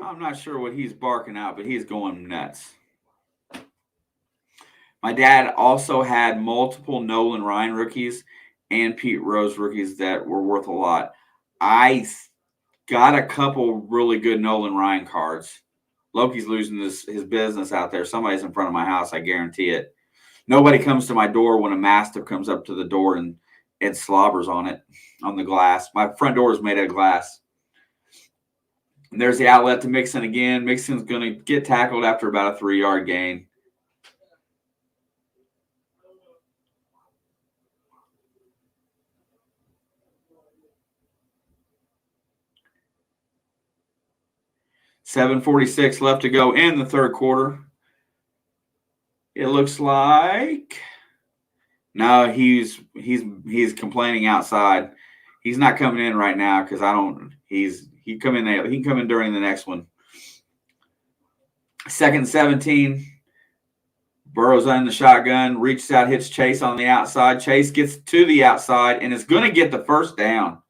I'm not sure what he's barking out, but he's going nuts. My dad also had multiple Nolan Ryan rookies and Pete Rose rookies that were worth a lot. I got a couple really good Nolan Ryan cards. Loki's losing his business out there. Somebody's in front of my house, I guarantee it. Nobody comes to my door when a mastiff comes up to the door and slobbers on it, on the glass. My front door is made out of glass. And there's the outlet to Mixon again. Mixon's going to get tackled after about a 3-yard gain. $7:46 left to go in the 3rd quarter. It looks like no, he's complaining outside. He's not coming in right now because he can come in during the next one. 2nd and 17. Burrow's on the shotgun, reaches out, hits Chase on the outside. Chase gets to the outside and is going to get the 1st down.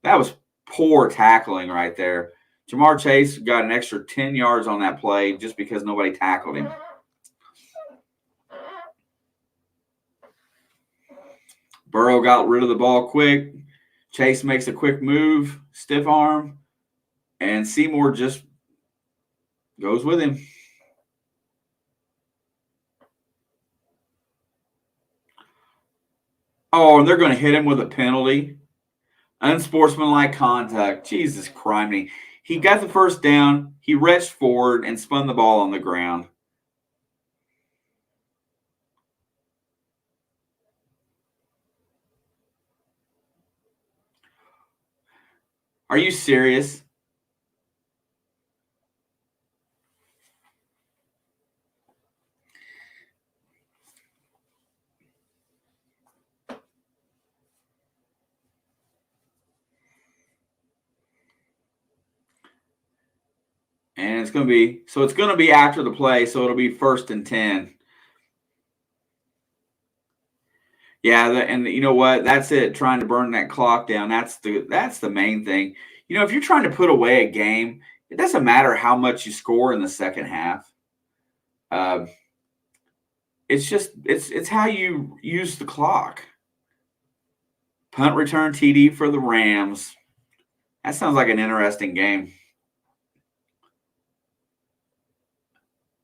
That was poor tackling right there. Jamar Chase got an extra 10 yards on that play just because nobody tackled him. Burrow got rid of the ball quick. Chase makes a quick move, stiff arm, and Seymour just goes with him. Oh, and they're going to hit him with a penalty. Unsportsmanlike contact. Jesus Christ. He got the 1st down. He reached forward and spun the ball on the ground. Are you serious? And it's going to be after the play, so it'll be 1st and 10. Yeah, and you know what? That's it. Trying to burn that clock down. That's the main thing. You know, if you're trying to put away a game, it doesn't matter how much you score in the second half. It's how you use the clock. Punt return TD for the Rams. That sounds like an interesting game.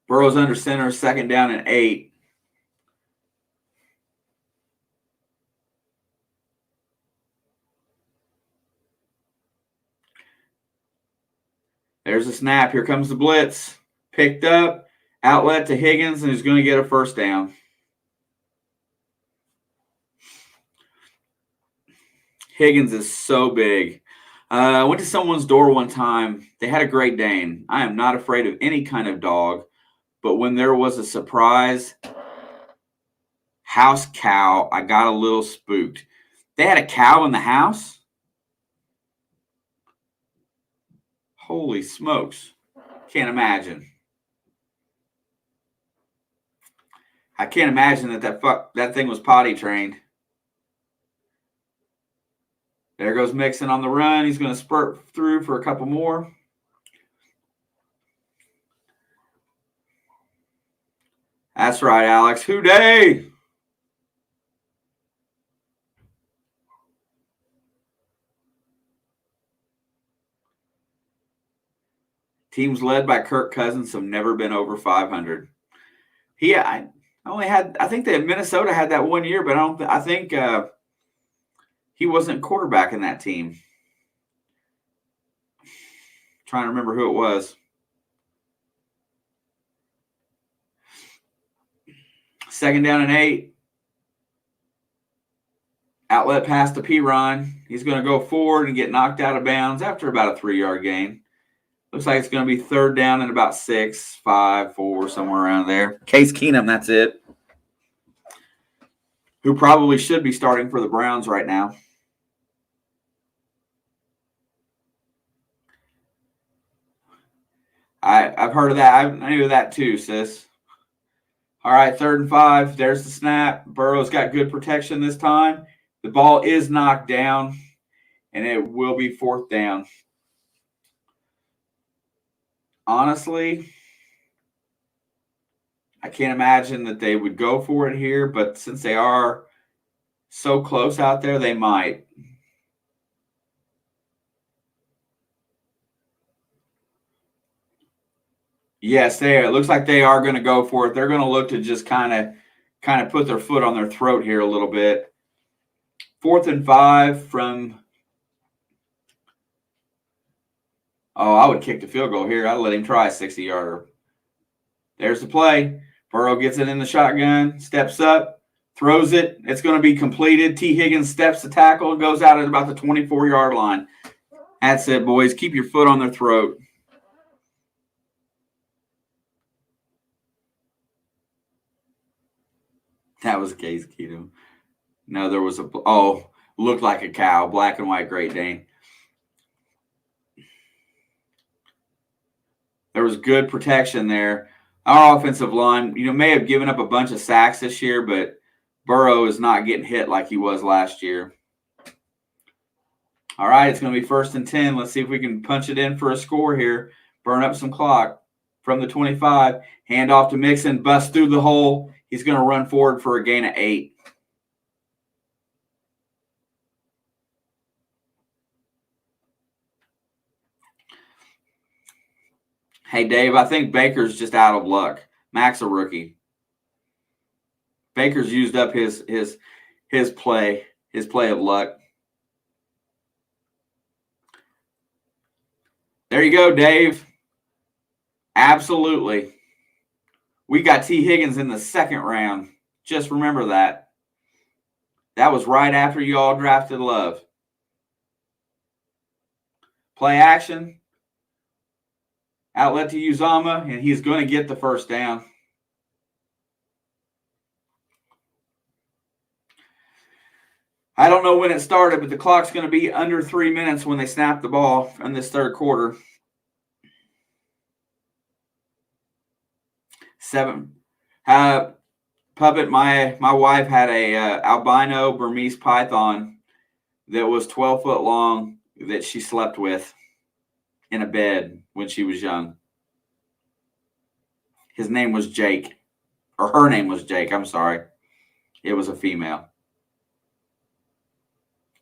Burrow's under center, 2nd down and 8. There's a snap. Here comes the blitz. Picked up. Outlet to Higgins, and he's going to get a 1st down. Higgins is so big. I went to someone's door one time. They had a Great Dane. I am not afraid of any kind of dog, but when there was a surprise house cow, I got a little spooked. They had a cow in the house? Holy smokes. Can't imagine. I can't imagine that thing was potty trained. There goes Mixon on the run. He's going to spurt through for a couple more. That's right, Alex. Hooday! Teams led by Kirk Cousins have never been over 500. I think that Minnesota had that 1 year, but I think he wasn't quarterback in that team. Trying to remember who it was. Second down and 8. Outlet pass to Piron. He's going to go forward and get knocked out of bounds after about a 3-yard gain. Looks like it's going to be third down and about 6, 5, 4, somewhere around there. Case Keenum, that's it. Who probably should be starting for the Browns right now. I've heard of that. I knew that too, sis. All right, 3rd and 5. There's the snap. Burrow's got good protection this time. The ball is knocked down, and it will be 4th down. Honestly, I can't imagine that they would go for it here, but since they are so close out there, they might. Yes, it looks like they are going to go for it. They're going to look to just kind of put their foot on their throat here a little bit. 4th and 5 from. Oh, I would kick the field goal here. I'd let him try a 60-yarder. There's the play. Burrow gets it in the shotgun, steps up, throws it. It's going to be completed. T. Higgins steps the tackle and goes out at about the 24-yard line. That's it, boys. Keep your foot on their throat. That was Case Keenum. No, there was looked like a cow, black and white Great Dane. There was good protection there. Our offensive line, may have given up a bunch of sacks this year, but Burrow is not getting hit like he was last year. All right, it's going to be 1st and 10. Let's see if we can punch it in for a score here. Burn up some clock from the 25. Hand off to Mixon, bust through the hole. He's going to run forward for a gain of 8. Hey, Dave, I think Baker's just out of luck. Mac's a rookie. Baker's used up his play of luck. There you go, Dave. Absolutely. We got T. Higgins in the 2nd round. Just remember that. That was right after you all drafted Love. Play action. Outlet to Uzama, and he's going to get the 1st down. I don't know when it started, but the clock's going to be under 3 minutes when they snap the ball in this 3rd quarter. 7. Puppet, my wife had a albino Burmese python that was 12 foot long that she slept with in a bed when she was young. His name was Jake, or her name was Jake. I'm sorry. It was a female.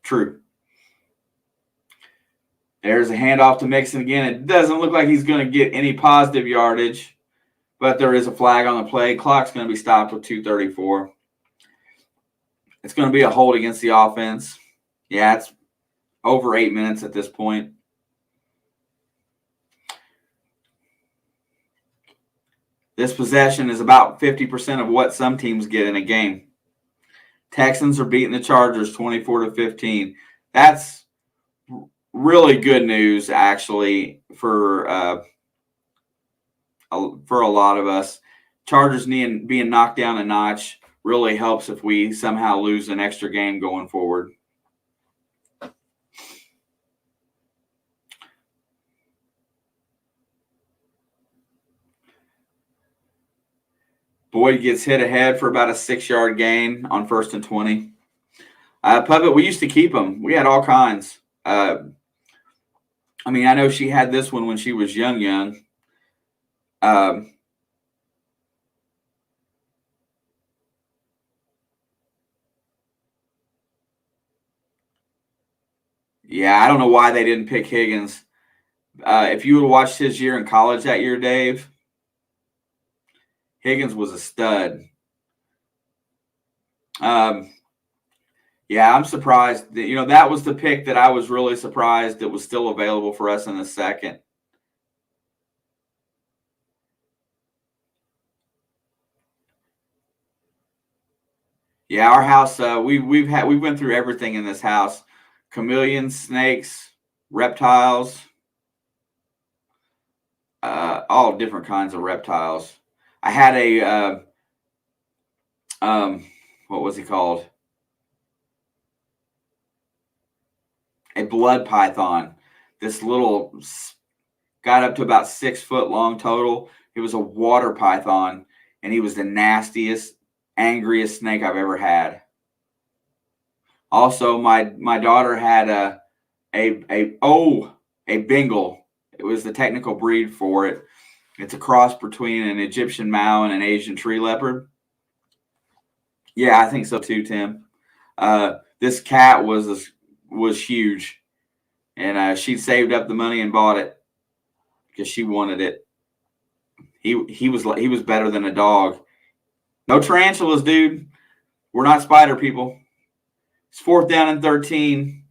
True. There's a handoff to Mixon again. It doesn't look like he's going to get any positive yardage, but there is a flag on the play. Clock's going to be stopped with 2:34. It's going to be a hold against the offense. Yeah, it's over 8 minutes at this point. This possession is about 50% of what some teams get in a game. Texans are beating the Chargers 24-15. That's really good news, actually, for a lot of us. Chargers being knocked down a notch really helps if we somehow lose an extra game going forward. Boyd gets hit ahead for about a 6-yard gain on 1st and 20. Puppet, we used to keep them. We had all kinds. I know she had this one when she was young. Yeah, I don't know why they didn't pick Higgins. If you would have watched his year in college that year, Dave, Higgins was a stud. Yeah, I'm surprised. That was the pick that I was really surprised that was still available for us in the second. Yeah, our house. We went through everything in this house: chameleons, snakes, reptiles, all different kinds of reptiles. I had what was he called? A blood python. This little got up to about 6 foot long total. It was a water python, and he was the nastiest, angriest snake I've ever had. Also, my daughter had a Bengal. It was the technical breed for it. It's a cross between an Egyptian Mao and an Asian tree leopard. Yeah, I think so too, Tim. This cat was huge, and she saved up the money and bought it because she wanted it. He was better than a dog. No tarantulas, dude. We're not spider people. It's 4th down and 13.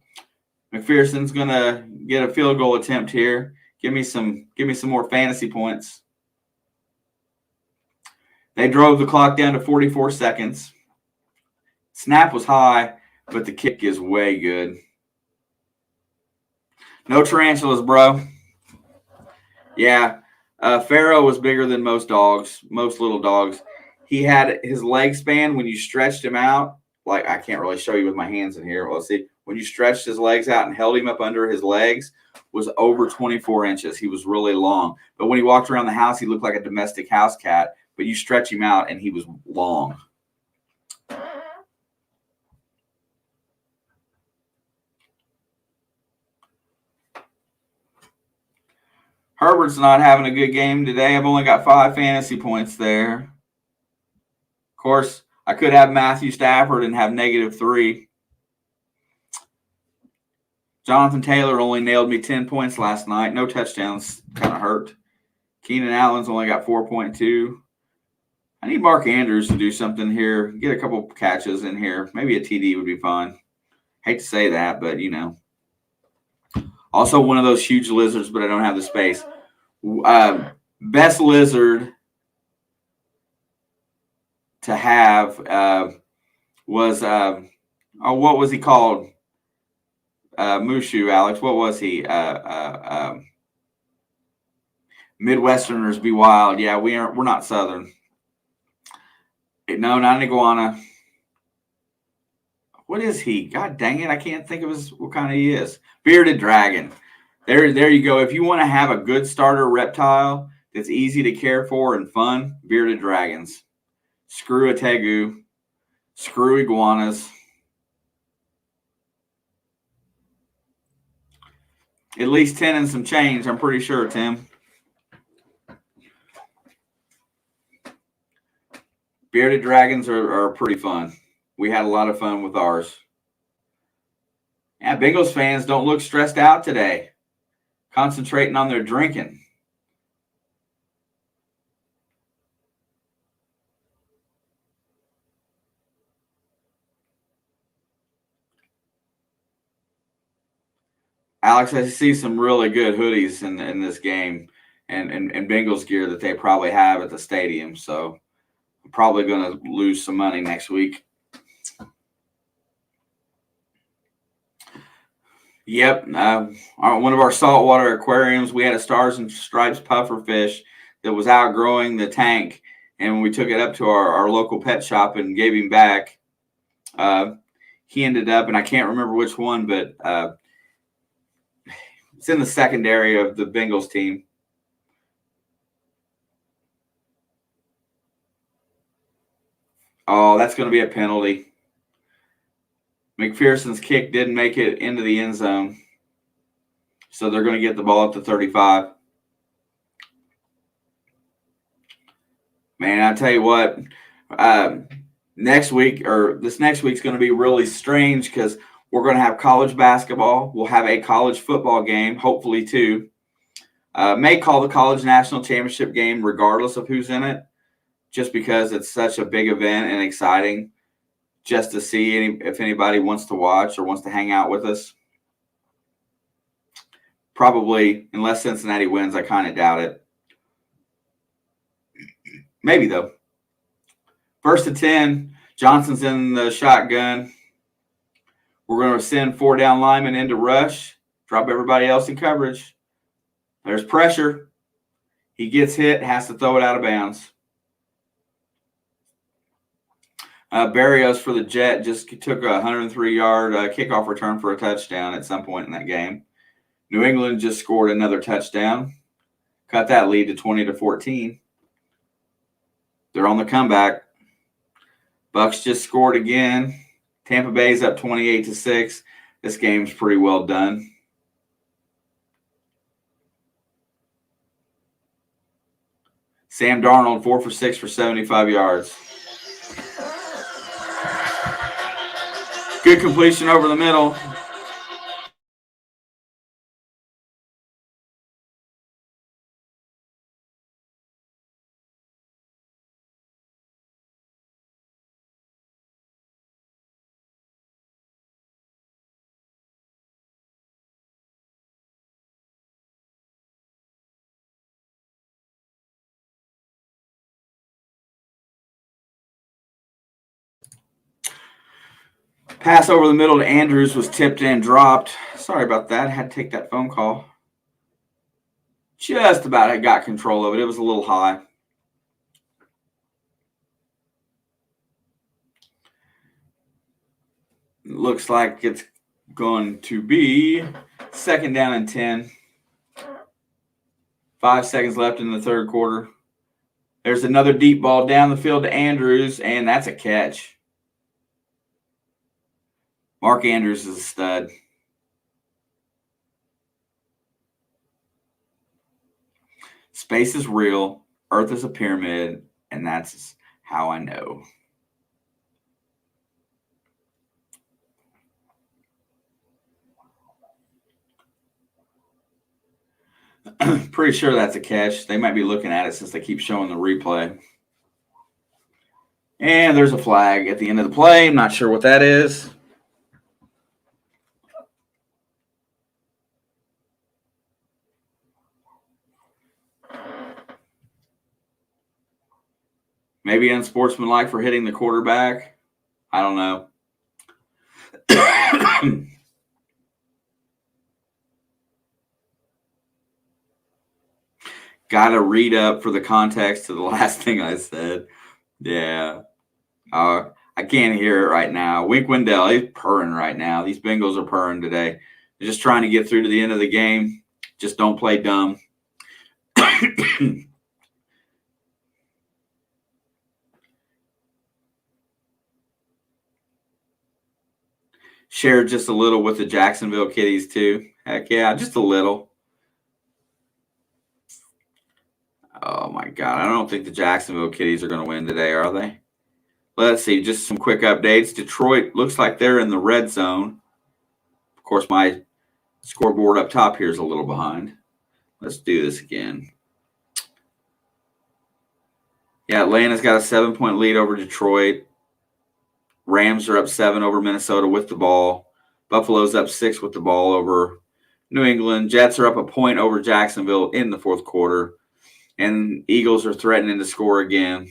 McPherson's gonna get a field goal attempt here. Give me some more fantasy points. They drove the clock down to 44 seconds. Snap was high, but the kick is way good. No tarantulas, bro. Yeah, Pharaoh was bigger than most little dogs. He had his leg span when you stretched him out. Like, I can't really show you with my hands in here. Well, see, when you stretched his legs out and held him up under his legs, was over 24 inches. He was really long. But when he walked around the house, he looked like a domestic house cat. But you stretch him out, and he was long. Herbert's not having a good game today. I've only got 5 fantasy points there. Of course, I could have Matthew Stafford and have -3. Jonathan Taylor only nailed me 10 points last night. No touchdowns. Kind of hurt. Keenan Allen's only got 4.2. I need Mark Andrews to do something here. Get a couple catches in here. Maybe a TD would be fine. Hate to say that, but Also one of those huge lizards, but I don't have the space. Best lizard to have was what was he called? Mushu, Alex. What was he? Midwesterners be wild. Yeah, we're not Southern. No, not an iguana. What is he? God dang it. I can't think of what kind he is. Bearded dragon. There you go. If you want to have a good starter reptile that's easy to care for and fun, bearded dragons. Screw a tegu. Screw iguanas. At least 10 and some change, I'm pretty sure, Tim. Bearded dragons are pretty fun. We had a lot of fun with ours. Yeah, Bengals fans don't look stressed out today. Concentrating on their drinking. Alex, I see some really good hoodies in this game and Bengals gear that they probably have at the stadium. So I'm probably going to lose some money next week. Yep. One of our saltwater aquariums, we had a Stars and Stripes puffer fish that was outgrowing the tank. And when we took it up to our local pet shop and gave him back, he ended up, and I can't remember which one, but it's in the secondary of the Bengals team. Oh, that's going to be a penalty. McPherson's kick didn't make it into the end zone. So they're going to get the ball up to 35. Man, I tell you what, this next week's going to be really strange because we're going to have college basketball. We'll have a college football game, hopefully too. May call the college national championship game regardless of who's in it, just because it's such a big event and exciting just to see if anybody wants to watch or wants to hang out with us. Probably, unless Cincinnati wins, I kind of doubt it. Maybe, though. First and 10, Johnson's in the shotgun. We're going to send 4 down linemen into rush, drop everybody else in coverage. There's pressure. He gets hit, has to throw it out of bounds. Barrios for the Jet just took a 103-yard kickoff return for a touchdown at some point in that game. New England just scored another touchdown, cut that lead to 20-14. They're on the comeback. Bucks just scored again. Tampa Bay's up 28-6. This game's pretty well done. Sam Darnold, 4 for 6 for 75 yards. Good completion over the middle. Pass over the middle to Andrews was tipped and dropped. Sorry about that. I had to take that phone call. Just about I got control of it. It was a little high. Looks like it's going to be 2nd down and 10. 5 seconds left in the third quarter. There's another deep ball down the field to Andrews, and that's a catch. Mark Andrews is a stud. Space is real. Earth is a pyramid, and that's how I know. Pretty sure that's a catch. They might be looking at it since they keep showing the replay. And there's a flag at the end of the play. I'm not sure what that is. Maybe unsportsmanlike for hitting the quarterback. I don't know. Got to read up for the context to the last thing I said. Yeah. I can't hear it right now. Wink Wendell, he's purring right now. These Bengals are purring today. They're just trying to get through to the end of the game. Just don't play dumb. Shared just a little with the Jacksonville Kitties, too. Heck yeah, just a little. Oh, my God. I don't think the Jacksonville Kitties are going to win today, are they? Let's see. Just some quick updates. Detroit looks like they're in the red zone. Of course, my scoreboard up top here is a little behind. Let's do this again. Yeah, Atlanta's got a 7-point lead over Detroit. Rams are up 7 over Minnesota with the ball. Buffalo's up 6 with the ball over New England. Jets are up a point over Jacksonville in the fourth quarter. And Eagles are threatening to score again.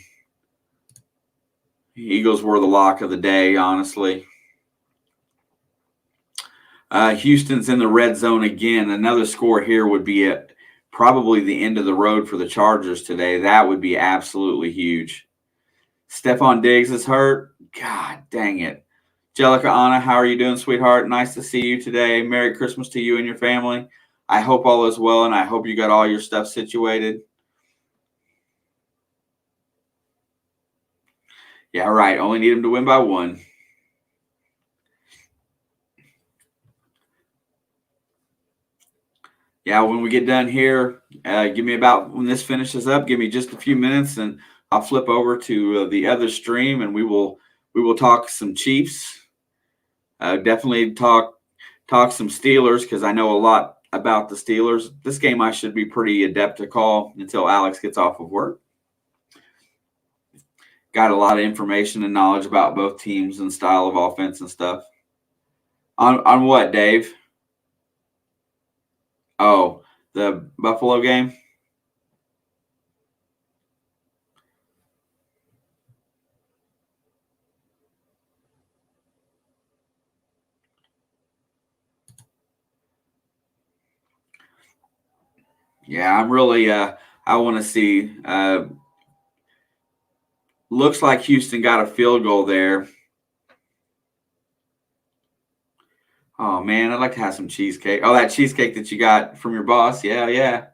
Eagles were the lock of the day, honestly. Houston's in the red zone again. Another score here would be at probably the end of the road for the Chargers today. That would be absolutely huge. Stephon Diggs is hurt. God dang it. Jellica Anna, how are you doing, sweetheart? Nice to see you today. Merry Christmas to you and your family. I hope all is well, and I hope you got all your stuff situated. Yeah, right. Only need them to win by 1. Yeah, when we get done here, give me about when this finishes up, give me just a few minutes, and I'll flip over to the other stream, and we will talk some Chiefs. Definitely talk some Steelers because I know a lot about the Steelers. This game I should be pretty adept to call until Alex gets off of work. Got a lot of information and knowledge about both teams and style of offense and stuff. On what, Dave? Oh, the Buffalo game? Yeah, I'm really I want to see. Looks like Houston got a field goal there. Oh man, I'd like to have some cheesecake. Oh, that cheesecake that you got from your boss. Yeah.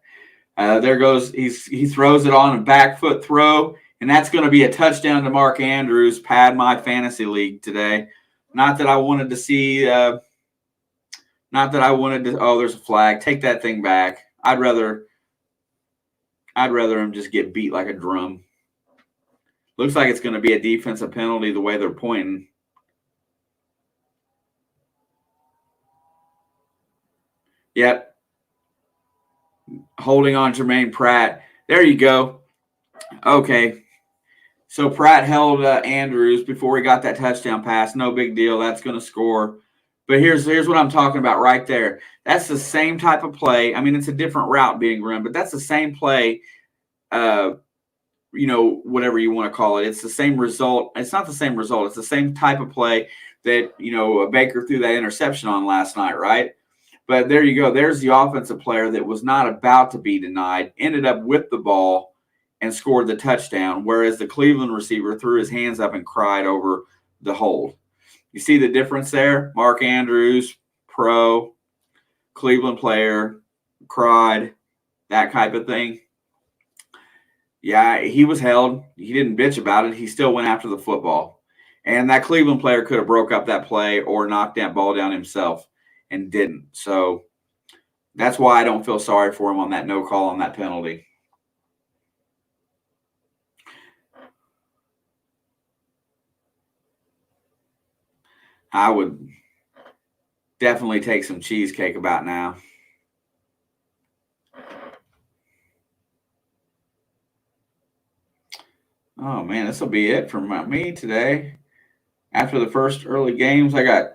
There goes. He throws it on a back foot throw, and that's going to be a touchdown to Mark Andrews. Pad my fantasy league today. Not that I wanted to see. Not that I wanted to. Oh, there's a flag. Take that thing back. I'd rather him just get beat like a drum. Looks like it's going to be a defensive penalty the way they're pointing. Yep. Holding on Jermaine Pratt. There you go. Okay. So Pratt held Andrews before he got that touchdown pass. No big deal. That's going to score. But here's what I'm talking about right there. That's the same type of play. I mean, it's a different route being run, but that's the same play. Whatever you want to call it. It's the same result. It's not the same result. It's the same type of play that, Baker threw that interception on last night, right? But there you go. There's the offensive player that was not about to be denied, ended up with the ball and scored the touchdown, whereas the Cleveland receiver threw his hands up and cried over the hold. You see the difference there? Mark Andrews, pro, Cleveland player, cried, that type of thing. Yeah, he was held. He didn't bitch about it. He still went after the football. And that Cleveland player could have broke up that play or knocked that ball down himself and didn't. So that's why I don't feel sorry for him on that no call on that penalty. I would definitely take some cheesecake about now. Oh, man, this will be it for me today. After the first early games, I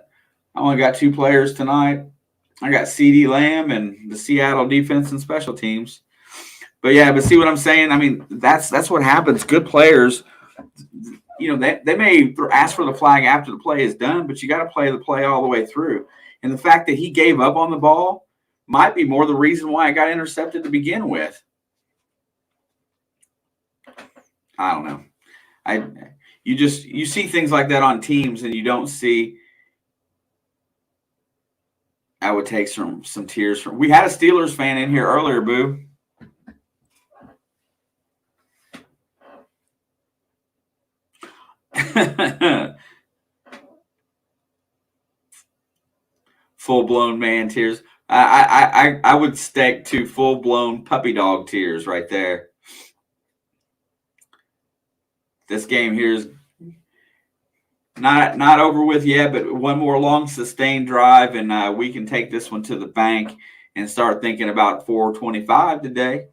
only got 2 players tonight. I got CeeDee Lamb and the Seattle defense and special teams. But see what I'm saying? I mean, that's what happens. Good players, they may ask for the flag after the play is done, but you got to play the play all the way through. And the fact that he gave up on the ball might be more the reason why it got intercepted to begin with. I don't know. You see things like that on teams, and you don't see. I would take some tears from. We had a Steelers fan in here earlier, Boo. Full-blown man tears. I would stick to full-blown puppy dog tears right there. This game here is not over with yet, but one more long sustained drive, and we can take this one to the bank and start thinking about 425 today.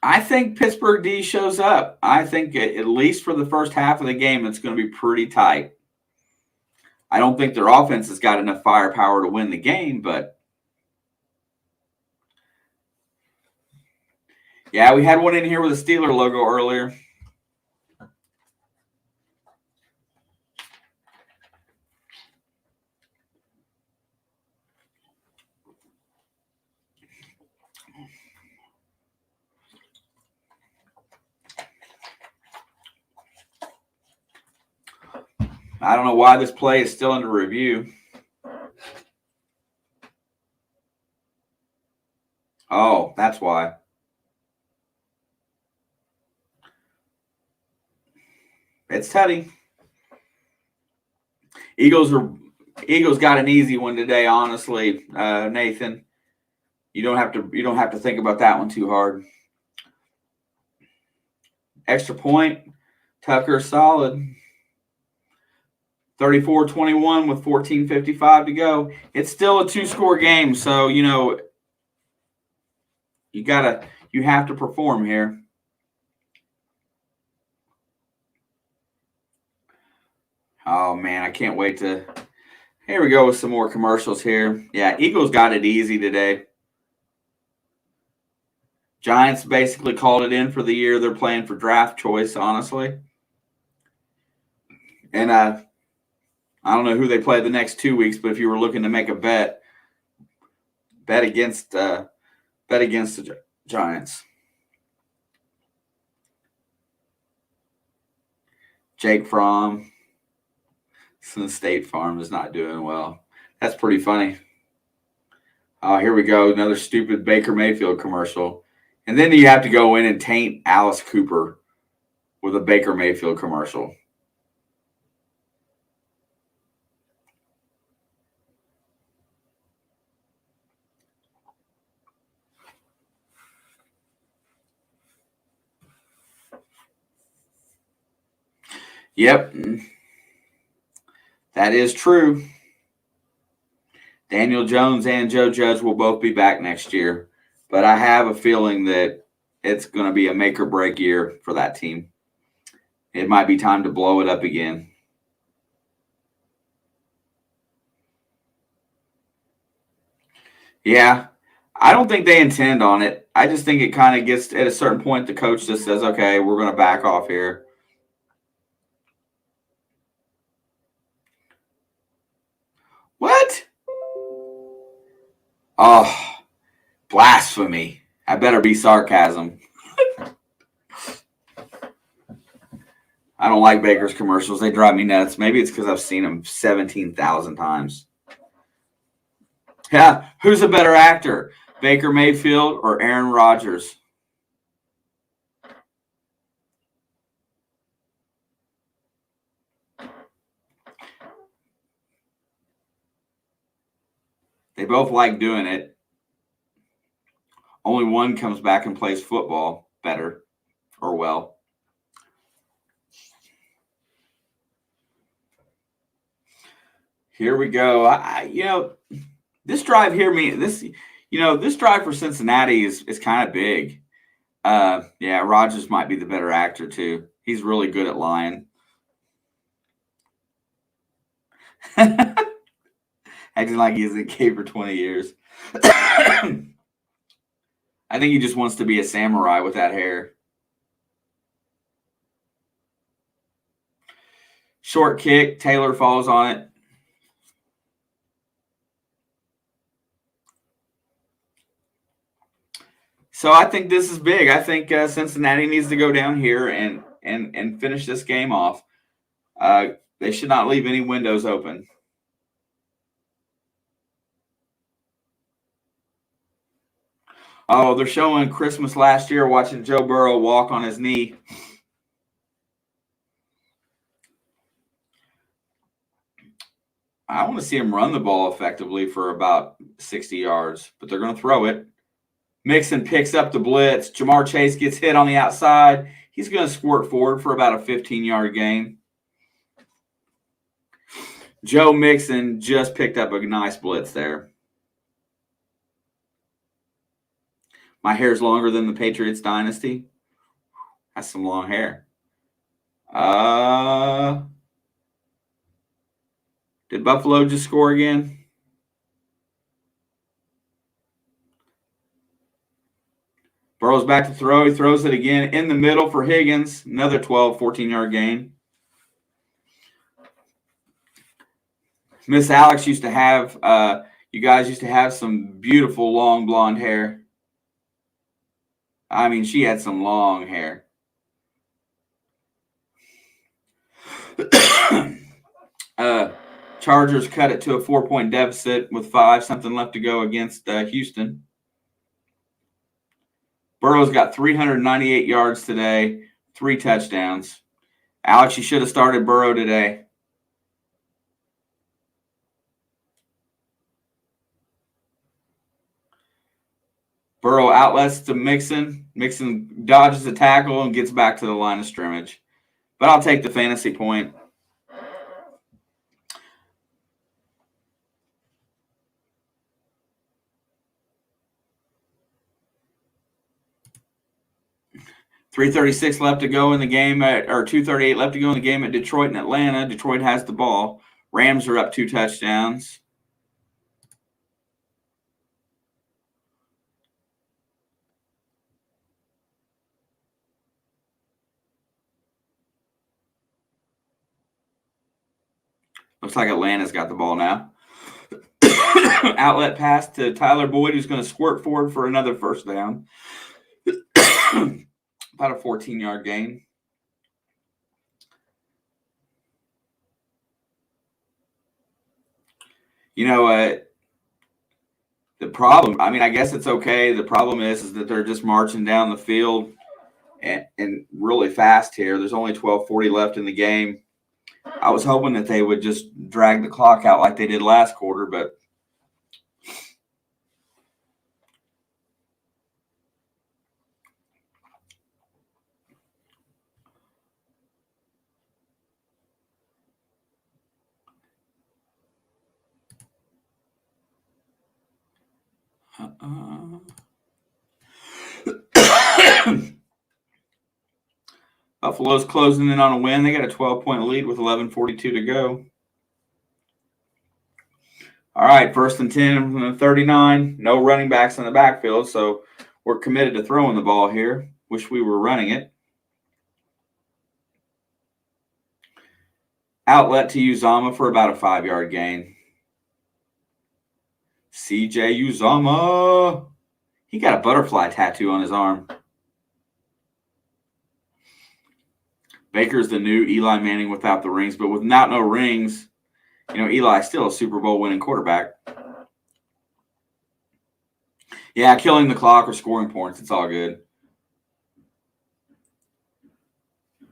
I think Pittsburgh D shows up. I think at least for the first half of the game, it's going to be pretty tight. I don't think their offense has got enough firepower to win the game, but yeah, we had one in here with a Steeler logo earlier. I don't know why this play is still under review. Oh, that's why. It's Teddy. Eagles got an easy one today, honestly, Nathan. You don't have to think about that one too hard. Extra point, Tucker solid. 34-21 with 14:55 to go. It's still a 2-score game, so you have to perform here. Oh man, I can't wait to. Here we go with some more commercials here. Yeah, Eagles got it easy today. Giants basically called it in for the year. They're playing for draft choice, honestly. And I don't know who they play the next 2 weeks, but if you were looking to make a bet against the Giants. Jake Fromm, since State Farm is not doing well. That's pretty funny. Here we go, another stupid Baker Mayfield commercial. And then you have to go in and taint Alice Cooper with a Baker Mayfield commercial. Yep, that is true. Daniel Jones and Joe Judge will both be back next year, but I have a feeling that it's going to be a make or break year for that team. It might be time to blow it up again. Yeah, I don't think they intend on it. I just think it kind of gets at a certain point, the coach just says, okay, we're going to back off here. What? Oh, blasphemy. I better be sarcasm. I don't like Baker's commercials. They drive me nuts. Maybe it's because I've seen them 17,000 times. Yeah, who's a better actor, Baker Mayfield or Aaron Rodgers? They both like doing it. Only one comes back and plays football better or well. Here we go. This drive here, this drive for Cincinnati is kind of big. Yeah, Rodgers might be the better actor too. He's really good at lying. Acting like he hasn't gay for 20 years. I think he just wants to be a samurai with that hair. Short kick. Taylor falls on it. So I think this is big. I think Cincinnati needs to go down here and finish this game off. They should not leave any windows open. Oh, they're showing Christmas last year watching Joe Burrow walk on his knee. I want to see him run the ball effectively for about 60 yards, but they're going to throw it. Mixon picks up the blitz. Jamar Chase gets hit on the outside. He's going to squirt forward for about a 15-yard gain. Joe Mixon just picked up a nice blitz there. My hair's longer than the Patriots dynasty. That's some long hair. Did Buffalo just score again? Burrow's back to throw. He throws it again in the middle for Higgins. Another 12, 14-yard gain. Miss Alex used to have, you guys used to have some beautiful long blonde hair. I mean, she had some long hair. Chargers cut it to a 4-point deficit with 5-something left to go against Houston. Burrow's got 398 yards today, 3 touchdowns. Alex, you should have started Burrow today. Burrow outlets to Mixon. Mixon dodges the tackle and gets back to the line of scrimmage. But I'll take the fantasy point. 3:36 left to go in the game or 2:38 left to go in the game at Detroit and Atlanta. Detroit has the ball. Rams are up 2 touchdowns. Looks like Atlanta's got the ball now. Outlet pass to Tyler Boyd, who's going to squirt forward for another first down. About a 14-yard gain. You know, the problem, I mean, I guess it's okay. The problem is that they're just marching down the field and really fast here. There's only 12:40 left in the game. I was hoping that they would just drag the clock out like they did last quarter, but Buffalo's closing in on a win. They got a 12-point lead with 11:42 to go. All right, 1st and 10 from the 39. No running backs in the backfield, so we're committed to throwing the ball here. Wish we were running it. Outlet to Uzama for about a 5-yard gain. CJ Uzama. He got a butterfly tattoo on his arm. Baker's the new Eli Manning without the rings, but without no rings, you know, Eli's still a Super Bowl winning quarterback. Yeah, killing the clock or scoring points, it's all good.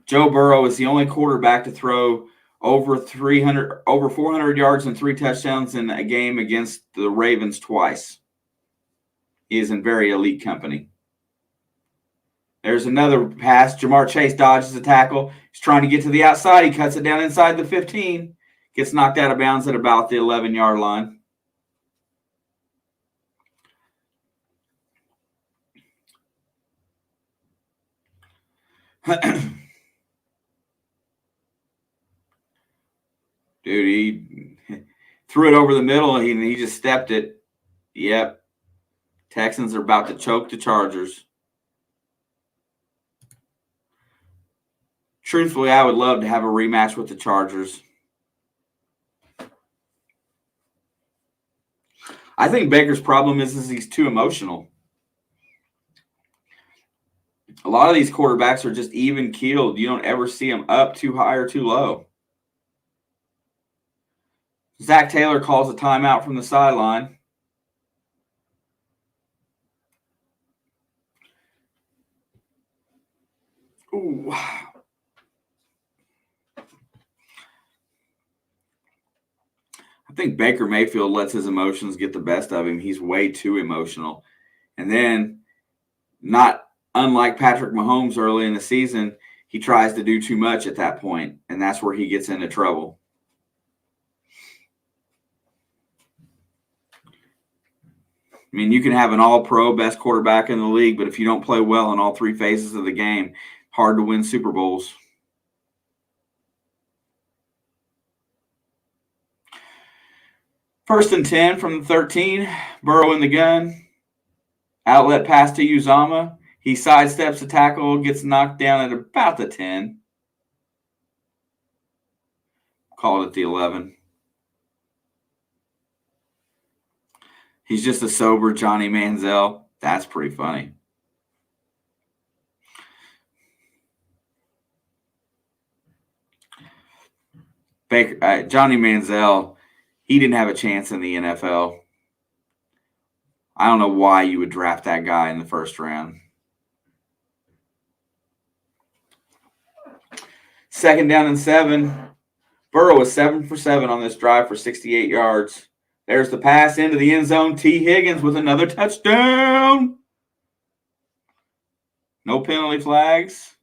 Joe Burrow is the only quarterback to throw over 400 yards and 3 touchdowns in a game against the Ravens twice. He is in very elite company. There's another pass. Jamar Chase dodges a tackle. He's trying to get to the outside. He cuts it down inside the 15. Gets knocked out of bounds at about the 11-yard line. Dude, he threw it over the middle and he just stepped it. Yep. Texans are about to choke the Chargers. Truthfully, I would love to have a rematch with the Chargers. I think Baker's problem is he's too emotional. A lot of these quarterbacks are just even keeled. You don't ever see them up too high or too low. Zach Taylor calls a timeout from the sideline. Ooh. I think Baker Mayfield lets his emotions get the best of him. He's way too emotional. And then, not unlike Patrick Mahomes early in the season, he tries to do too much at that point, and that's where he gets into trouble. I mean, you can have an all-pro best quarterback in the league, but if you don't play well in all 3 phases of the game, hard to win Super Bowls. First and 10 from the 13. Burrow in the gun. Outlet pass to Uzama. He sidesteps the tackle, gets knocked down at about the 10. Call it at the 11. He's just a sober Johnny Manziel. That's pretty funny. Johnny Manziel, he didn't have a chance in the NFL. I don't know why you would draft that guy in the first round. 2nd down and 7. Burrow was 7 for 7 on this drive for 68 yards. There's the pass into the end zone. T. Higgins with another touchdown. No penalty flags.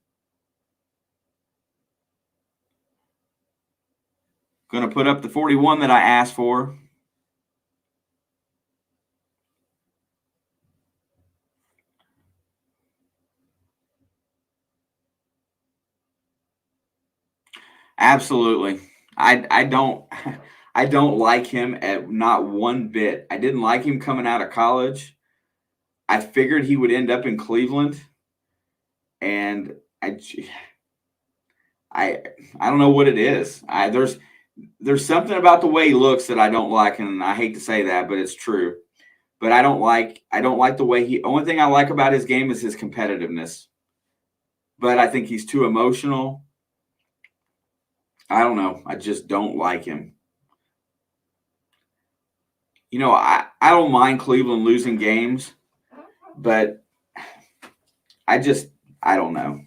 Going to put up the 41 that I asked for. Absolutely. I don't I don't like him at not one bit. I didn't like him coming out of college. I figured he would end up in Cleveland, and I I don't know what it is. There's something about the way he looks that I don't like, and I hate to say that, but it's true. But I don't like the way he. Only thing I like about his game is his competitiveness. But I think he's too emotional. I don't know. I just don't like him. I don't mind Cleveland losing games, but I just I don't know.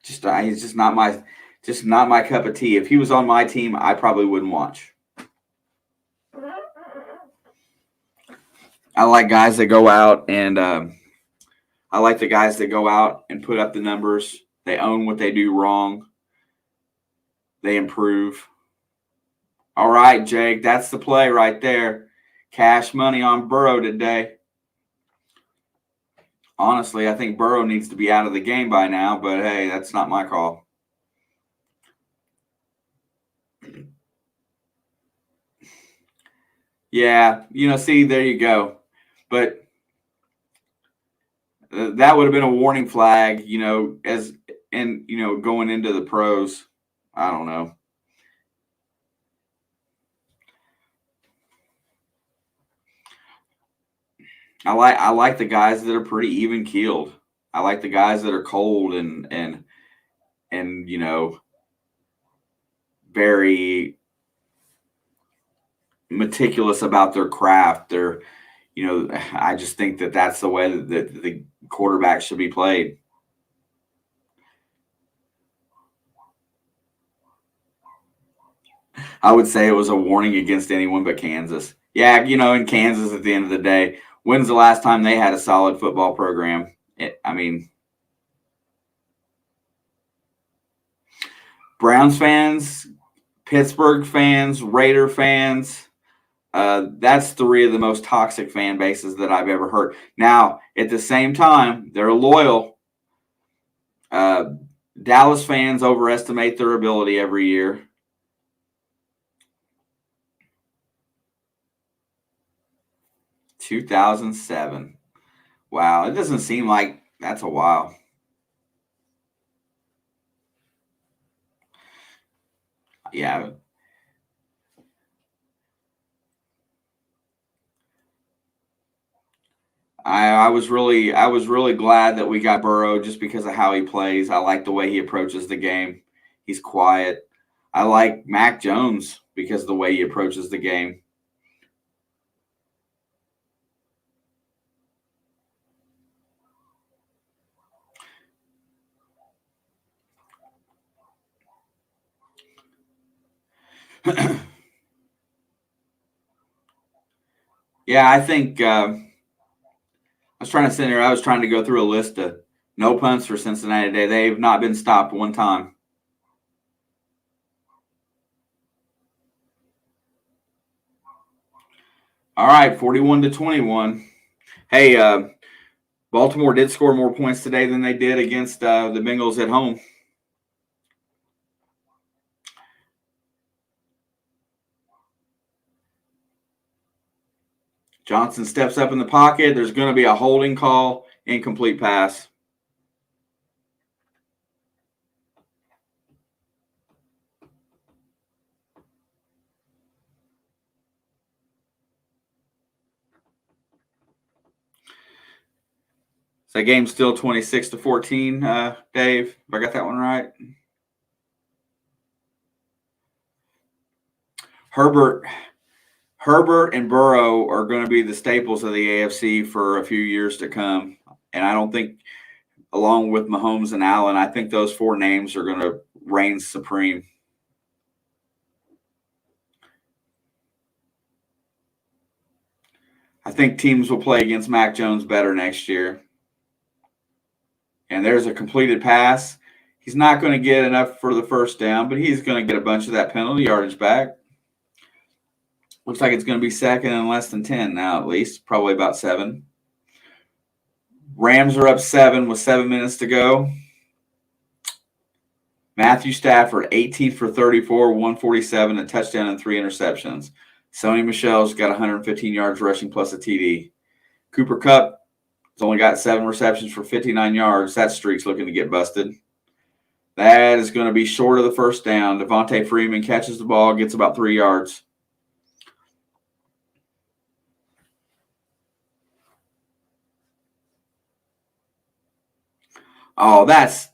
He's just not my cup of tea. If he was on my team, I probably wouldn't watch. I like guys that go out and I like the guys that go out and put up the numbers. They own what they do wrong. They improve. All right, Jake, that's the play right there. Cash money on Burrow today. Honestly, I think Burrow needs to be out of the game by now, but hey, that's not my call. Yeah, see, there you go. But that would have been a warning flag, going into the pros. I don't know. I like the guys that are pretty even keeled. I like the guys that are cold and very meticulous about their craft. I just think that that's the way that the quarterback should be played. I would say it was a warning against anyone but Kansas. Yeah, in Kansas at the end of the day, when's the last time they had a solid football program? I mean, Browns fans, Pittsburgh fans, Raider fans. That's three of the most toxic fan bases that I've ever heard. Now, at the same time, they're loyal. Uh, Dallas fans overestimate their ability every year. 2007. Wow, it doesn't seem like that's a while. Yeah, I was really glad that we got Burrow just because of how he plays. I like the way he approaches the game. He's quiet. I like Mac Jones because of the way he approaches the game. Yeah, I think I was trying to sit here. I was trying to go through a list of no punts for Cincinnati today. They've not been stopped one time. All right, 41-21. Hey, Baltimore did score more points today than they did against the Bengals at home. Johnson steps up in the pocket. There's going to be a holding call, incomplete pass. So the game's still 26-14, Dave, if I got that one right. Herbert Herbert and Burrow are going to be the staples of the AFC for a few years to come. And I don't think, along with Mahomes and Allen, I think those four names are going to reign supreme. I think teams will play against Mac Jones better next year. And there's a completed pass. He's not going to get enough for the first down, but he's going to get a bunch of that penalty yardage back. Looks like it's going to be second and less than 10 now, at least, probably about 7. Rams are up 7 with 7 minutes to go. Matthew Stafford, 18 for 34, 147, a touchdown and 3 interceptions. Sony Michel's got 115 yards rushing plus a TD. Cooper Kupp has only got 7 receptions for 59 yards. That streak's looking to get busted. That is going to be short of the first down. Devontae Freeman catches the ball, gets about 3 yards. Oh, that's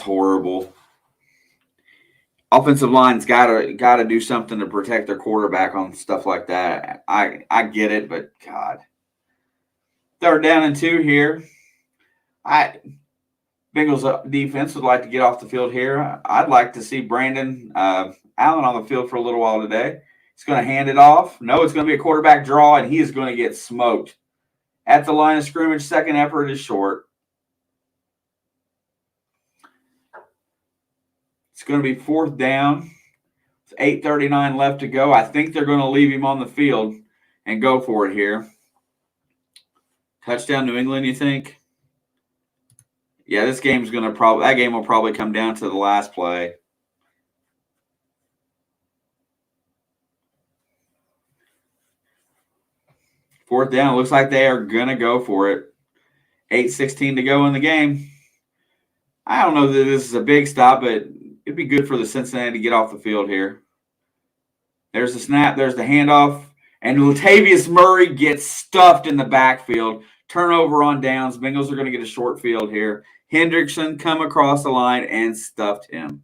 horrible. Offensive line's gotta do something to protect their quarterback on stuff like that. I get it, but God. 3rd down and 2 here. Bengals defense would like to get off the field here. I'd like to see Brandon Allen on the field for a little while today. He's going to hand it off. No, it's going to be a quarterback draw, and he is going to get smoked. At the line of scrimmage, second effort is short. It's going to be 4th down. It's 8:39 left to go. I think they're going to leave him on the field and go for it here. Touchdown New England, you think? Yeah, that game will probably come down to the last play. Fourth down, looks like they are going to go for it. 8:16 to go in the game. I don't know that this is a big stop, but it'd be good for the Cincinnati to get off the field here. There's the snap, there's the handoff, and Latavius Murray gets stuffed in the backfield. Turnover on downs. Bengals are going to get a short field here. Hendrickson come across the line and stuffed him.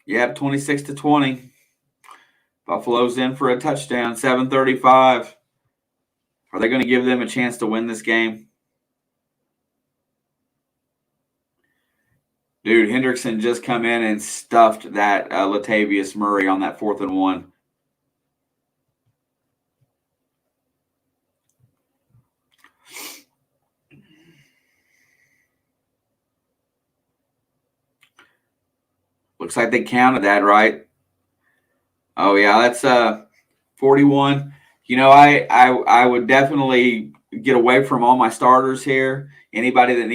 Yep, 26-20. Buffalo's in for a touchdown, 7:35. Are they going to give them a chance to win this game? Dude, Hendrickson just come in and stuffed that Latavius Murray on that 4th and 1. Looks like they counted that, right? Oh, yeah, that's 41. You know, I would definitely get away from all my starters here. Anybody that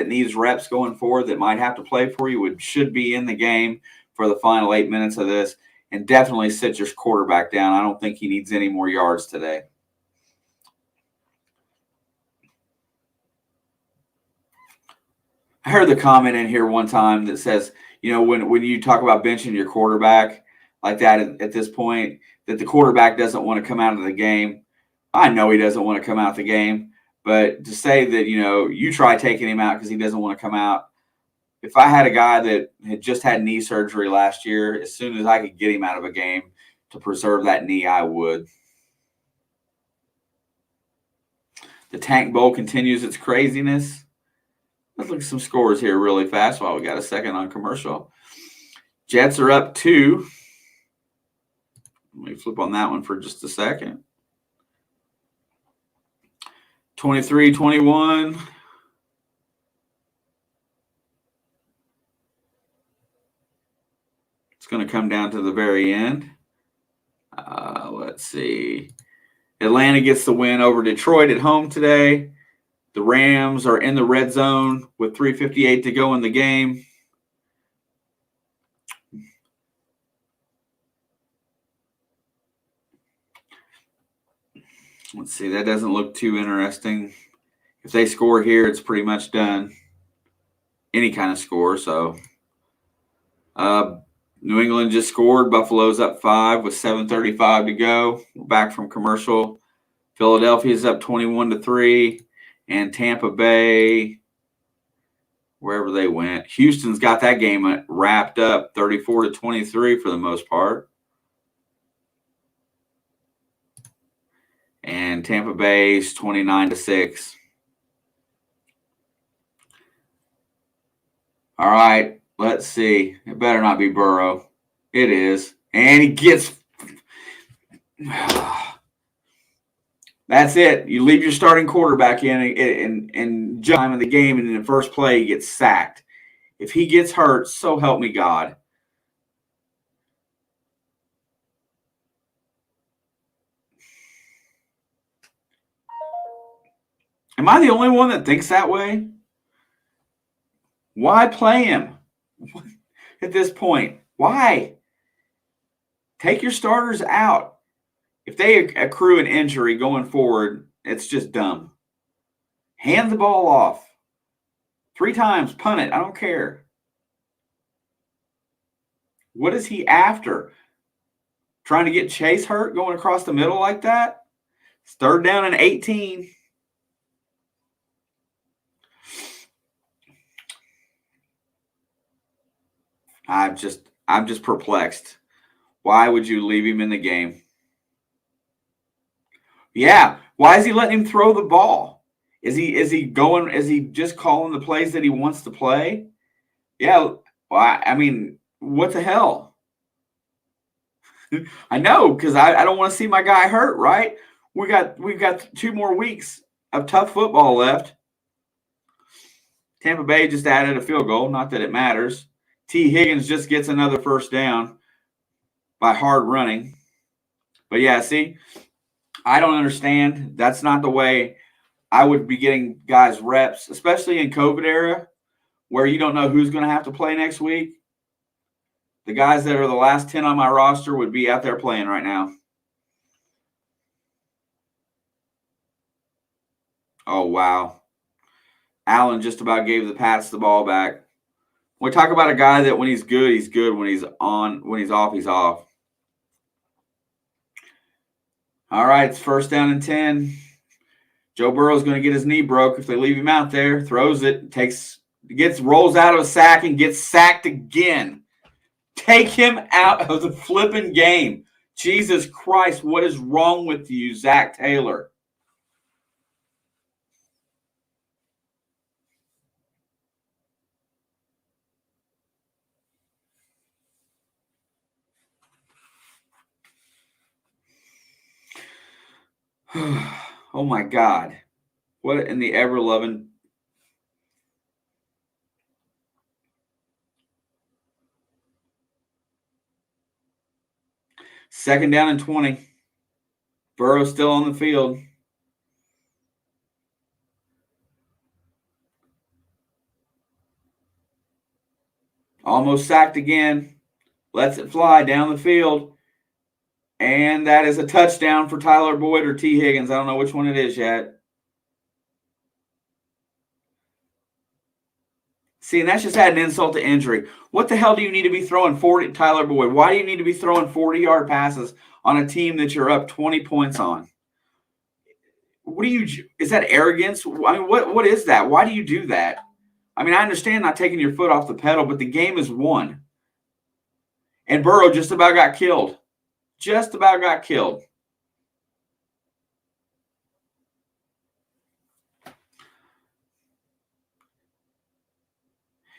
needs reps going forward that might have to play for you should be in the game for the final 8 minutes of this, and definitely sit your quarterback down. I don't think he needs any more yards today. I heard the comment in here one time that says, you know, when you talk about benching your quarterback like that at this point, that the quarterback doesn't want to come out of the game. I know he doesn't want to come out of the game, but to say that, you know, you try taking him out because he doesn't want to come out. If I had a guy that had just had knee surgery last year, as soon as I could get him out of a game to preserve that knee, I would. The Tank Bowl continues its craziness. Let's look at some scores here really fast while we got a second on commercial. Jets are up 2. Let me flip on that one for just a second. 23-21. It's going to come down to the very end. Let's see. Atlanta gets the win over Detroit at home today. The Rams are in the red zone with 3:58 to go in the game. Let's see. That doesn't look too interesting. If they score here, it's pretty much done. Any kind of score. So New England just scored. Buffalo's up 5 with 7:35 to go. We're back from commercial. Philadelphia's up 21-3. And Tampa Bay, wherever they went. Houston's got that game wrapped up 34-23 for the most part. And Tampa Bay's 29-6. All right, let's see. It better not be Burrow. It is. And he gets that's it. You leave your starting quarterback in time of the game, and in the first play, he gets sacked. If he gets hurt, so help me God. Am I the only one that thinks that way? Why play him at this point? Why? Take your starters out. If they accrue an injury going forward, it's just dumb. Hand the ball off. 3 times, punt it. I don't care. What is he after? Trying to get Chase hurt going across the middle like that? It's 3rd down and 18. I'm just perplexed. Why would you leave him in the game? Yeah. Why is he letting him throw the ball? Is he just calling the plays that he wants to play? Yeah. Well, I mean, what the hell? I know, because I don't want to see my guy hurt, right? We've got 2 more weeks of tough football left. Tampa Bay just added a field goal. Not that it matters. T. Higgins just gets another 1st down by hard running. But yeah, see, I don't understand. That's not the way I would be getting guys reps, especially in COVID era where you don't know who's going to have to play next week. The guys that are the last 10 on my roster would be out there playing right now. Oh, wow. Allen just about gave the Pats the ball back. We talk about a guy that when he's good, he's good. When he's on, when he's off, he's off. All right, it's 1st down and 10. Joe Burrow's going to get his knee broke if they leave him out there. Throws it, rolls out of a sack and gets sacked again. Take him out of the flipping game. Jesus Christ, what is wrong with you, Zach Taylor? Oh, my God. What in the ever-loving... Second down and 20. Burrow still on the field. Almost sacked again. Lets it fly down the field. And that is a touchdown for Tyler Boyd or T. Higgins. I don't know which one it is yet. See, and that's just adding insult to injury. What the hell do you need to be throwing 40, Tyler Boyd? Why do you need to be throwing 40-yard passes on a team that you're up 20 points on? Is that arrogance? I mean, what is that? Why do you do that? I mean, I understand not taking your foot off the pedal, but the game is won. And Burrow just about got killed. Just about got killed.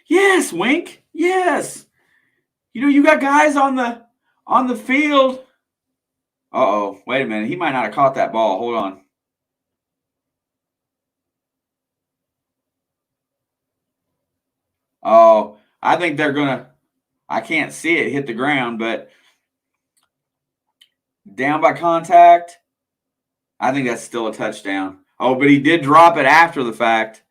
Yes, Wink. Yes. You know, you got guys on the field. Uh-oh. Wait a minute. He might not have caught that ball. Hold on. Oh, I think they're going to – I can't see it hit the ground, but down by contact, I think that's still a touchdown. Oh, but he did drop it after the fact.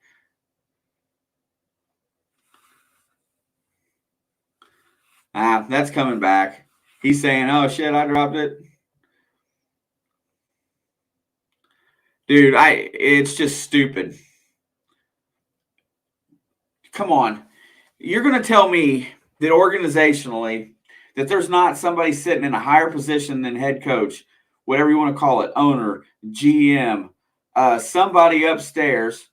That's coming back. He's saying, oh, shit, I dropped it. Dude, it's just stupid. Come on. You're going to tell me that organizationally that there's not somebody sitting in a higher position than head coach, whatever you want to call it, owner, GM, somebody upstairs.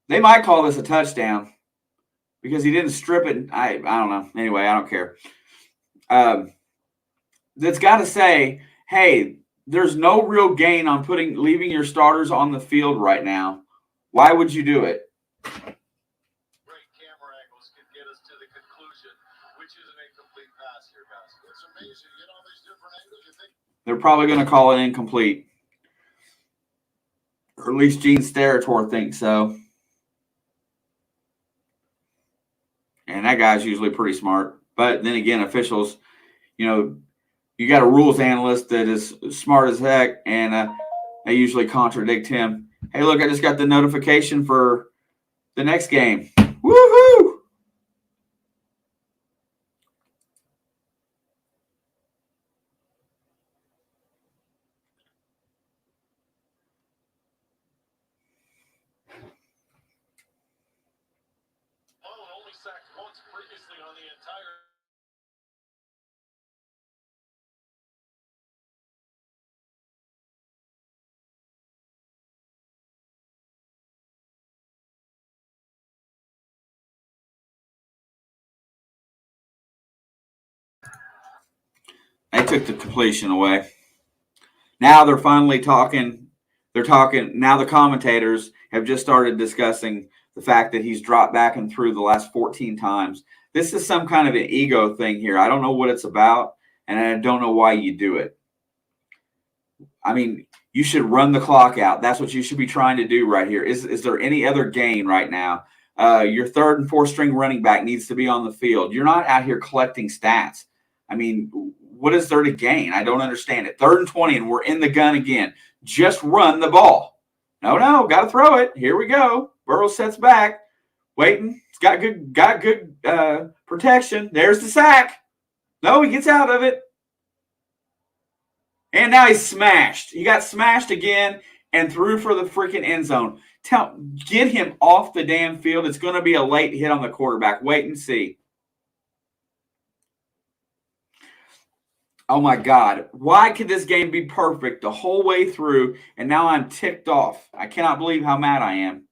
They might call this a touchdown because he didn't strip it. I don't know. Anyway, I don't care. That's got to say, hey, there's no real gain on leaving your starters on the field right now. Why would you do it? Great camera angles can get us to the conclusion, which is an incomplete pass here, guys. It's amazing. You get all these different angles. You think they're probably going to call it incomplete. Or at least Gene Steratore thinks so. And that guy's usually pretty smart. But then again, officials, you know, you got a rules analyst that is smart as heck, and they usually contradict him. Hey, look, I just got the notification for the next game. Woohoo! Only sacked once previously on the entire. They took the completion away. Now they're finally talking. They're talking. Now the commentators have just started discussing the fact that he's dropped back and through the last 14 times. This is some kind of an ego thing here. I don't know what it's about, and I don't know why you do it. I mean, you should run the clock out. That's what you should be trying to do right here. Is there any other gain right now? Your third and fourth string running back needs to be on the field. You're not out here collecting stats. I mean, what is there to gain? I don't understand it. 3rd and 20, and we're in the gun again. Just run the ball. No, got to throw it. Here we go. Burrow sets back, waiting. It's got good protection. There's the sack. No, he gets out of it. And now he's smashed. He got smashed again and threw for the freaking end zone. Get him off the damn field. It's going to be a late hit on the quarterback. Wait and see. Oh, my God. Why could this game be perfect the whole way through, and now I'm ticked off? I cannot believe how mad I am.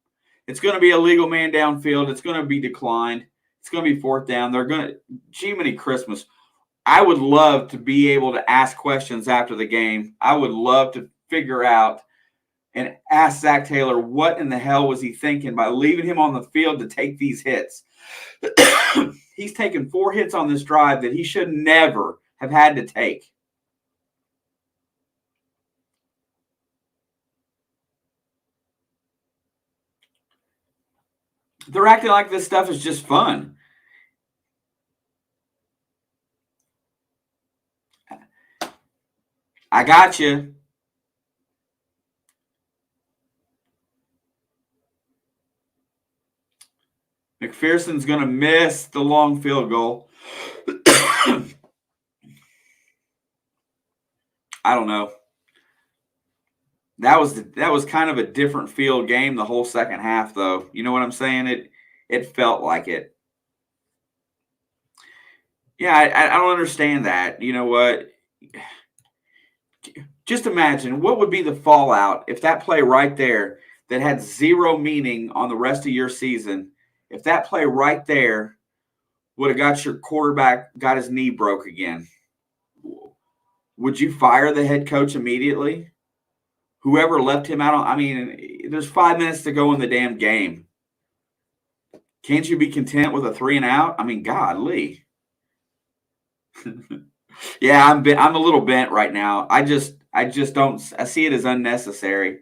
It's going to be a legal man downfield. It's going to be declined. It's going to be 4th down. They're going to – Jiminy Christmas. I would love to be able to ask questions after the game. I would love to figure out and ask Zach Taylor what in the hell was he thinking by leaving him on the field to take these hits. He's taken 4 hits on this drive that he should never have had to take. They're acting like this stuff is just fun. I got you. McPherson's going to miss the long field goal. I don't know. That was kind of a different field game the whole second half, though. You know what I'm saying? It felt like it. Yeah, I don't understand that. You know what? Just imagine what would be the fallout if that play right there that had zero meaning on the rest of your season, if that play right there would have got your quarterback, got his knee broke again. Would you fire the head coach immediately? Whoever left him out on, I mean, there's 5 minutes to go in the damn game. Can't you be content with a 3 and out? I mean, golly. Yeah, I'm a little bent right now. I just don't. I see it as unnecessary.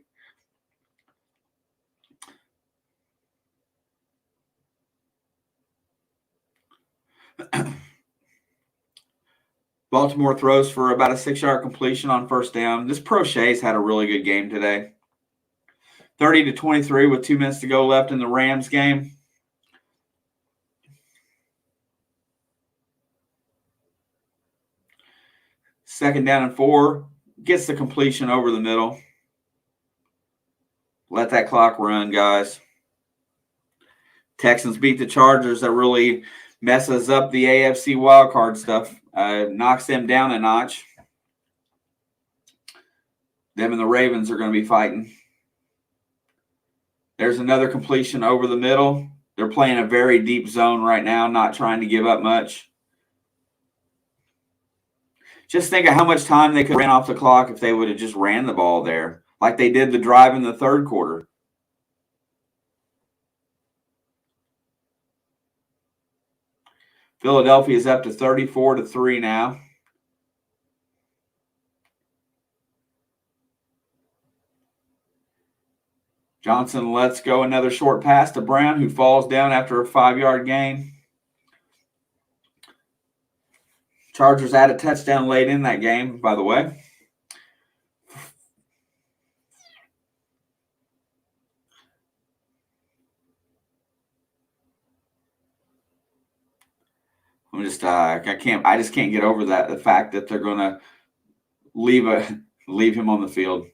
Baltimore throws for about a 6-yard completion on 1st down. This Prochet's had a really good game today. 30-23 with 2 minutes to go left in the Rams game. Second down and 4. Gets the completion over the middle. Let that clock run, guys. Texans beat the Chargers. That really messes up the AFC wildcard stuff. Knocks them down a notch. Them and the Ravens are going to be fighting. There's another completion over the middle. They're playing a very deep zone right now, not trying to give up much. Just think of how much time they could have ran off the clock if they would have just ran the ball there, like they did the drive in the 3rd quarter. Philadelphia is up to 34-3 now. Johnson lets go another short pass to Brown, who falls down after a 5-yard gain. Chargers had a touchdown late in that game, by the way. I'm just I just can't get over the fact that they're going to leave him on the field.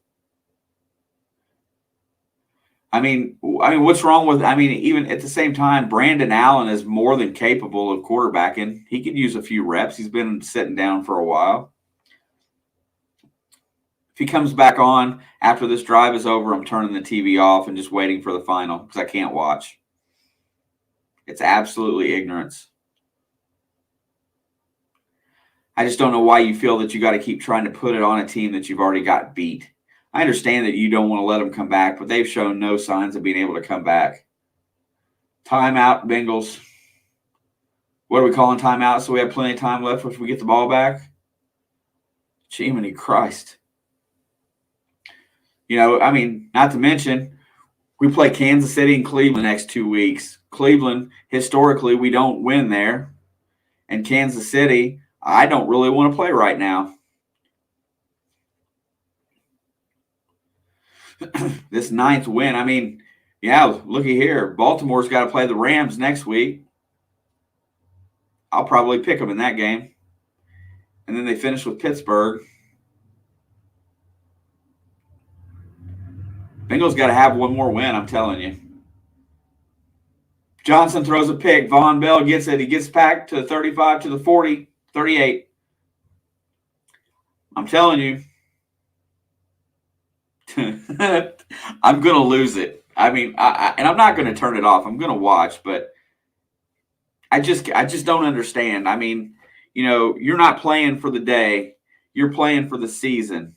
I mean, what's wrong with? Even at the same time, Brandon Allen is more than capable of quarterbacking. He could use a few reps. He's been sitting down for a while. If he comes back on after this drive is over, I'm turning the TV off and just waiting for the final because I can't watch. It's absolutely ignorance. I just don't know why you feel that you got to keep trying to put it on a team that you've already got beat. I understand that you don't want to let them come back, but they've shown no signs of being able to come back. Timeout, Bengals. What are we calling timeout so we have plenty of time left if we get the ball back? Jiminy Christ. Not to mention, we play Kansas City and Cleveland the next 2 weeks. Cleveland, historically, we don't win there. And Kansas City, I don't really want to play right now. This 9th win, looky here. Baltimore's got to play the Rams next week. I'll probably pick them in that game. And then they finish with Pittsburgh. Bengals got to have one more win, I'm telling you. Johnson throws a pick. Von Bell gets it. He gets back to the 35, to the 40, 38. I'm telling you. I'm going to lose it. And I'm not going to turn it off. I'm going to watch, but I just don't understand. You're not playing for the day. You're playing for the season.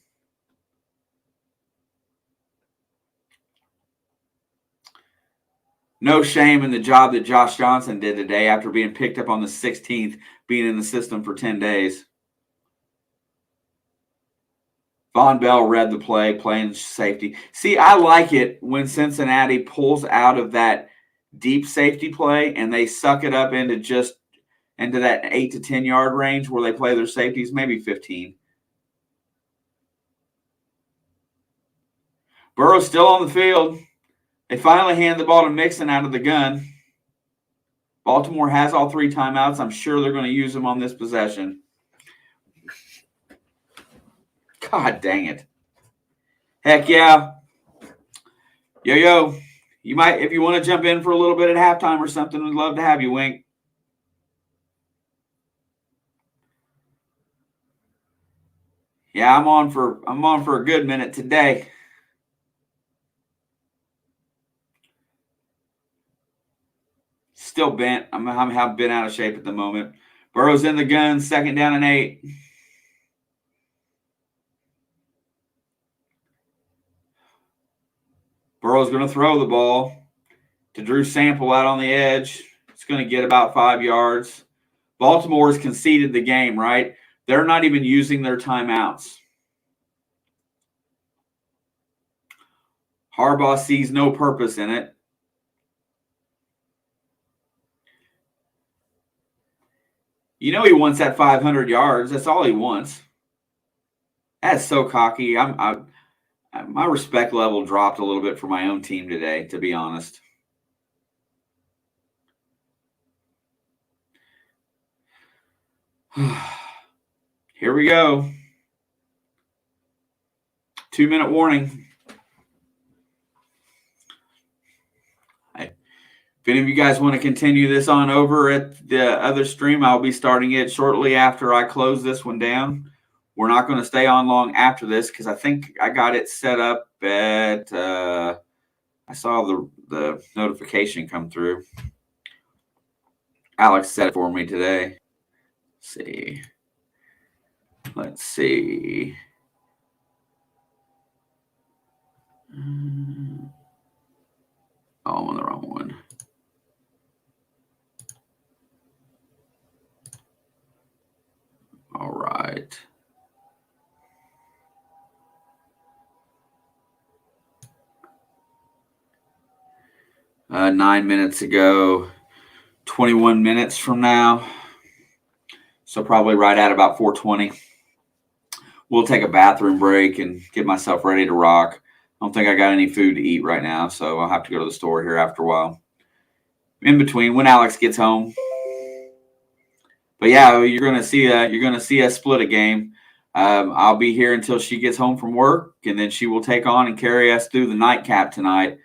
No shame in the job that Josh Johnson did today after being picked up on the 16th, being in the system for 10 days. Von Bell read the play, playing safety. See, I like it when Cincinnati pulls out of that deep safety play and they suck it up into that 8 to 10 yard range where they play their safeties, maybe 15. Burrow's still on the field. They finally hand the ball to Mixon out of the gun. Baltimore has all 3 timeouts. I'm sure they're going to use them on this possession. God dang it. Heck yeah. Yo. You might, if you want to jump in for a little bit at halftime or something, we'd love to have you, Wink. Yeah, I'm on for a good minute today. Still bent. I'm bent out of shape at the moment. Burrow's in the gun, 2nd down and 8. Burrow's going to throw the ball to Drew Sample out on the edge. It's going to get about 5 yards. Baltimore's conceded the game, right? They're not even using their timeouts. Harbaugh sees no purpose in it. He wants that 500 yards. That's all he wants. That's so cocky. My respect level dropped a little bit for my own team today, to be honest. Here we go. 2-minute warning. If any of you guys want to continue this on over at the other stream, I'll be starting it shortly after I close this one down. We're not going to stay on long after this because I think I got it set up at I saw the notification come through. Alex set it for me today. Let's see. I'm on the wrong one. All right. Uh, 9 minutes ago, 21 minutes from now. So probably right at about 4:20. We'll take a bathroom break and get myself ready to rock. I don't think I got any food to eat right now, so I'll have to go to the store here after a while. In between, when Alex gets home, But yeah, you're gonna see us split a game. I'll be here until she gets home from work, and then she will take on and carry us through the nightcap tonight.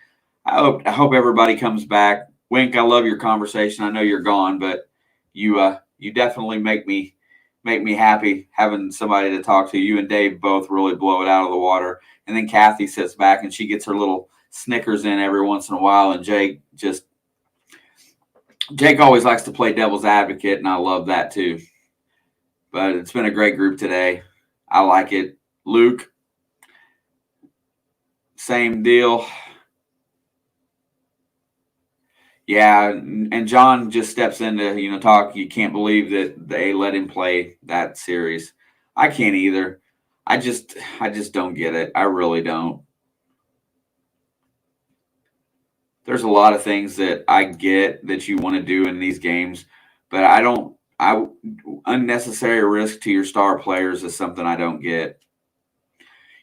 I hope everybody comes back. Wink, I love your conversation. I know you're gone, but you definitely make me happy having somebody to talk to. You and Dave both really blow it out of the water. And then Kathy sits back and she gets her little Snickers in every once in a while. And Jake always likes to play devil's advocate, and I love that too. But it's been a great group today. I like it. Luke, same deal. Yeah, and John just steps in to talk. You can't believe that they let him play that series. I can't either. I just don't get it. I really don't. There's a lot of things that I get that you want to do in these games, but I don't. I unnecessary risk to your star players is something I don't get.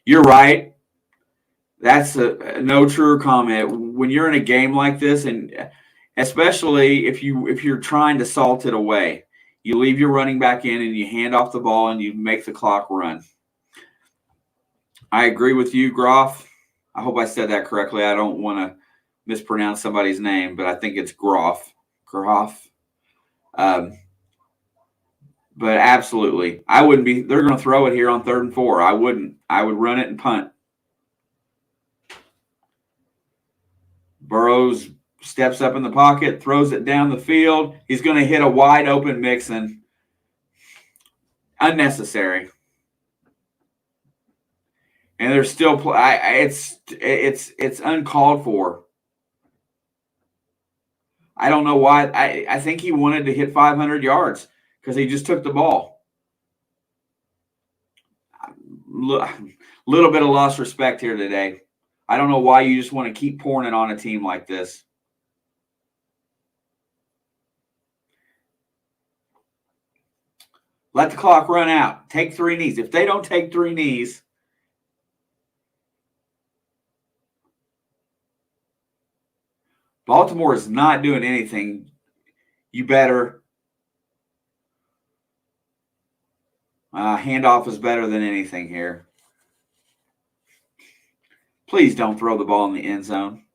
You're right. That's a no truer comment. When you're in a game like this, and especially if you're trying to salt it away, you leave your running back in and you hand off the ball and you make the clock run. I agree with you, Groff. I hope I said that correctly. I don't want to mispronounce somebody's name, but I think it's Groff. Groff. Um, but absolutely, I wouldn't be. They're going to throw it here on 3rd and 4. I wouldn't. I would run it and punt. Burrows steps up in the pocket, throws it down the field. He's going to hit a wide open Mixon. Unnecessary. And there's still it's uncalled for. I don't know why. I think he wanted to hit 500 yards because he just took the ball. Little bit of lost respect here today. I don't know why you just want to keep pouring it on a team like this. Let the clock run out. Take 3 knees. If they don't take 3 knees, Baltimore is not doing anything. You better. Handoff is better than anything here. Please don't throw the ball in the end zone.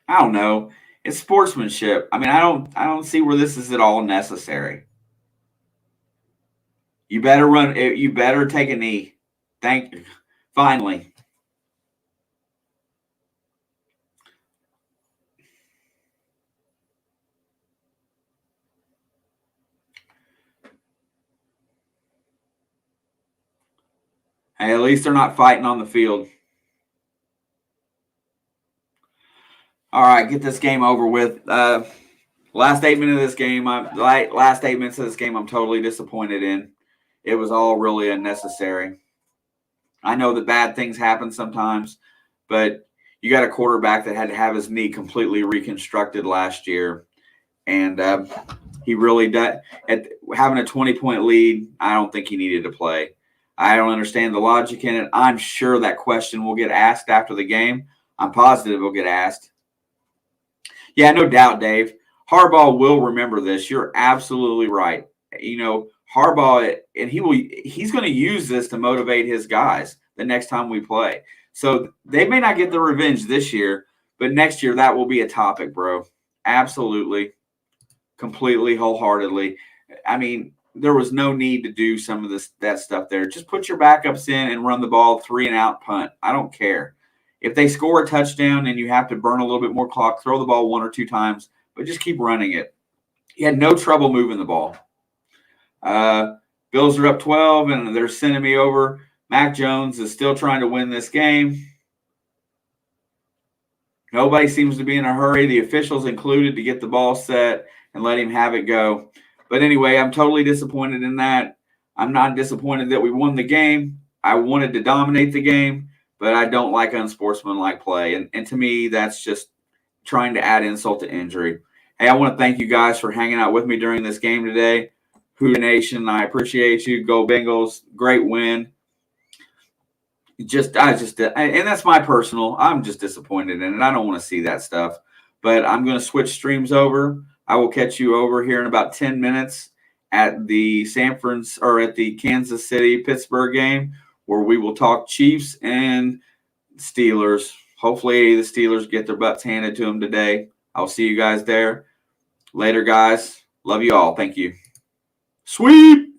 I don't know. It's sportsmanship. I mean, I don't see where this is at all necessary. You better run. You better take a knee. Thank you. Finally. Hey, at least they're not fighting on the field. All right, get this game over with. Last 8 minutes of this game, last 8 minutes of this game, I'm totally disappointed in. It was all really unnecessary. I know that bad things happen sometimes, but you got a quarterback that had to have his knee completely reconstructed last year, and he really did. At having a 20-point lead, I don't think he needed to play. I don't understand the logic in it. I'm sure that question will get asked after the game. I'm positive it will get asked. Yeah, no doubt, Dave. Harbaugh will remember this. You're absolutely right. Harbaugh, and he's going to use this to motivate his guys the next time we play. So they may not get the revenge this year, but next year that will be a topic, bro. Absolutely. Completely, wholeheartedly. I mean, there was no need to do some of that stuff there. Just put your backups in and run the ball 3 and out punt. I don't care. If they score a touchdown and you have to burn a little bit more clock, throw the ball 1 or 2 times, but just keep running it. He had no trouble moving the ball. Bills are up 12, and they're sending me over. Mac Jones is still trying to win this game. Nobody seems to be in a hurry, the officials included, to get the ball set and let him have it go. But anyway, I'm totally disappointed in that. I'm not disappointed that we won the game. I wanted to dominate the game, but I don't like unsportsmanlike play. And to me, that's just trying to add insult to injury. Hey, I want to thank you guys for hanging out with me during this game today. Hoot Nation, I appreciate you. Go Bengals. Great win. And that's my personal. I'm just disappointed in it. I don't want to see that stuff. But I'm going to switch streams over. I will catch you over here in about 10 minutes at the at the Kansas City Pittsburgh game, where we will talk Chiefs and Steelers. Hopefully, the Steelers get their butts handed to them today. I'll see you guys there. Later, guys. Love you all. Thank you. Sweep.